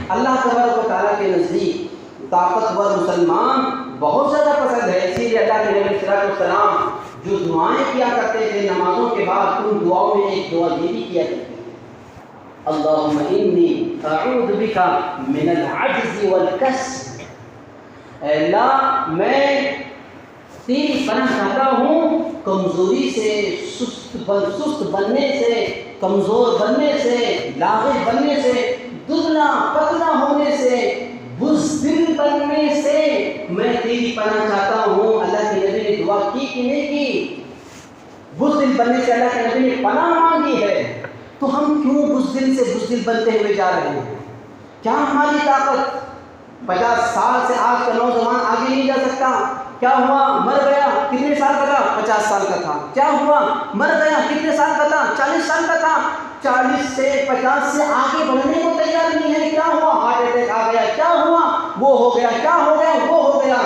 اللہ تبارک و تعالیٰ کے نزدیک طاقتور مسلمان بہت زیادہ پسند ہے۔ اسی لیے اللہ کے نبی صلی اللہ علیہ وسلم جو دعائیں کیا کرتے تھے نمازوں کے بعد، ان دعاؤں میں ایک دعا یہ بھی کیا کرتے تھے، اللہم انی اعوذ بک من العجز والکسل، اے اللہ میں تیری پناہ چاہتا ہوں کمزوری سے، سست بننے سے، کمزور بننے سے، لاغر بننے سے، دبلا پتلا ہونے سے، بزدل بننے سے میں تیری پناہ چاہتا ہوں۔ اللہ کے نبی نے دعا کی کہ نہیں کی؟ بزدل بننے سے اللہ کے نبی نے پناہ مانگی ہے، تو ہم کیوں بزدل سے بزدل بنتے ہوئے جا رہے ہیں؟ کیا ہماری طاقت 50 سال سے آج کا نوجوان آگے نہیں جا سکتا؟ کیا ہوا؟ مر گیا، کتنے سال کا تھا؟ 50 سال کا تھا۔ کیا ہوا؟ مر گیا، کتنے سال کا تھا؟ 40 سال کا تھا۔ 40 سے 50 سے آگے بڑھنے کو تیار نہیں ہے۔ کیا ہوا؟ ہارٹ اٹیک آ گیا۔ کیا ہوا؟ وہ ہو گیا۔ کیا ہو گیا؟ وہ ہو گیا۔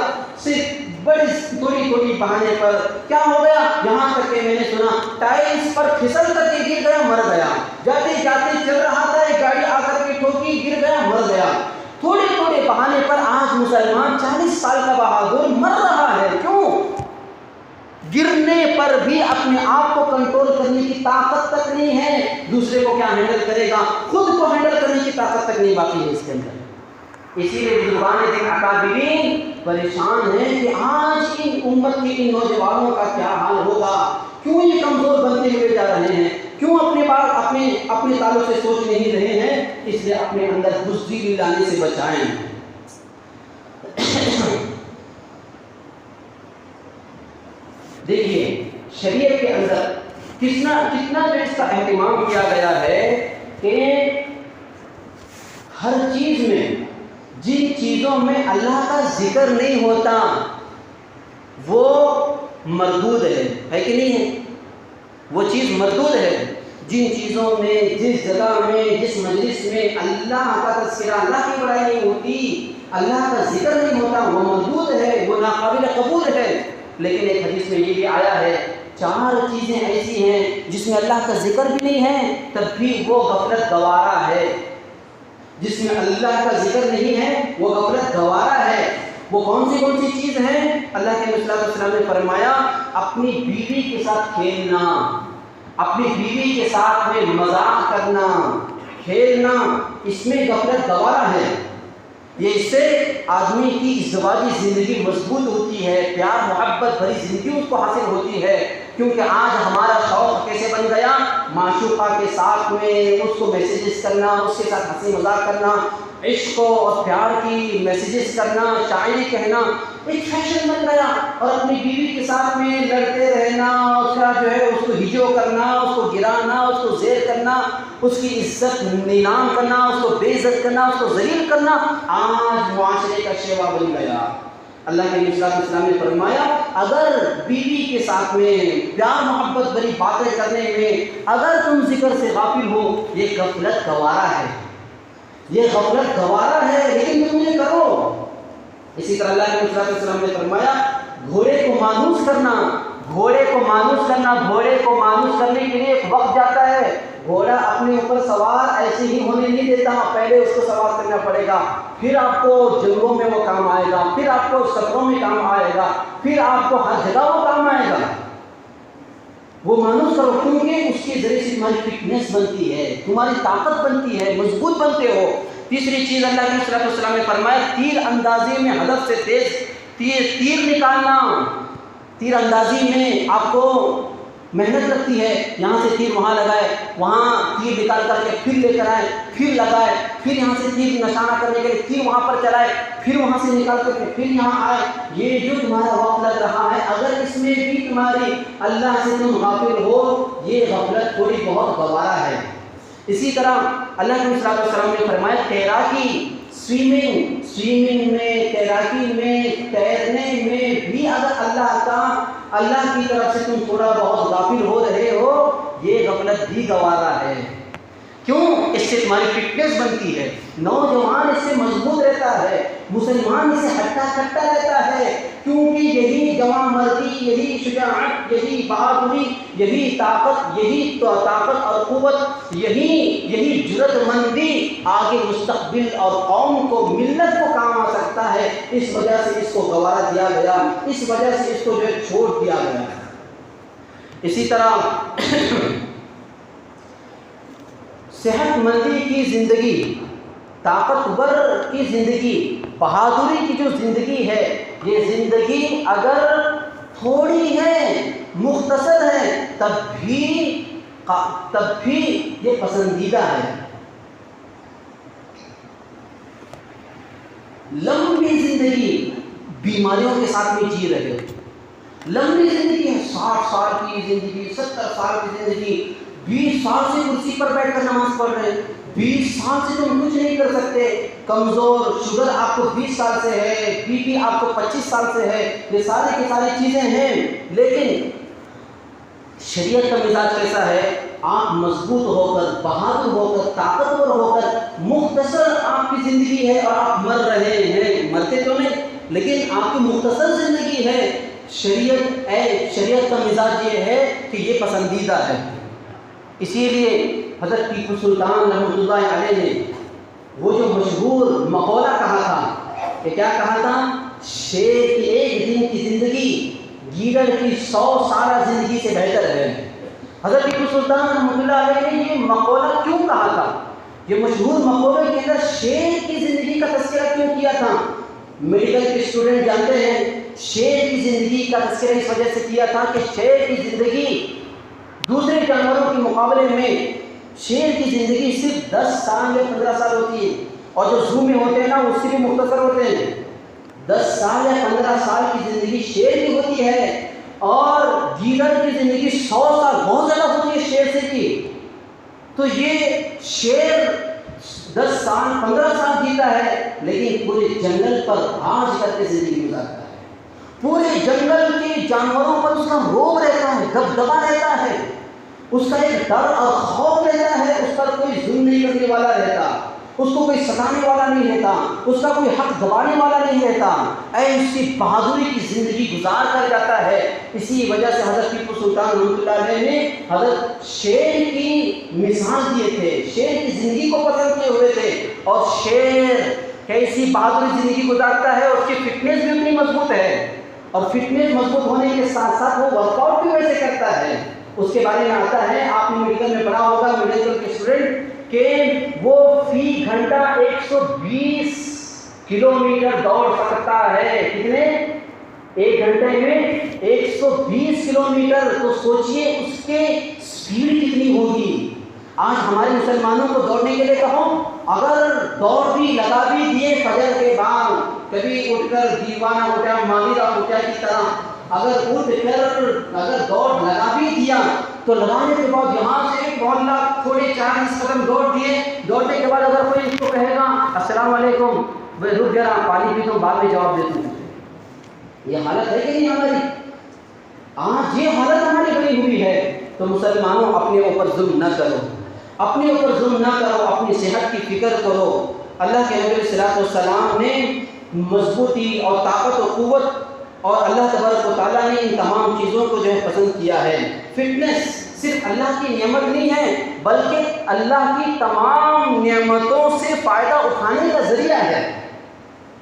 صرف بڑی تھوڑی بہانے پر کیا ہو گیا؟ یہاں تک کہ میں نے سنا ٹائلس پر پھسل کر کے گر گیا، مر گیا۔ جاتے جاتے چل رہا تھا، ایک گاڑی آ کر کے ٹھوکی، گر گیا، مر گیا۔ تھوڑے بہانے پر آج مسلمان 40 سال کا بہادر مر رہا ہے۔ کیوں؟ گرنے پر بھی اپنے آپ کو کنٹرول کرنے کی طاقت تک نہیں ہے۔ دوسرے کو کیا ہینڈل کرے گا، خود کو ہینڈل کرنے کی طاقت تک نہیں باقی ہے اس کے اندر۔ اسی لیے بزرگان دین اکابرین پریشان ہیں کہ آج ان امت کے ان نوجوانوں کا کیا حال ہوگا، کیوں یہ کمزور بنتے ہوئے جا رہے ہیں، کیوں اپنے تعلق سے سوچ نہیں رہے ہیں۔ اس لیے اپنے اندر بزدلی لانے سے بچائیں۔ شریعت کے اندر کتنا جو اس کا اہتمام کیا گیا ہے کہ ہر چیز میں جن چیزوں میں اللہ کا ذکر نہیں ہوتا وہ مردود ہے کہ نہیں ہے؟ وہ چیز مردود ہے. جن چیزوں میں، جس جگہ میں، جس مجلس میں اللہ کا تذکرہ، اللہ کی بڑائی نہیں ہوتی، اللہ کا ذکر نہیں ہوتا، وہ مردود ہے، وہ ناقابل قبول ہے. لیکن ایک حدیث میں یہ بھی آیا ہے 4 چیزیں ایسی ہیں جس میں اللہ کا ذکر بھی نہیں ہے تب بھی وہ غفلت گوارا ہے. جس میں اللہ کا ذکر نہیں ہے وہ غفلت گوارا ہے. وہ کون سی چیز ہے؟ اللہ کے نبی صلی اللہ علیہ وسلم نے فرمایا اپنی بیوی کے ساتھ کھیلنا، اپنی بیوی کے ساتھ میں مذاق کرنا، کھیلنا، اس میں غفلت گوارا ہے. یہ اس سے آدمی کی ازدواجی زندگی مضبوط ہوتی ہے، پیار محبت بھری زندگی اس کو حاصل ہوتی ہے. کیونکہ آج ہمارا شوق کیسے بن گیا؟ معشوقہ کے ساتھ میں اس کو میسیجز کرنا، اس کے ساتھ ہنسی مذاق کرنا، عشق اور پیار کی میسیجز کرنا، شاعری کہنا ایک فیشن بن گیا. اور اپنی بیوی کے ساتھ میں لڑتے رہنا، اس کا جو ہے اس کو ہجو کرنا، اس کو گرانا، اس کو زیر کرنا، اس کی عزت نیلام کرنا، اس کو بے عزت کرنا، اس کو ذلیل کرنا آج معاشرے کا شیوا بن گیا. اللہ کے نبی صلی اللہ علیہ وسلم نے فرمایا اگر بیوی کے ساتھ میں پیار محبت بھری باتیں کرنے میں اگر تم ذکر سے غافل ہو یہ غفلت گوارا ہے، یہ غفلت گوارا ہے، لیکن تم یہ کرو. اسی طرح اللہ کے نبی صلی اللہ علیہ وسلم نے فرمایا گھوڑے کو مانوس کرنا، گھوڑے کو مانوس کرنا، گھوڑے کو مانوس کرنے کے لیے ایک وقت جاتا ہے. گھوڑا اپنے اوپر سوار ایسے ہی ہونے نہیں دیتا، پہلے اس کو سوار کرنا پڑے گا، پھر آپ کو جنگوں میں وہ کام آئے گا، پھر آپ کو سفروں میں کام آئے گا، پھر آپ کو ہر جگہ وہ کام آئے گا. وہ مانوس کرو کیونکہ اس کے ذریعے سے تمہاری فٹنس بنتی ہے، تمہاری طاقت بنتی ہے، مضبوط بنتے ہو. تیسری چیز اللہ کے صلی اللہ علیہ وسلم نے فرمایا تیر اندازی میں ہدف سے تیز تیر نکالنا. تیر اندازی میں آپ کو محنت لگتی ہے، یہاں سے تیر وہاں لگائے، وہاں تیر نکال کر کے پھر لے کر آئے، پھر لگائے، پھر یہاں سے تیر نشانہ کرنے کے لیے تیر وہاں پر چلائے، پھر وہاں سے نکال کر کے پھر یہاں آئے. یہ جو تمہارا وقت لگ رہا ہے اگر اس میں بھی تمہاری اللہ سے تم غافل ہو یہ غفلت تھوڑی بہت گوارا ہے. اسی طرح اللہ کے نبی صلی اللہ علیہ وسلم نے فرمایا تیراکی، سوئمنگ میں، تیراکی میں، تیرنے میں بھی اگر اللہ کی طرف سے تم تھوڑا بہت غافل ہو رہے ہو یہ غفلت بھی گوارا ہے. کیوں؟ اس سے تمہاری فٹنس بنتی ہے، نوجوان اس سے مضبوط رہتا ہے، مسلمان اس سے ہٹا کٹا رہتا ہے. کیونکہ یہی جوان مردی، یہی شجاعت، یہی بہادری، یہی طاقت اور قوت، یہی جرأت مندی آگے مستقبل اور قوم کو، ملت کو کام آ سکتا ہے. اس وجہ سے اس کو گوارا دیا گیا، اس وجہ سے اس کو جو ہے چھوڑ دیا گیا. اسی طرح صحت مندی کی زندگی، طاقتور کی زندگی، بہادری کی جو زندگی ہے یہ زندگی اگر تھوڑی ہے، مختصر ہے تب بھی یہ پسندیدہ ہے. لمبی زندگی بیماریوں کے ساتھ میں جی رہے ہو، لمبی زندگی ہے، 60 سال کی زندگی، 70 سال کی زندگی، 20 سال سے کرسی پر بیٹھ کر نماز پڑھ رہے ہیں، 20 سال سے تم کچھ نہیں کر سکتے، کمزور، شوگر آپ کو 20 سال سے ہے، بی پی آپ کو 25 سال سے ہے، یہ ساری کی ساری چیزیں ہیں. لیکن شریعت کا مزاج کیسا ہے؟ آپ مضبوط ہو کر، بہادر ہو کر، طاقتور ہو کر، مختصر آپ کی زندگی ہے اور آپ مر رہے ہیں، مرتے تو نہیں لیکن آپ کی مختصر زندگی ہے. شریعت کا مزاج یہ ہے کہ یہ پسندیدہ ہے. اسی لیے حضرت ٹیپو سلطان رحمۃ اللہ علیہ نے وہ جو مشہور مقولہ کہا تھا کہ کیا کہا تھا؟ شیر کی 1 دن کی زندگی گیدڑ کی 100 سالہ زندگی سے بہتر ہے. حضرت ٹیپو سلطان رحمۃ اللہ علیہ نے یہ مقولہ کیوں کہا تھا؟ یہ مشہور مقولے کے اندر شیر کی زندگی کا تذکرہ کیوں کیا تھا؟ میڈیکل کے اسٹوڈنٹ جانتے ہیں شیر کی زندگی کا تذکرہ اس وجہ سے کیا تھا کہ شیر کی زندگی دوسرے جانوروں کے مقابلے میں شیر کی زندگی صرف 10 سال یا 15 سال ہوتی ہے، اور جو زو میں ہوتے ہیں نا اس سے بھی مختصر ہوتے ہیں. 10 سال یا 15 سال کی زندگی شیر کی ہوتی ہے، اور گیدڑ کی زندگی 100 سال بہت زیادہ ہوتی ہے شیر سے کی، تو یہ شیر 10 سال 15 سال جیتا ہے، لیکن پورے جنگل پر راج کر کے زندگی گزارتا ہے، پورے جنگل کے جانوروں پر اس کا روب رہتا ہے، دبدبا رہتا ہے، اس کا ایک ڈر اور خوف رہتا ہے، اس پر کوئی ظلم نہیں کرنے والا رہتا، اس کو کوئی ستانے والا نہیں رہتا، اس کا کوئی حق دبانے والا نہیں رہتا، ایسی بہادری کی زندگی گزار کر جاتا ہے۔ اسی وجہ سے حضرت ٹیپو سلطان رحمۃ اللہ علیہ نے حضرت شیر کی مثال دیے تھے، شیر کی زندگی کو پسند کیے ہوئے تھے، اور شیر کیسی بہادری زندگی گزارتا ہے، اس کی فٹنس بھی اتنی مضبوط ہے، اور فٹنس مضبوط ہونے کے ساتھ ساتھ وہ ورک آؤٹ بھی ویسے کرتا ہے۔ اس کے بارے میں آتا ہے، آپ نے میڈیکل میں پڑھا ہوگا، میڈیکل کے اسٹوڈنٹ، کہ وہ فی گھنٹہ 120 کلومیٹر دوڑ سکتا ہے۔ کتنے؟ ایک گھنٹے میں 120 کلومیٹر۔ تو سوچئے اس کے سپیڈ کتنی ہوگی۔ آج ہمارے مسلمانوں کو دوڑنے کے لیے کہو، اگر دوڑ بھی لگا بھی دیے فجر کے بعد، کبھی اٹھ کر دیوانہ اٹھا ماہرہ اٹھا کی طرح اگر اٹھ کر اگر دوڑ لگا بھی دیا، تو لگانے کے بعد یہاں سے ایک محلہ تھوڑے 40 قدم دوڑ دیے، دوڑنے کے بعد اگر کوئی اس کو کہے گا السلام علیکم، میں رک جا رہا پانی پیتا ہوں بعد میں جواب دیتا ہوں، یہ حالت ہے کہ نہیں ہماری؟ آج یہ حالت ہماری بنی ہوئی ہے۔ تو مسلمانوں اپنے اوپر ظلم نہ کرو، اپنے اوپر ظلم نہ کرو، اپنی صحت کی فکر کرو۔ اللہ کے نبی صلی اللہ علیہ وسلم نے مضبوطی اور طاقت و قوت، اور اللہ تبارک و تعالیٰ نے ان تمام چیزوں کو جو ہے پسند کیا ہے۔ فٹنس صرف اللہ کی نعمت نہیں ہے، بلکہ اللہ کی تمام نعمتوں سے فائدہ اٹھانے کا ذریعہ ہے۔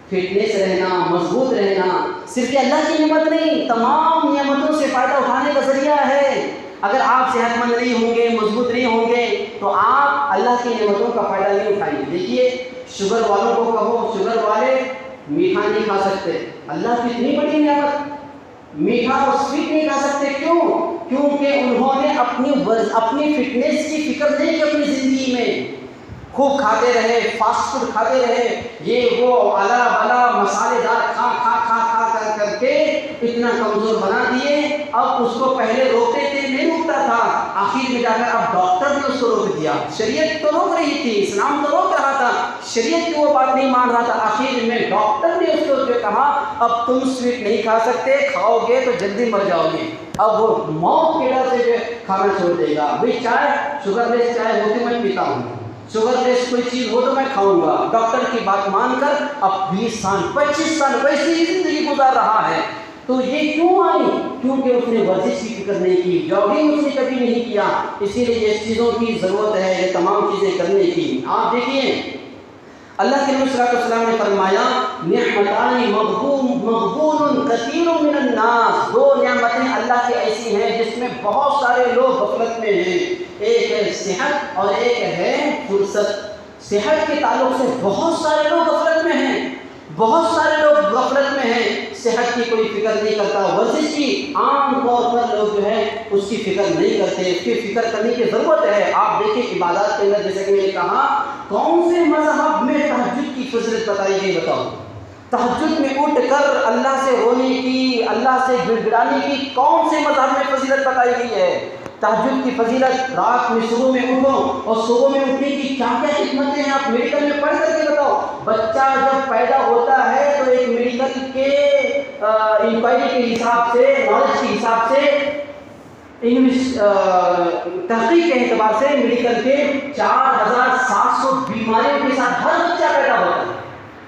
فٹنس رہنا، مضبوط رہنا صرف اللہ کی نعمت نہیں، تمام نعمتوں سے فائدہ اٹھانے کا ذریعہ ہے۔ اگر آپ صحت مند نہیں ہوں گے، مضبوط نہیں ہوں گے، تو آپ اللہ کی نعمتوں کا فائدہ نہیں اٹھائیں گے۔ دیکھیے شوگر والوں کو کہو، شوگر والے میٹھا نہیں کھا سکتے، اللہ کی اتنی بڑی نعمت، میٹھا اور سویٹ نہیں کھا سکتے، کیوں؟ کیونکہ انہوں نے اپنی فٹنس کی فکر نہیں کی اپنی زندگی میں، خوب کھاتے رہے، فاسٹ فوڈ کھاتے رہے، یہ وہ الا بلا مسالے دار کھا کر کے اتنا کمزور بنا دیے۔ اب اس کو پہلے روکتے تھے، نہیں روکتا تھا، آخر میں جا کر اب ڈاکٹر نے اس کو روک دیا۔ شریعت تو روک رہی تھی، اسلام تو روک رہا تھا، شریعت کی وہ بات نہیں مان رہا تھا، آخر میں ڈاکٹر نے اس کو جو کہا اب تم سویٹ نہیں کھا سکتے، کھاؤ گے تو جلدی مر جاؤ گے۔ اب وہ موت کے ڈر سے جو کھانا چھوڑ دے گا۔ بھئی چائے، شوگر لیس چائے ہوتی میں پیتا ہوں، شوگر لیس کوئی چیز ہو تو میں کھاؤں گا، ڈاکٹر کی بات مان کر اب 20 سال 25 سال ویسے ہی زندگی گزار رہا ہے۔ تو یہ کیوں آئی؟ کیونکہ اس نے ورزش کی فکر نہیں کی، جاگنگ اس نے کبھی نہیں کیا، اسی لیے اس چیزوں کی ضرورت ہے، یہ تمام چیزیں کرنے کی۔ آپ دیکھیے اللہ کے نبی صلی اللہ علیہ وسلم نے فرمایا نعمتان مغبون کثیر من الناس، دو نعمتیں اللہ کی ایسی ہیں جس میں بہت سارے لوگ غفلت میں ہیں، ایک ہے صحت اور ایک ہے فرصت۔ صحت کے تعلق سے بہت سارے لوگ غفلت میں ہیں، بہت سارے لوگ غفلت میں ہیں، صحت کی کوئی فکر نہیں کرتا، ورزش کی عام طور پر لوگ جو ہے اس کی فکر نہیں کرتے، اس کی فکر کرنے کی ضرورت ہے۔ آپ دیکھیں عبادات کے اندر جیسے کہ میں نے کہا، کون سے مذہب میں تہجد کی فضیلت بتائی گئی؟ بتاؤ، تہجد میں اٹھ کر اللہ سے رونے کی، اللہ سے گڑ گڑانے کی کون سے مذہب میں فضیلت بتائی گئی ہے؟ تہجد کی فضیلت، رات میں صبح میں اٹھو، اور صبح میں اٹھنے کی کیا کیا حکمتیں ہیں آپ میڈیکل میں پڑھ کر کے بتاؤ۔ بچہ جب پیدا ہوتا ہے تو ایک میڈیکل کے انکوائری کے حساب سے، نالج کے حساب سے، تحقیق کے اعتبار سے میڈیکل کے 4700 بیماریوں کے ساتھ ہر بچہ پیدا ہوتا ہے،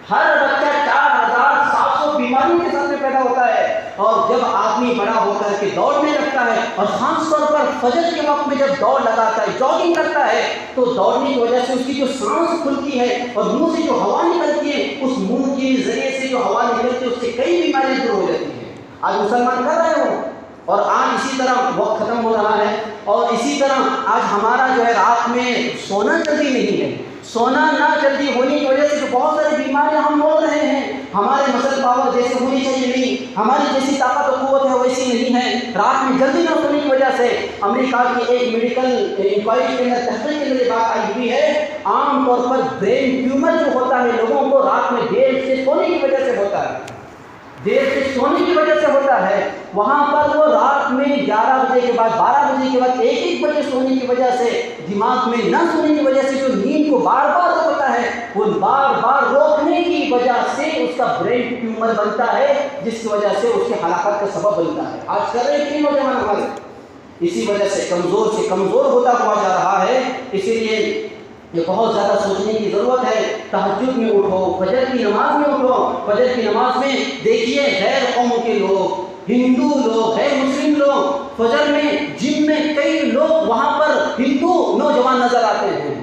ہر بچہ 4700 بیماریوں کے ساتھ میں پیدا ہوتا ہے۔ اور جب آدمی بڑا ہو کر کے دوڑنے لگتا ہے، اور خاص طور پر فجر کے وقت میں جب دوڑ لگاتا ہے، جاگنگ کرتا ہے، تو دوڑنے کی وجہ سے اس کی جو سانس کھلتی ہے اور منہ سے جو ہوا نکلتی ہے، اس منہ کے ذریعے سے جو ہوا نکلتی ہے اس سے کئی بیماریاں دور ہو جاتی ہیں۔ آج مسلمان کر رہے ہو، اور آج اسی طرح وقت ختم ہو رہا ہے، اور اسی طرح آج ہمارا جو ہے رات میں سونا جلدی نہیں ہے، سونا نہ جلدی ہونے کی وجہ سے جو بہت ساری بیماریاں ہم موڑ رہے ہیں، ہمارے مسل پاور جیسے ہونی چاہیے نہیں، ہماری جیسی طاقت و قوت ہے ویسی نہیں ہے، رات میں جلدی نہ سونے کی وجہ سے۔ امریکہ کی ایک میڈیکل انکوائری کے اندر تحقیق کے لیے بات آئی ہوئی ہے، عام طور پر برین ٹیومر جو ہوتا ہے لوگوں کو رات میں دیر سے سونے کی وجہ سے ہوتا ہے، دیر سے سونے کی وجہ سے ہوتا ہے، وہاں پر وہ رات میں 11 بجے کے بعد 12 بجے کے بعد 1 بجے سونے کی وجہ سے، دماغ میں نہ سونے کی وجہ سے جو نیند کو بار بار روکتا ہے، وہ بار بار روکنے کی وجہ سے اس کا برین ٹیومر بنتا ہے، جس کی وجہ سے اس کے ہلاکت کا سبب بنتا ہے۔ آج کر رہے ہیں نوجوان ہمارے، اسی وجہ سے کمزور سے کمزور ہوتا ہوا جا رہا ہے۔ اسی لیے یہ بہت زیادہ سوچنے کی ضرورت ہے۔ تہجد میں اٹھو، فجر کی نماز میں اٹھو، فجر کی نماز میں دیکھیے غیر قوموں کے لوگ، ہندو لوگ، غیر مسلم لوگ، فجر میں جم میں کئی لوگ وہاں پر ہندو نوجوان نظر آتے ہیں،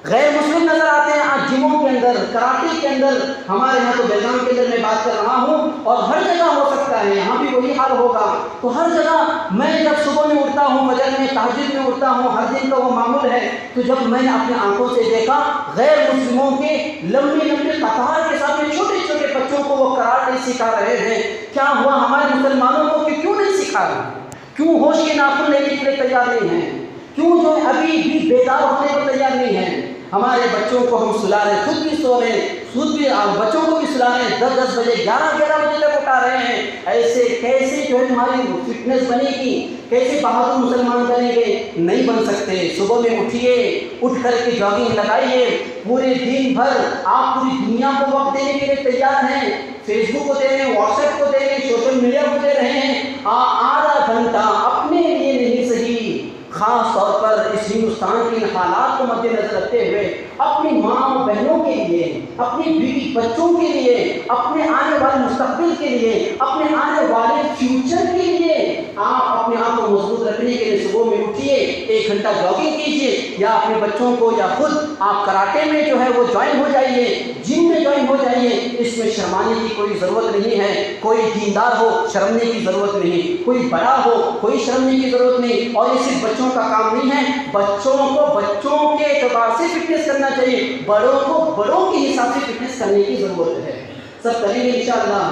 غیر مسلم نظر آتے ہیں آج جموں کے اندر، کراچی کے اندر، ہمارے یہاں تو بیلگام کے اندر میں بات کر رہا ہوں، اور ہر جگہ ہو سکتا ہے، یہاں بھی وہی حال ہوگا۔ تو ہر جگہ میں جب صبح میں اٹھتا ہوں، فجر میں تہجد میں اٹھتا ہوں، ہر دن کا وہ معمول ہے، تو جب میں نے اپنی آنکھوں سے دیکھا غیر مسلموں کے لمبی لمبی قطار کے ساتھ چھوٹے چھوٹے بچوں کو وہ کراٹے سکھا رہے ہیں، کیا ہوا ہمارے مسلمانوں کو کہ کیوں نہیں سکھا رہے؟ کیوں ہوش کے ناخن لینے کے لیے تیار نہیں ہیں؟ کیوں جو ابھی بھی بیدار ہونے کو تیار نہیں ہیں؟ ہمارے بچوں کو ہم سلا رہے، خود بھی سو رہے، خود بھی بچوں کو بھی سلا رہے، 10 بجے 11 بجے تک اٹھا رہے ہیں۔ ایسے کیسے جو ہے تمہاری فٹنس بنے گی؟ کیسے بہادر مسلمان بنیں گے؟ نہیں بن سکتے۔ صبح میں اٹھیے، اٹھ کر کے جاگنگ لگائیے، پورے دن بھر آپ پوری دنیا کو وقت دینے کے لیے تیار ہیں، فیس بک کو دے رہے ہیں، واٹس ایپ کو دے رہے ہیں، سوشل میڈیا کو دے رہے ہیں، آدھا گھنٹہ اپنے لیے نہیں صحیح، خاص طور پر اس ہندوستان کے حالات کو مد نظر رکھتے ہوئے اپنی ماں بہنوں کے لیے، اپنی بیوی بچوں کے لیے، اپنے آنے والے مستقبل کے لیے، اپنے آنے والے فیوچر کے لیے آپ اپنے آپ کو مضبوط رکھنے کے لیے صبح میں اٹھیے، 1 گھنٹہ جاگنگ کیجیے، یا اپنے بچوں کو یا خود آپ کراٹے میں جو ہے وہ جوائن ہو جائیے، جم میں جوائن ہو جائیے۔ اس میں شرمانے کی کوئی ضرورت نہیں ہے، کوئی دیندار ہو شرمنے کی ضرورت نہیں، کوئی بڑا ہو کوئی شرمنے کی ضرورت نہیں۔ اور یہ صرف بچوں کا کام نہیں ہے، بچوں کو بچوں کے اعتبار سے فٹنس کرنا چاہیے، بڑوں کو بڑوں کے حساب سے فٹنس کرنے کی ضرورت ہے۔ سب کریں گے انشاءاللہ۔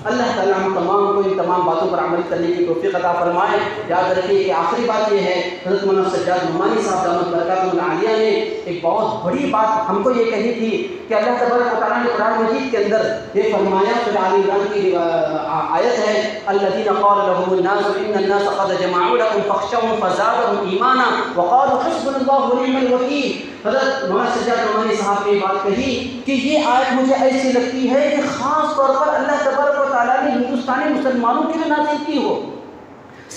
اللہ تعالیٰ ہم تمام کو ان تمام باتوں پر عمل کرنے کی توفیق عطا فرمائے۔ یاد رکھیے کہ آخری بات یہ ہے، حضرت مولانا سجاد نعمانی صاحب دامت برکاتہ العالیہ نے ایک بہت بڑی بات ہم کو یہ کہی تھی کہ اللہ تبارک و تعالیٰ نے قرآن مجید کے اندر یہ فرمایا، سورہ آل عمران کی آیت ہے، الذین قال لهم الناس ان الناس قد جمعوا لكم فاخشوهم فزادهم ایمانا وقالوا حسبنا اللہ ونعم الوکیل۔ حضرت مولانا سجاد نعمانی صاحب نے یہ بات کہی کہ یہ آیت مجھے ایسی لگتی ہے کہ خاص طور پر اللہ تبارک و تعالیٰ نے ہندوستانی مسلمانوں کے لیے نازل کی ہو،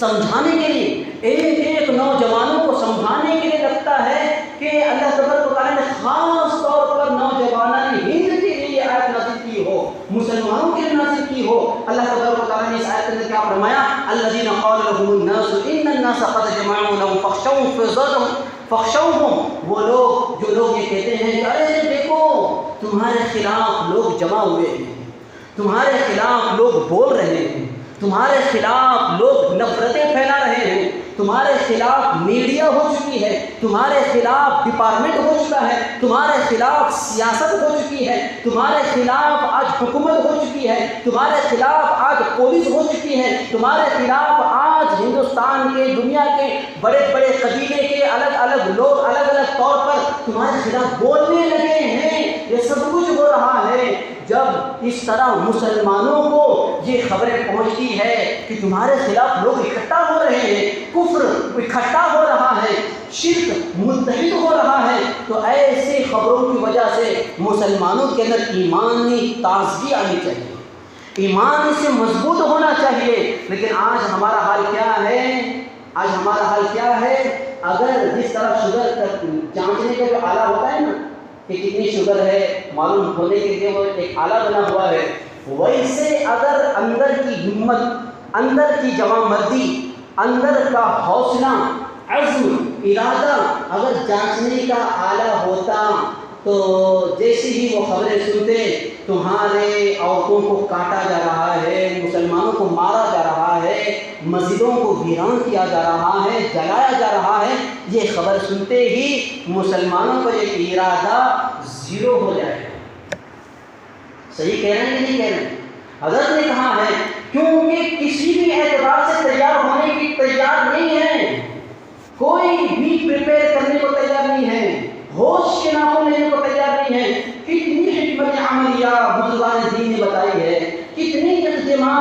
سمجھانے کے لیے، ایک ایک نوجوانوں کو سمجھانے کے لیے لگتا ہے کہ اللہ تبارک و تعالیٰ نے خاص طور پر نوجوانان ہند کے لیے یہ آیت نازل کی ہو، مسلمانوں کے لیے نازل کی ہو۔ اللہ تبارک و تعالیٰ نے اس آیت کے اندر کیا فرمایا؟ الذین قال لهم الناس ان الناس قد جمعوا لهم فاخشوهم، وہ لوگ جو لوگ یہ کہتے ہیں کہ ارے دیکھو تمہارے خلاف لوگ جمع ہوئے ہیں، تمہارے خلاف لوگ بول رہے ہیں، تمہارے خلاف لوگ نفرتیں پھیلا رہے ہیں، تمہارے خلاف میڈیا ہو چکی ہے، تمہارے خلاف ڈپارٹمنٹ ہو چکا ہے، تمہارے خلاف سیاست ہو چکی ہے، تمہارے خلاف آج حکومت ہو چکی ہے، تمہارے خلاف آج پولیس ہو چکی ہے، تمہارے خلاف آج ہندوستان کے دنیا کے بڑے بڑے قبیلے کے الگ الگ لوگ الگ الگ طور پر تمہارے خلاف بولنے لگے ہیں۔ یہ سب کچھ ہو رہا ہے جب اس طرح مسلمانوں کو یہ خبریں پہنچتی ہے کہ تمہارے خلاف لوگ اکٹھا ہو رہے ہیں، کفر اکٹھا ہو رہا ہے، شرک متحد ہو رہا ہے، تو ایسے خبروں کی وجہ سے مسلمانوں کے اندر ایمانی تازگی آنی چاہیے، ایمان اس سے مضبوط ہونا چاہیے۔ لیکن آج ہمارا حال کیا ہے؟ آج ہمارا حال کیا ہے؟ اگر جس طرح شوگر جانچنے کا جو آلہ ہوتا ہے نا کہ کتنی شوگر ہے معلوم ہونے کے لیے وہ ایک آلہ بنا ہوا ہے، ویسے اگر اندر کی ہمت، اندر کی جوان مردی، اندر کا حوصلہ، عزم، ارادہ اگر جانچنے کا آلہ ہوتا تو جیسے ہی وہ خبریں سنتے تمہارے عورتوں کو کاٹا جا رہا ہے، مسلمانوں کو مارا جا رہا ہے، مسجدوں کو ویران کیا جا رہا ہے، جلایا جا رہا ہے، یہ خبر سنتے ہی مسلمانوں کا یہ ارادہ زیرو ہو جائے۔ صحیح کہہ رہے ہیں کہ نہیں کہہ رہے ہیں؟ حضرت نے کہا ہے کیونکہ کسی بھی اعتبار سے تیار ہونے کی تیار نہیں ہے، کوئی بھی پریپیئر کرنے کو تیار نہیں ہے، ہوش کے ناخن لینے کو تیار نہیں ہے۔ کتنی حکمت عملیہ بزرگان دین نے بتائی ہے، کتنی اجتماع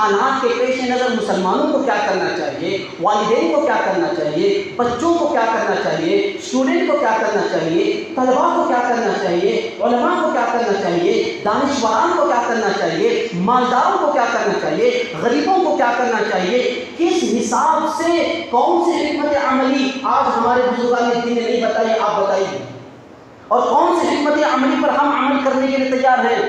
امکانات کے پیش نظر مسلمانوں کو کیا کرنا چاہیے، والدین کو کیا کرنا چاہیے، بچوں کو کیا کرنا چاہیے، اسٹوڈنٹ کو کیا کرنا چاہیے، طلباء کو کیا کرنا چاہیے، علماء کو کیا کرنا چاہیے، دانشوران کو کیا کرنا چاہیے، مالداروں کو کیا کرنا چاہیے، غریبوں کو کیا کرنا چاہیے، کس حساب سے کون سی حکمت عملی آج ہمارے بزرگان دین نے نہیں بتائی، آپ بتائیے، اور کون سی حکمت عملی پر ہم عمل کرنے کے لیے تیار ہیں،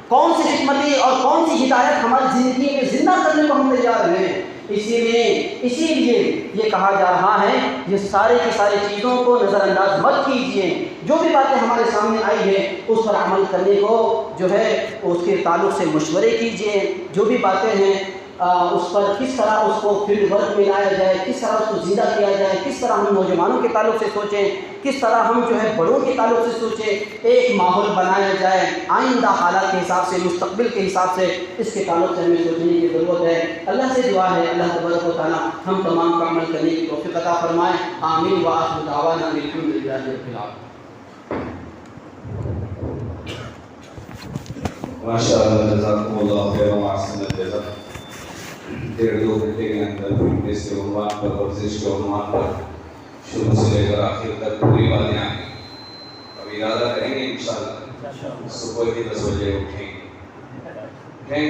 کون سی حکمتی اور کون سی ہدایت ہماری زندگی میں زندہ کرنے کو ہم تیار ہیں۔ اسی لیے یہ کہا جا رہا ہے یہ سارے کی ساری چیزوں کو نظر انداز مت کیجیے، جو بھی باتیں ہمارے سامنے آئی ہے اس پر عمل کرنے کو جو ہے اس کے تعلق سے مشورے کیجیے، جو بھی باتیں ہیں اس پر کس طرح اس کو فیلڈ ورک میں لایا جائے، کس طرح اس کو زندہ کیا جائے، کس طرح ہم نوجوانوں کے تعلق سے سوچیں، کس طرح ہم جو ہے بڑوں کے تعلق سے سوچیں، ایک ماحول بنایا جائے آئندہ حالات کے حساب سے، مستقبل کے حساب سے، اس کے تعلق سے ہمیں سوچنے کی ضرورت ہے۔ اللہ سے دعا ہے اللہ تبارک و تعالیٰ ہم تمام کا عمل کرنے کی توفیق عطا فرمائے، آمین وآخر دعوانا الحمدللہ رب العالمین۔ ماشاءاللہ، جزاکم اللہ خیر و احسن الجزاء۔ 1.5 گھنٹے کے اندر فٹنس کے عنوان پر، ورزش کے عنوان پر شروع سے لے کر آخر تک پوری باتیں آئیں گی۔ اب ارادہ کریں گے انشاءاللہ صبح کی 10 بجے اٹھیں گے۔